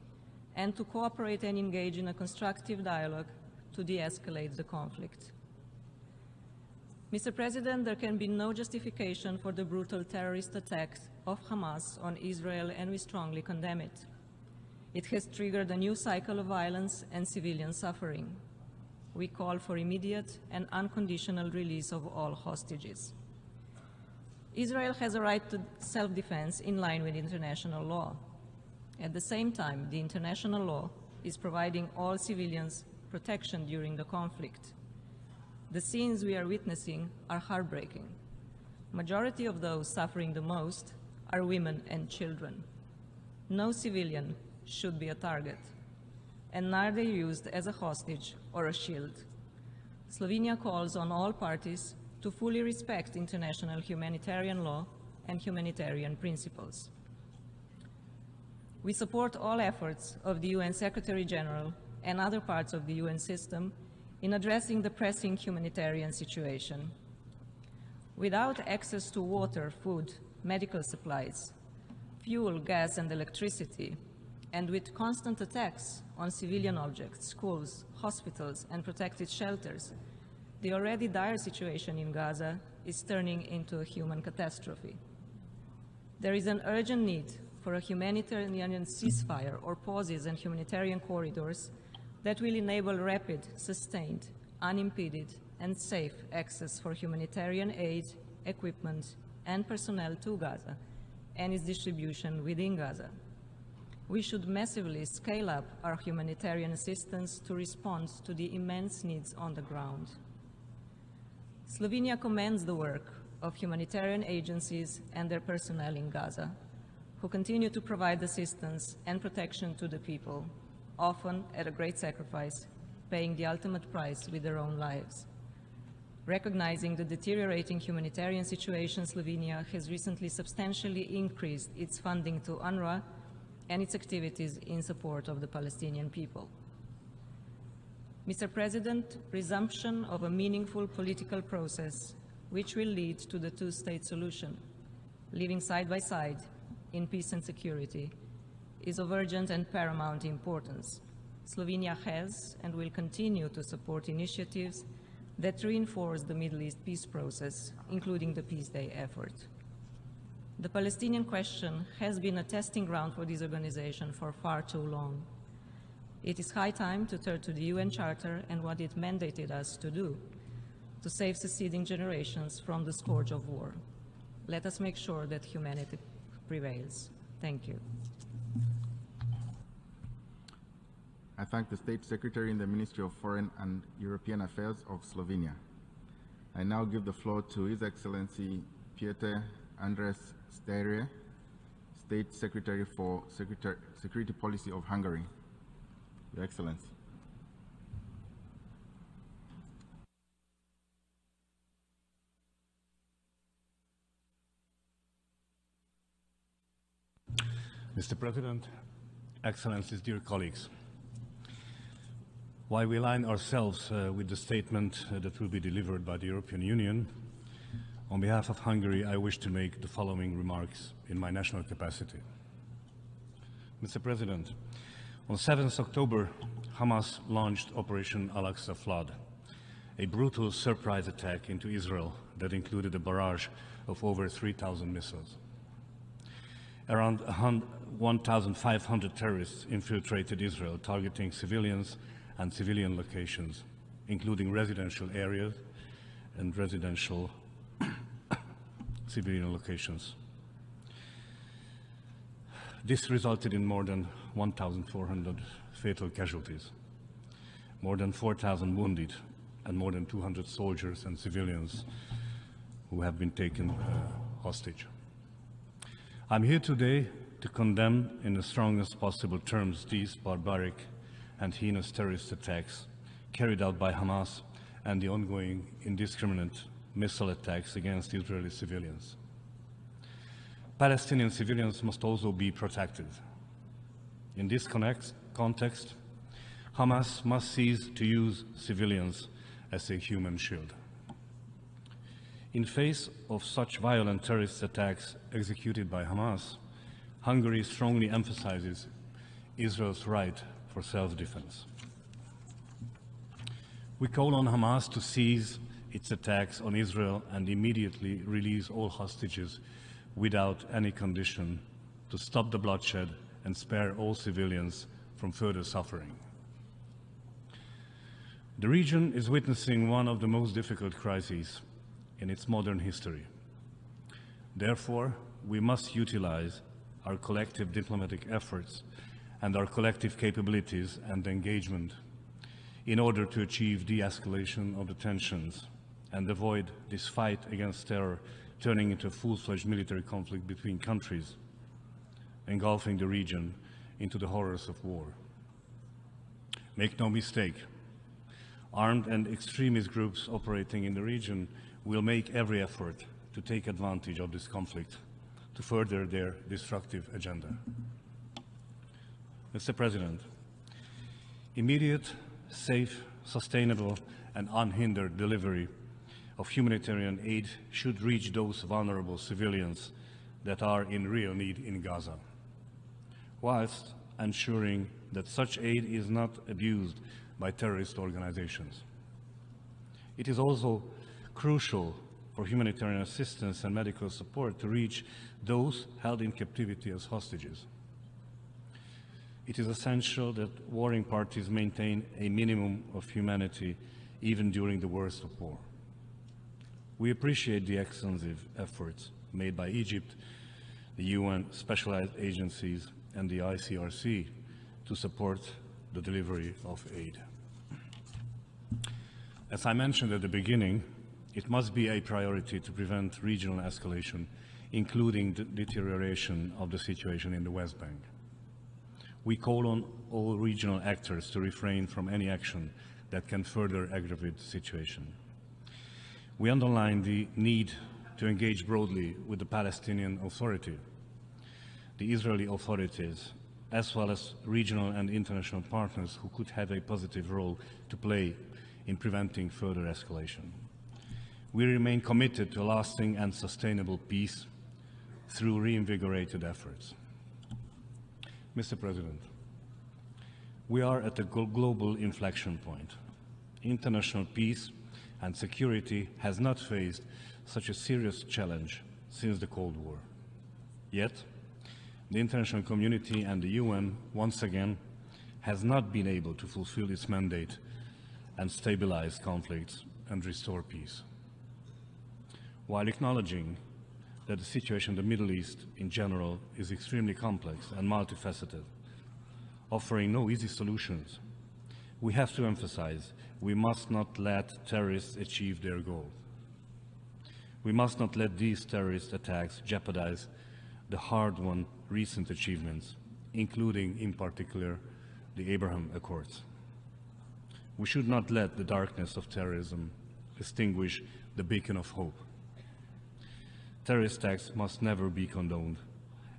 and to cooperate and engage in a constructive dialogue to de-escalate the conflict. Mr. President, there can be no justification for the brutal terrorist attack of Hamas on Israel, and we strongly condemn it. It has triggered a new cycle of violence and civilian suffering. We call for immediate and unconditional release of all hostages. Israel has a right to self-defense in line with international law. At the same time, the international law is providing all civilians protection during the conflict. The scenes we are witnessing are heartbreaking. Majority of those suffering the most are women and children. No civilian should be a target, and neither used as a hostage or a shield. Slovenia calls on all parties to fully respect international humanitarian law and humanitarian principles. We support all efforts of the UN Secretary General and other parts of the UN system in addressing the pressing humanitarian situation. Without access to water, food, medical supplies, fuel, gas, and electricity, and with constant attacks on civilian objects, schools, hospitals, and protected shelters, the already dire situation in Gaza is turning into a human catastrophe. There is an urgent need for a humanitarian ceasefire or pauses and humanitarian corridors that will enable rapid, sustained, unimpeded, and safe access for humanitarian aid, equipment, and personnel to Gaza and its distribution within Gaza. We should massively scale up our humanitarian assistance to respond to the immense needs on the ground. Slovenia commends the work of humanitarian agencies and their personnel in Gaza, who continue to provide assistance and protection to the people, often at a great sacrifice, paying the ultimate price with their own lives. Recognizing the deteriorating humanitarian situation, Slovenia has recently substantially increased its funding to UNRWA and its activities in support of the Palestinian people. Mr. President, resumption of a meaningful political process which will lead to the two-state solution, living side by side in peace and security, is of urgent and paramount importance. Slovenia has and will continue to support initiatives that reinforce the Middle East peace process, including the Peace Day effort. The Palestinian question has been a testing ground for this organization for far too long. It is high time to turn to the UN Charter and what it mandated us to do, to save succeeding generations from the scourge of war. Let us make sure that humanity prevails. Thank you. I thank the State Secretary in the Ministry of Foreign and European Affairs of Slovenia. I now give the floor to His Excellency Peter Andres Steire, State Secretary for Security Policy of Hungary. Your Excellency. Mr. President, Excellencies, dear colleagues, while we align ourselves with the statement that will be delivered by the European Union, on behalf of Hungary, I wish to make the following remarks in my national capacity. Mr. President, on 7th October, Hamas launched Operation Al-Aqsa Flood, a brutal surprise attack into Israel that included a barrage of over 3,000 missiles. Around 1,500 terrorists infiltrated Israel, targeting civilians and civilian locations, including residential areas and residential civilian locations. This resulted in more than 1,400 fatal casualties, more than 4,000 wounded, and more than 200 soldiers and civilians who have been taken hostage. I'm here today to condemn in the strongest possible terms these barbaric and heinous terrorist attacks carried out by Hamas and the ongoing indiscriminate missile attacks against Israeli civilians. Palestinian civilians must also be protected. In this context, Hamas must cease to use civilians as a human shield. In face of such violent terrorist attacks executed by Hamas, Hungary strongly emphasizes Israel's right for self-defense. We call on Hamas to cease its attacks on Israel and immediately release all hostages without any condition, to stop the bloodshed and spare all civilians from further suffering. The region is witnessing one of the most difficult crises in its modern history. Therefore, we must utilize our collective diplomatic efforts and our collective capabilities and engagement in order to achieve de-escalation of the tensions and avoid this fight against terror turning into a full-fledged military conflict between countries, engulfing the region into the horrors of war. Make no mistake, armed and extremist groups operating in the region will make every effort to take advantage of this conflict to further their destructive agenda. Mr. President, immediate, safe, sustainable, and unhindered delivery of humanitarian aid should reach those vulnerable civilians that are in real need in Gaza, whilst ensuring that such aid is not abused by terrorist organizations. It is also crucial for humanitarian assistance and medical support to reach those held in captivity as hostages. It is essential that warring parties maintain a minimum of humanity even during the worst of war. We appreciate the extensive efforts made by Egypt, the UN specialized agencies, and the ICRC to support the delivery of aid. As I mentioned at the beginning, it must be a priority to prevent regional escalation, including the deterioration of the situation in the West Bank. We call on all regional actors to refrain from any action that can further aggravate the situation. We underline the need to engage broadly with the Palestinian Authority, the Israeli authorities, as well as regional and international partners who could have a positive role to play in preventing further escalation. We remain committed to lasting and sustainable peace through reinvigorated efforts. Mr. President, we are at a global inflection point. International peace and security has not faced such a serious challenge since the Cold War. Yet, the international community and the UN, once again, has not been able to fulfill its mandate and stabilize conflicts and restore peace. While acknowledging that the situation in the Middle East in general is extremely complex and multifaceted, offering no easy solutions, we have to emphasize we must not let terrorists achieve their goal. We must not let these terrorist attacks jeopardize the hard-won recent achievements, including, in particular, the Abraham Accords. We should not let the darkness of terrorism extinguish the beacon of hope. Terrorist attacks must never be condoned,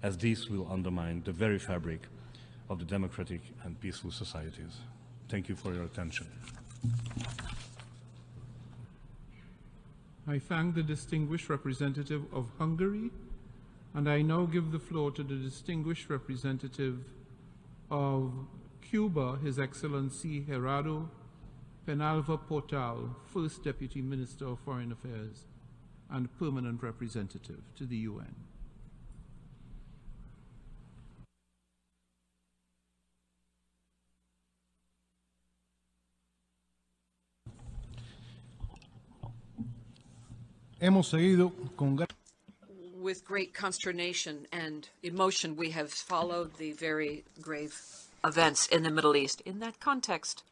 as these will undermine the very fabric of the democratic and peaceful societies. Thank you for your attention. I thank the distinguished representative of Hungary, and I now give the floor to the distinguished representative of Cuba, His Excellency Gerardo Penalva Portal, First Deputy Minister of Foreign Affairs and Permanent Representative to the UN. Hemos seguido con With great consternation and emotion, we have followed the very grave events in the Middle East. In that context,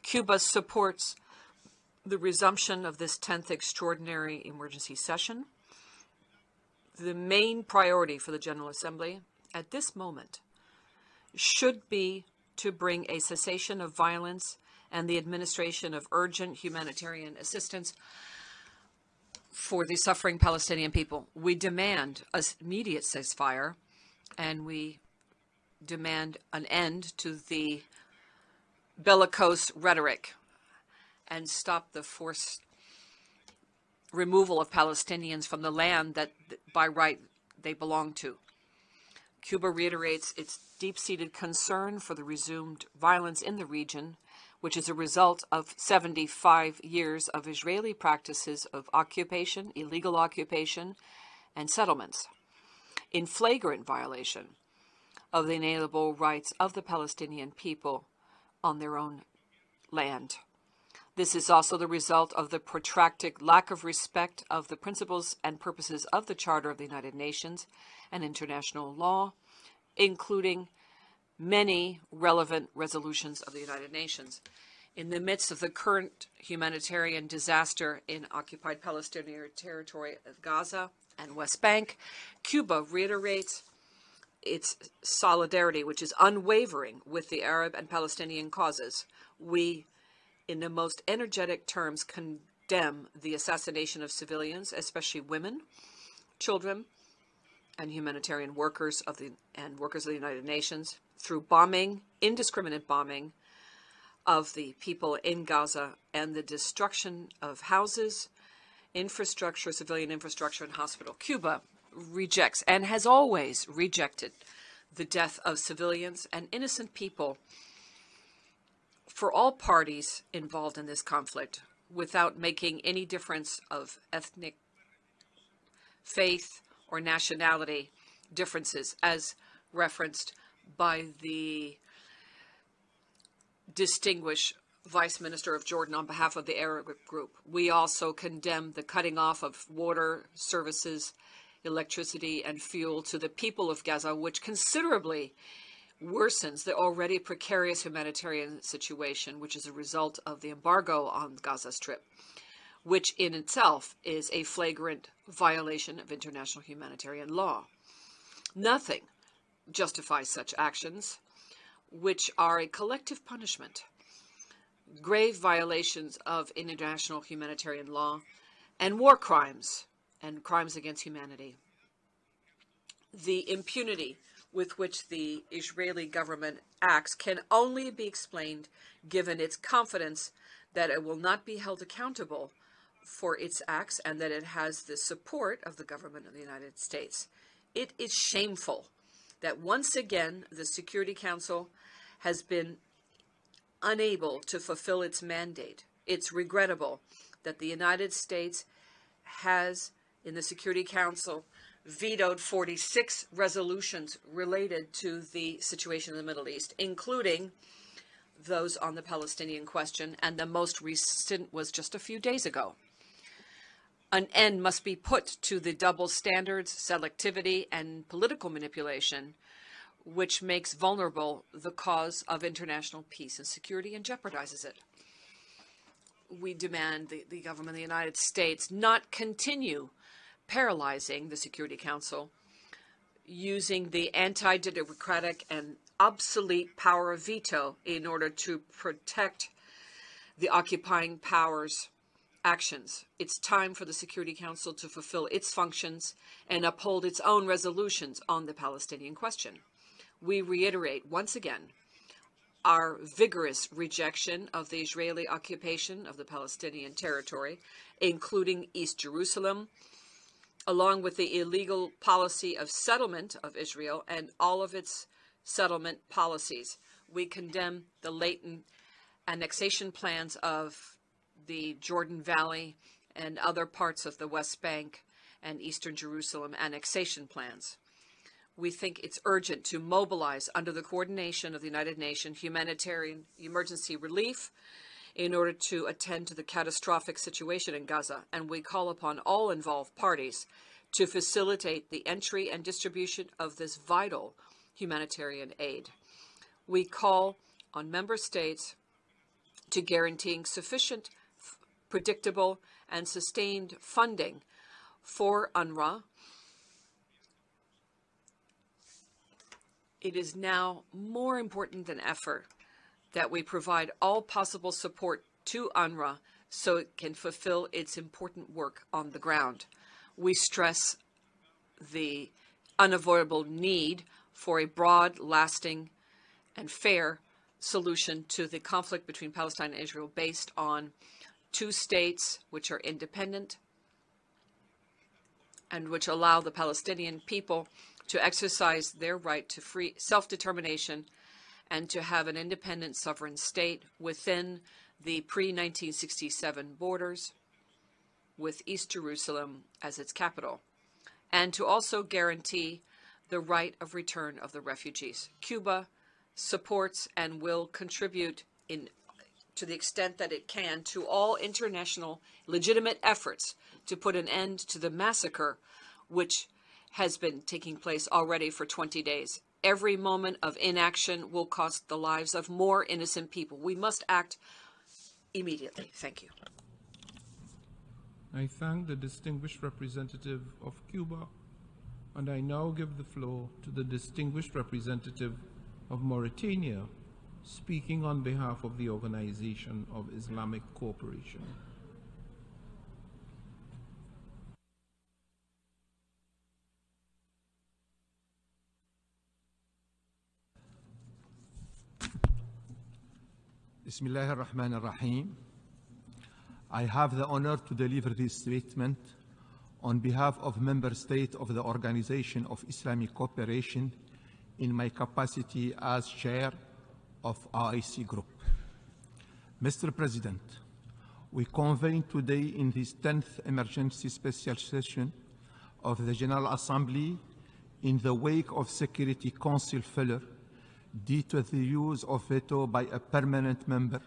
Cuba supports the resumption of this 10th extraordinary emergency session. The main priority for the General Assembly at this moment should be to bring a cessation of violence and the administration of urgent humanitarian assistance for the suffering Palestinian people. We demand an immediate ceasefire, and we demand an end to the bellicose rhetoric and stop the forced removal of Palestinians from the land that by right they belong to. Cuba reiterates its deep-seated concern for the resumed violence in the region, which is a result of 75 years of Israeli practices of occupation, illegal occupation, and settlements, in flagrant violation of the inalienable rights of the Palestinian people on their own land. This is also the result of the protracted lack of respect of the principles and purposes of the Charter of the United Nations and international law, including many relevant resolutions of the United Nations. In the midst of the current humanitarian disaster in occupied Palestinian territory of Gaza and West Bank, Cuba reiterates its solidarity, which is unwavering, with the Arab and Palestinian causes. We, in the most energetic terms, condemn the assassination of civilians, especially women, children, and humanitarian workers of the United Nations, through bombing, indiscriminate bombing of the people in Gaza and the destruction of houses, infrastructure, civilian infrastructure, and hospital. Cuba rejects and has always rejected the death of civilians and innocent people for all parties involved in this conflict, without making any difference of ethnic, faith, or nationality differences, as referenced by the distinguished Vice Minister of Jordan on behalf of the Arab group. We also condemn the cutting off of water services, electricity, and fuel to the people of Gaza, which considerably worsens the already precarious humanitarian situation, which is a result of the embargo on the Gaza Strip, which in itself is a flagrant violation of international humanitarian law. Nothing justifies such actions, which are a collective punishment, grave violations of international humanitarian law, and war crimes and crimes against humanity. The impunity with which the Israeli government acts can only be explained given its confidence that it will not be held accountable for its acts and that it has the support of the government of the United States. It is shameful that once again the Security Council has been unable to fulfill its mandate. It's regrettable that the United States has, in the Security Council, vetoed 46 resolutions related to the situation in the Middle East, including those on the Palestinian question, and the most recent was just a few days ago. An end must be put to the double standards, selectivity, and political manipulation, which makes vulnerable the cause of international peace and security and jeopardizes it. We demand the government of the United States not continue paralyzing the Security Council, using the anti-democratic and obsolete power of veto in order to protect the occupying powers' actions. It's time for the Security Council to fulfill its functions and uphold its own resolutions on the Palestinian question. We reiterate once again our vigorous rejection of the Israeli occupation of the Palestinian territory, including East Jerusalem, along with the illegal policy of settlement of Israel and all of its settlement policies. We condemn the latent annexation plans of the Jordan Valley and other parts of the West Bank and Eastern Jerusalem annexation plans. We think it's urgent to mobilize, under the coordination of the United Nations, humanitarian emergency relief in order to attend to the catastrophic situation in Gaza, and we call upon all involved parties to facilitate the entry and distribution of this vital humanitarian aid. We call on member states to guaranteeing sufficient, predictable, and sustained funding for UNRWA. It is now more important than ever that we provide all possible support to UNRWA so it can fulfill its important work on the ground. We stress the unavoidable need for a broad, lasting, and fair solution to the conflict between Palestine and Israel based on two states which are independent and which allow the Palestinian people to exercise their right to free self-determination and to have an independent sovereign state within the pre-1967 borders, with East Jerusalem as its capital, and to also guarantee the right of return of the refugees. Cuba supports and will contribute to the extent that it can to all international legitimate efforts to put an end to the massacre which has been taking place already for 20 days. Every moment of inaction will cost the lives of more innocent people. We must act immediately. Thank you. I thank the distinguished representative of Cuba, and I now give the floor to the distinguished representative of Mauritania, speaking on behalf of the Organization of Islamic Cooperation. Bismillah ar-Rahman ar-Rahim. I have the honor to deliver this statement on behalf of Member States of the Organization of Islamic Cooperation in my capacity as Chair of OIC Group. Mr. President, we convene today in this 10th emergency special session of the General Assembly in the wake of Security Council failure due to the use of veto by a permanent member,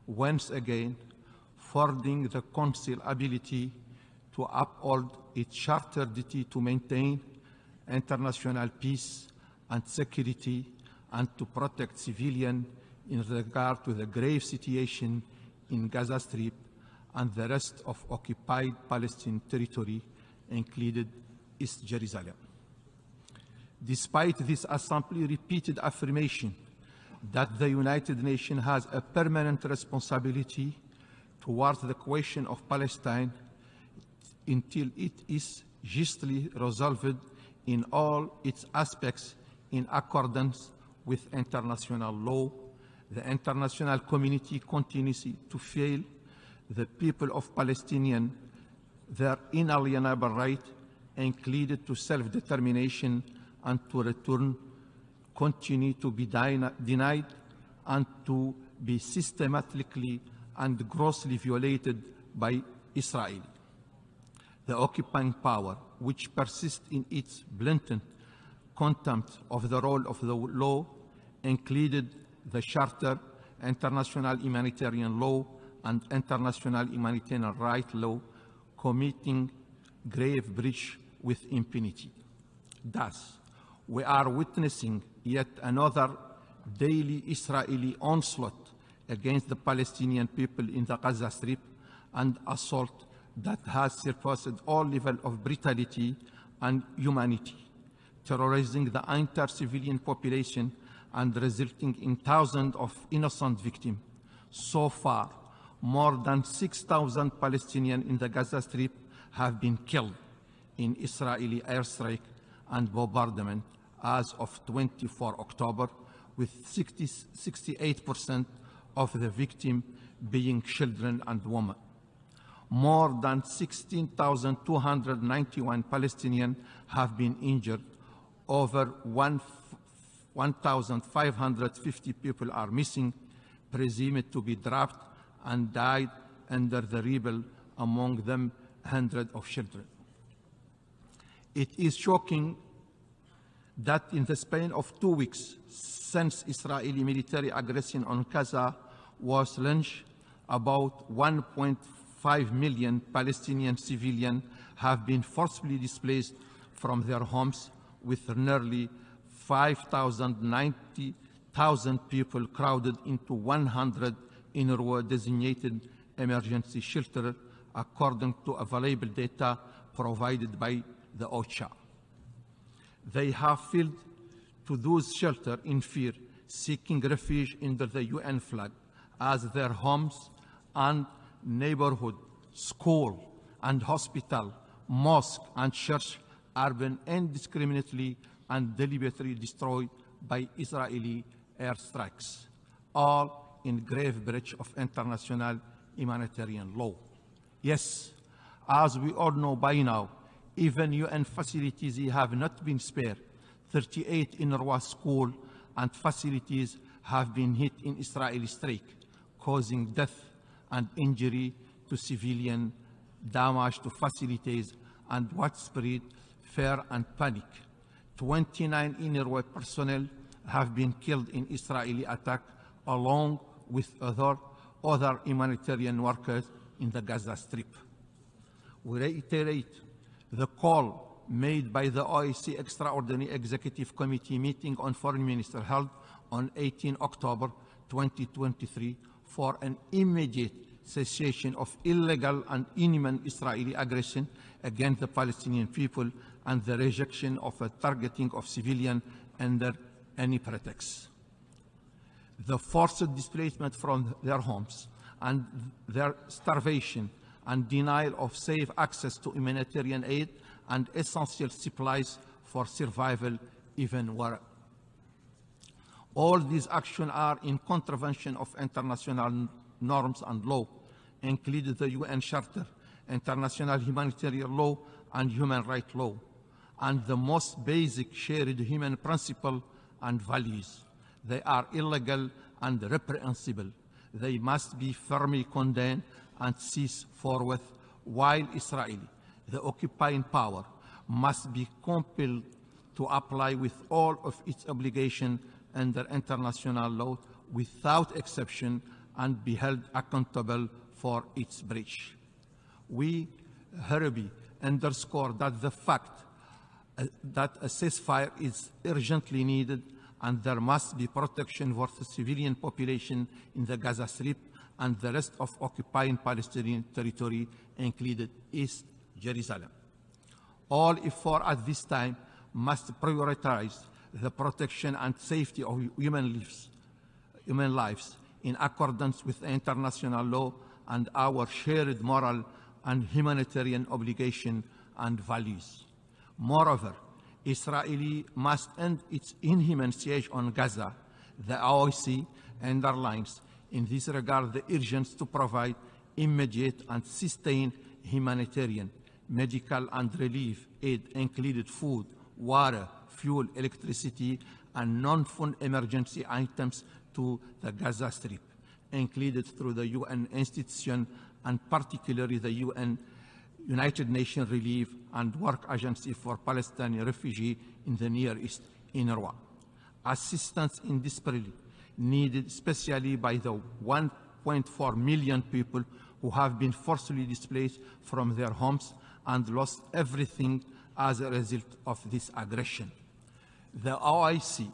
once again furthering the Council's ability to uphold its charter duty to maintain international peace and security and to protect civilians in regard to the grave situation in Gaza Strip and the rest of occupied Palestinian territory, including East Jerusalem. Despite this Assembly repeated affirmation that the United Nations has a permanent responsibility towards the question of Palestine until it is justly resolved in all its aspects in accordance with international law, the international community continues to fail the people of Palestinian their inalienable right, included to self-determination and to return, continue to be denied and to be systematically and grossly violated by Israel. The occupying power, which persists in its blatant contempt of the role of the law, included the Charter, international humanitarian law, and international humanitarian right law, committing grave breach with impunity. Thus, we are witnessing yet another daily Israeli onslaught against the Palestinian people in the Gaza Strip, and assault that has surpassed all levels of brutality and humanity, terrorizing the entire civilian population and resulting in thousands of innocent victims. So far, more than 6,000 Palestinians in the Gaza Strip have been killed in Israeli airstrike and bombardment as of 24 October, with 68% of the victims being children and women. More than 16,291 Palestinians have been injured. Over 1,550 people are missing, presumed to be trapped and died under the rebel, among them hundreds of children. It is shocking that in the span of 2 weeks since Israeli military aggression on Gaza was launched, about 1.5 million Palestinian civilians have been forcibly displaced from their homes, with nearly 90,000 people crowded into 100 UNRWA designated emergency shelters, according to available data provided by the OCHA. They have fled to those shelters in fear, seeking refuge under the UN flag, as their homes and neighborhood, school and hospital, mosque and church are being indiscriminately and deliberately destroyed by Israeli airstrikes. all in grave breach of international humanitarian law. Yes, as we all know by now, even UN facilities have not been spared. 38 UNRWA schools and facilities have been hit in Israeli strike, causing death and injury to civilian, damage to facilities, and widespread fear and panic. 29 UNRWA personnel have been killed in Israeli attack, along with other humanitarian workers in the Gaza Strip. We reiterate the call made by the OIC Extraordinary Executive Committee meeting on Foreign Ministers held on 18 October 2023 for an immediate cessation of illegal and inhuman Israeli aggression against the Palestinian people and the rejection of a targeting of civilians under any pretext. The forced displacement from their homes and their starvation and denial of safe access to humanitarian aid and essential supplies for survival even worse. All these actions are in contravention of international norms and law, including the UN Charter, international humanitarian law, and human rights law, and the most basic shared human principles and values. They are illegal and reprehensible. They must be firmly condemned and cease forthwith, while Israel, the occupying power, must be compelled to apply with all of its obligations under international law without exception and be held accountable for its breach. We hereby underscore that the fact that a ceasefire is urgently needed and there must be protection for the civilian population in the Gaza Strip and the rest of occupying Palestinian territory, including East Jerusalem. All efforts at this time must prioritize the protection and safety of human lives in accordance with international law and our shared moral and humanitarian obligation and values. Moreover, Israel must end its inhuman siege on Gaza. The OIC underlines in this regard the urgency to provide immediate and sustained humanitarian, medical and relief aid, including food, water, fuel, electricity, and non-food emergency items to the Gaza Strip, included through the UN institution and particularly the United Nations Relief and Work Agency for Palestinian Refugees in the Near East, UNRWA. Assistance is desperately needed, especially by the 1.4 million people who have been forcibly displaced from their homes and lost everything as a result of this aggression. The OIC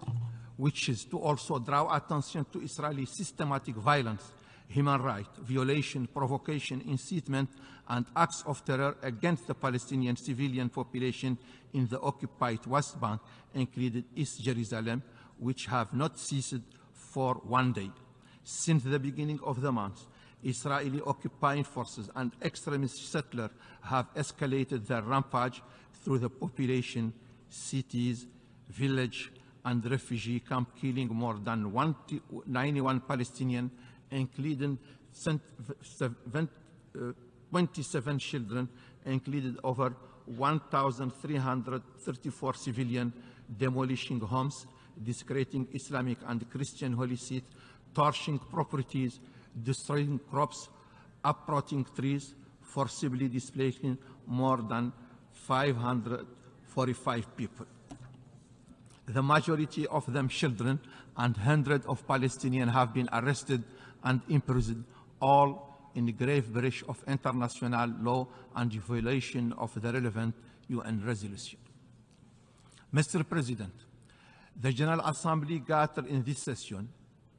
wishes to also draw attention to Israeli systematic violence, human rights violation, provocation, incitement, and acts of terror against the Palestinian civilian population in the occupied West Bank, including East Jerusalem, which have not ceased for one day. Since the beginning of the month, Israeli occupying forces and extremist settlers have escalated their rampage through the population, cities, villages, and refugee camps, killing more than 91 Palestinians, including 27 children, included over 1,334 civilians, demolishing homes, desecrating Islamic and Christian holy sites, torching properties, destroying crops, uprooting trees, forcibly displacing more than 545 people. The majority of them children, and hundreds of Palestinians have been arrested and imprisoned, all in grave breach of international law and violation of the relevant UN resolution. Mr. President, the General Assembly gathered in this session,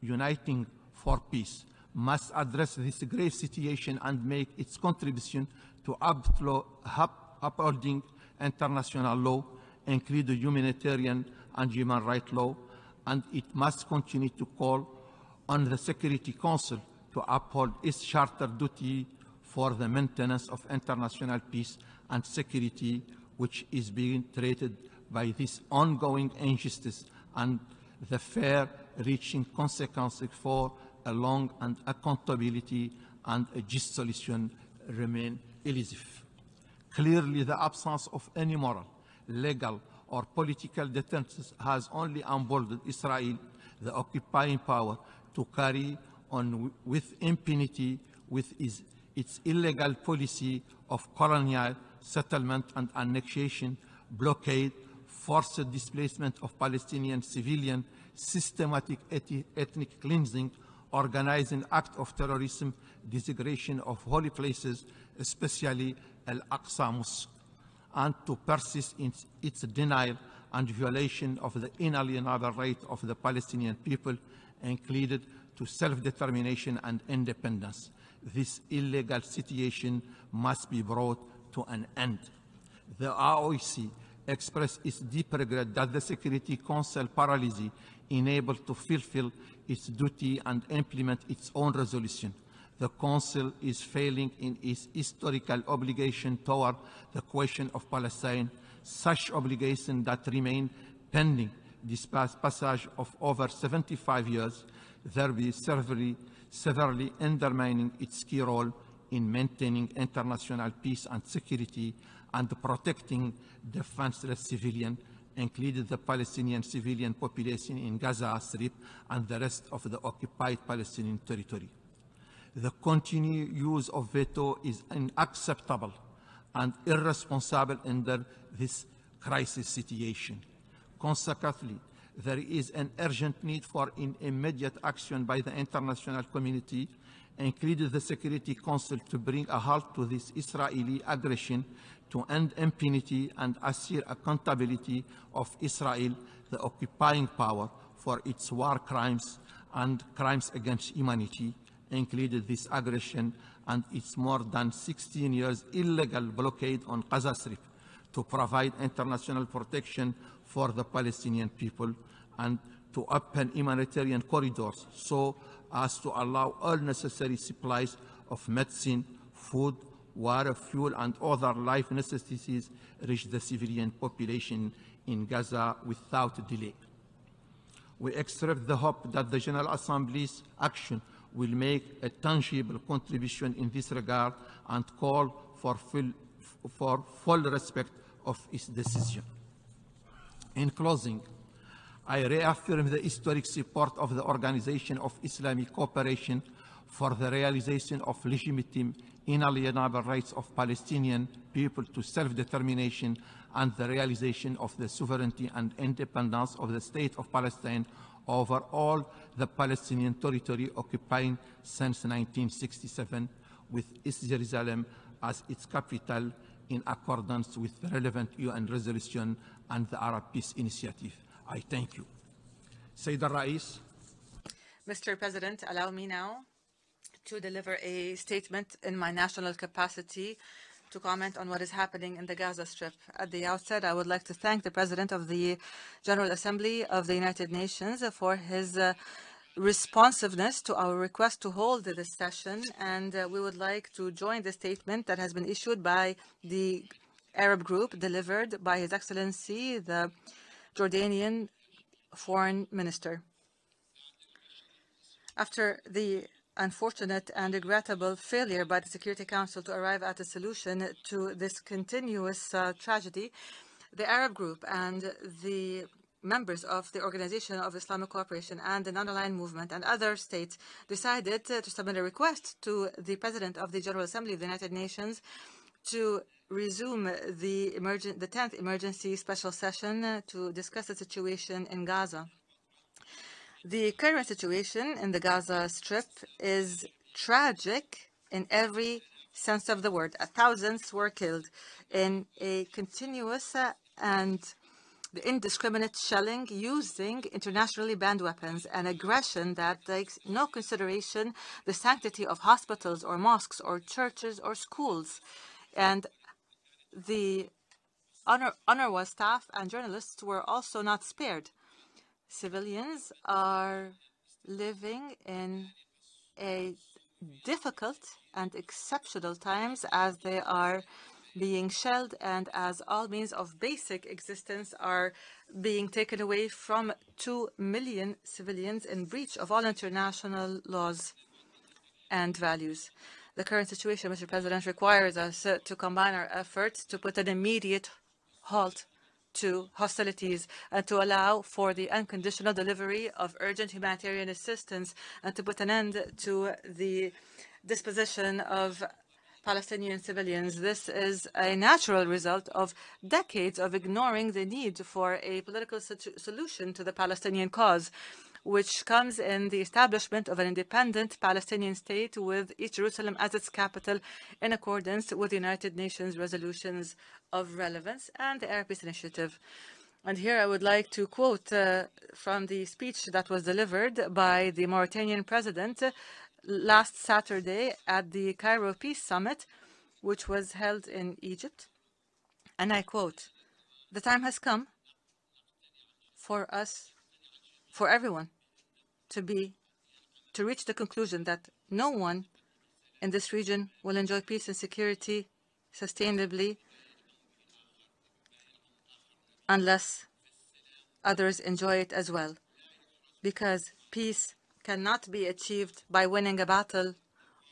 uniting for peace, must address this grave situation and make its contribution to upholding international law, including humanitarian and human rights law, and it must continue to call on the Security Council to uphold its charter duty for the maintenance of international peace and security, which is being threatened by this ongoing injustice and the fair-reaching consequences for a long and accountability and a just solution remain elusive. Clearly, the absence of any moral, legal, or political deterrence has only emboldened Israel, the occupying power, to carry on with impunity with its illegal policy of colonial settlement and annexation, blockade, forced displacement of Palestinian civilians, systematic ethnic cleansing, organizing acts of terrorism, desecration of holy places, especially Al-Aqsa Mosque, and to persist in its denial and violation of the inalienable right of the Palestinian people, included to self-determination and independence. This illegal situation must be brought to an end. The OIC expressed its deep regret that the Security Council paralysis unable to fulfill its duty and implement its own resolution. The Council is failing in its historical obligation toward the question of Palestine, such obligation that remain pending this passage of over 75 years, thereby severely undermining its key role in maintaining international peace and security and protecting defenseless civilians, including the Palestinian civilian population in Gaza Strip and the rest of the occupied Palestinian territory. The continued use of veto is unacceptable and irresponsible under this crisis situation. Consequently, there is an urgent need for immediate action by the international community, including the Security Council, to bring a halt to this Israeli aggression, to end impunity and assure accountability of Israel, the occupying power, for its war crimes and crimes against humanity, including this aggression and its more than 16 years illegal blockade on Gaza Strip, to provide international protection for the Palestinian people and to open humanitarian corridors so as to allow all necessary supplies of medicine, food, water, fuel, and other life necessities reach the civilian population in Gaza without delay. We express the hope that the General Assembly's action will make a tangible contribution in this regard and call for full respect of its decision. In closing, I reaffirm the historic support of the Organization of Islamic Cooperation for the realization of legitimate, inalienable rights of Palestinian people to self-determination and the realization of the sovereignty and independence of the State of Palestine over all the Palestinian territory occupying since 1967, with East Jerusalem as its capital in accordance with the relevant UN resolution and the Arab Peace Initiative. I thank you. Sayyid al-Rais. Mr. President, allow me now to deliver a statement in my national capacity to comment on what is happening in the Gaza Strip. At the outset, I would like to thank the President of the General Assembly of the United Nations for his responsiveness to our request to hold this session, and we would like to join the statement that has been issued by the Arab group delivered by His Excellency, the Jordanian Foreign Minister. After the unfortunate and regrettable failure by the Security Council to arrive at a solution to this continuous tragedy, the Arab group and the members of the Organization of Islamic Cooperation and the Non-Aligned Movement and other states decided to submit a request to the President of the General Assembly of the United Nations to resume the 10th emergency special session to discuss the situation in Gaza. The current situation in the Gaza Strip is tragic in every sense of the word. Thousands were killed in a continuous and indiscriminate shelling using internationally banned weapons, and aggression that takes no consideration the sanctity of hospitals or mosques or churches or schools. And the UNRWA staff and journalists were also not spared. Civilians are living in a difficult and exceptional times as they are being shelled and as all means of basic existence are being taken away from 2 million civilians in breach of all international laws and values. The current situation, Mr. President, requires us to combine our efforts to put an immediate halt to hostilities and to allow for the unconditional delivery of urgent humanitarian assistance and to put an end to the disposition of Palestinian civilians. This is a natural result of decades of ignoring the need for a political solution to the Palestinian cause, which comes in the establishment of an independent Palestinian state with East Jerusalem as its capital in accordance with the United Nations resolutions of relevance and the Arab Peace Initiative. And here I would like to quote from the speech that was delivered by the Mauritanian president last Saturday at the Cairo Peace Summit, which was held in Egypt. And I quote, "The time has come for us, for everyone, to reach the conclusion that no one in this region will enjoy peace and security sustainably unless others enjoy it as well, because peace cannot be achieved by winning a battle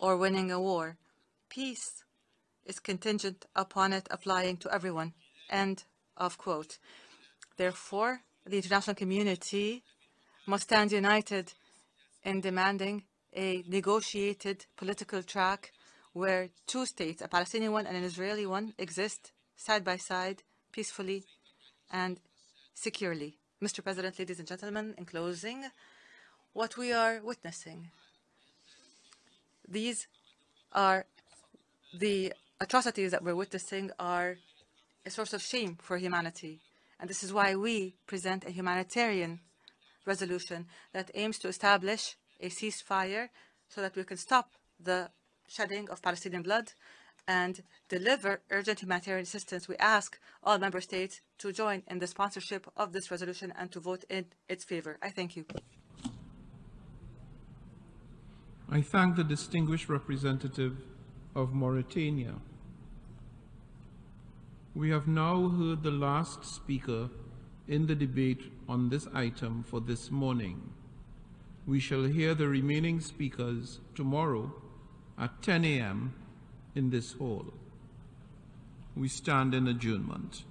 or winning a war. Peace is contingent upon it applying to everyone." End of quote. Therefore, the international community must stand united in demanding a negotiated political track where two states, a Palestinian one and an Israeli one, exist side by side, peacefully and securely. Mr. President, ladies and gentlemen, in closing, what we are witnessing, the atrocities that we're witnessing are a source of shame for humanity. And this is why we present a humanitarian resolution that aims to establish a ceasefire so that we can stop the shedding of Palestinian blood and deliver urgent humanitarian assistance. We ask all member states to join in the sponsorship of this resolution and to vote in its favor. I thank you. I thank the distinguished representative of Mauritania. We have now heard the last speaker in the debate on this item for this morning. We shall hear the remaining speakers tomorrow at 10 a.m. in this hall. We stand in adjournment.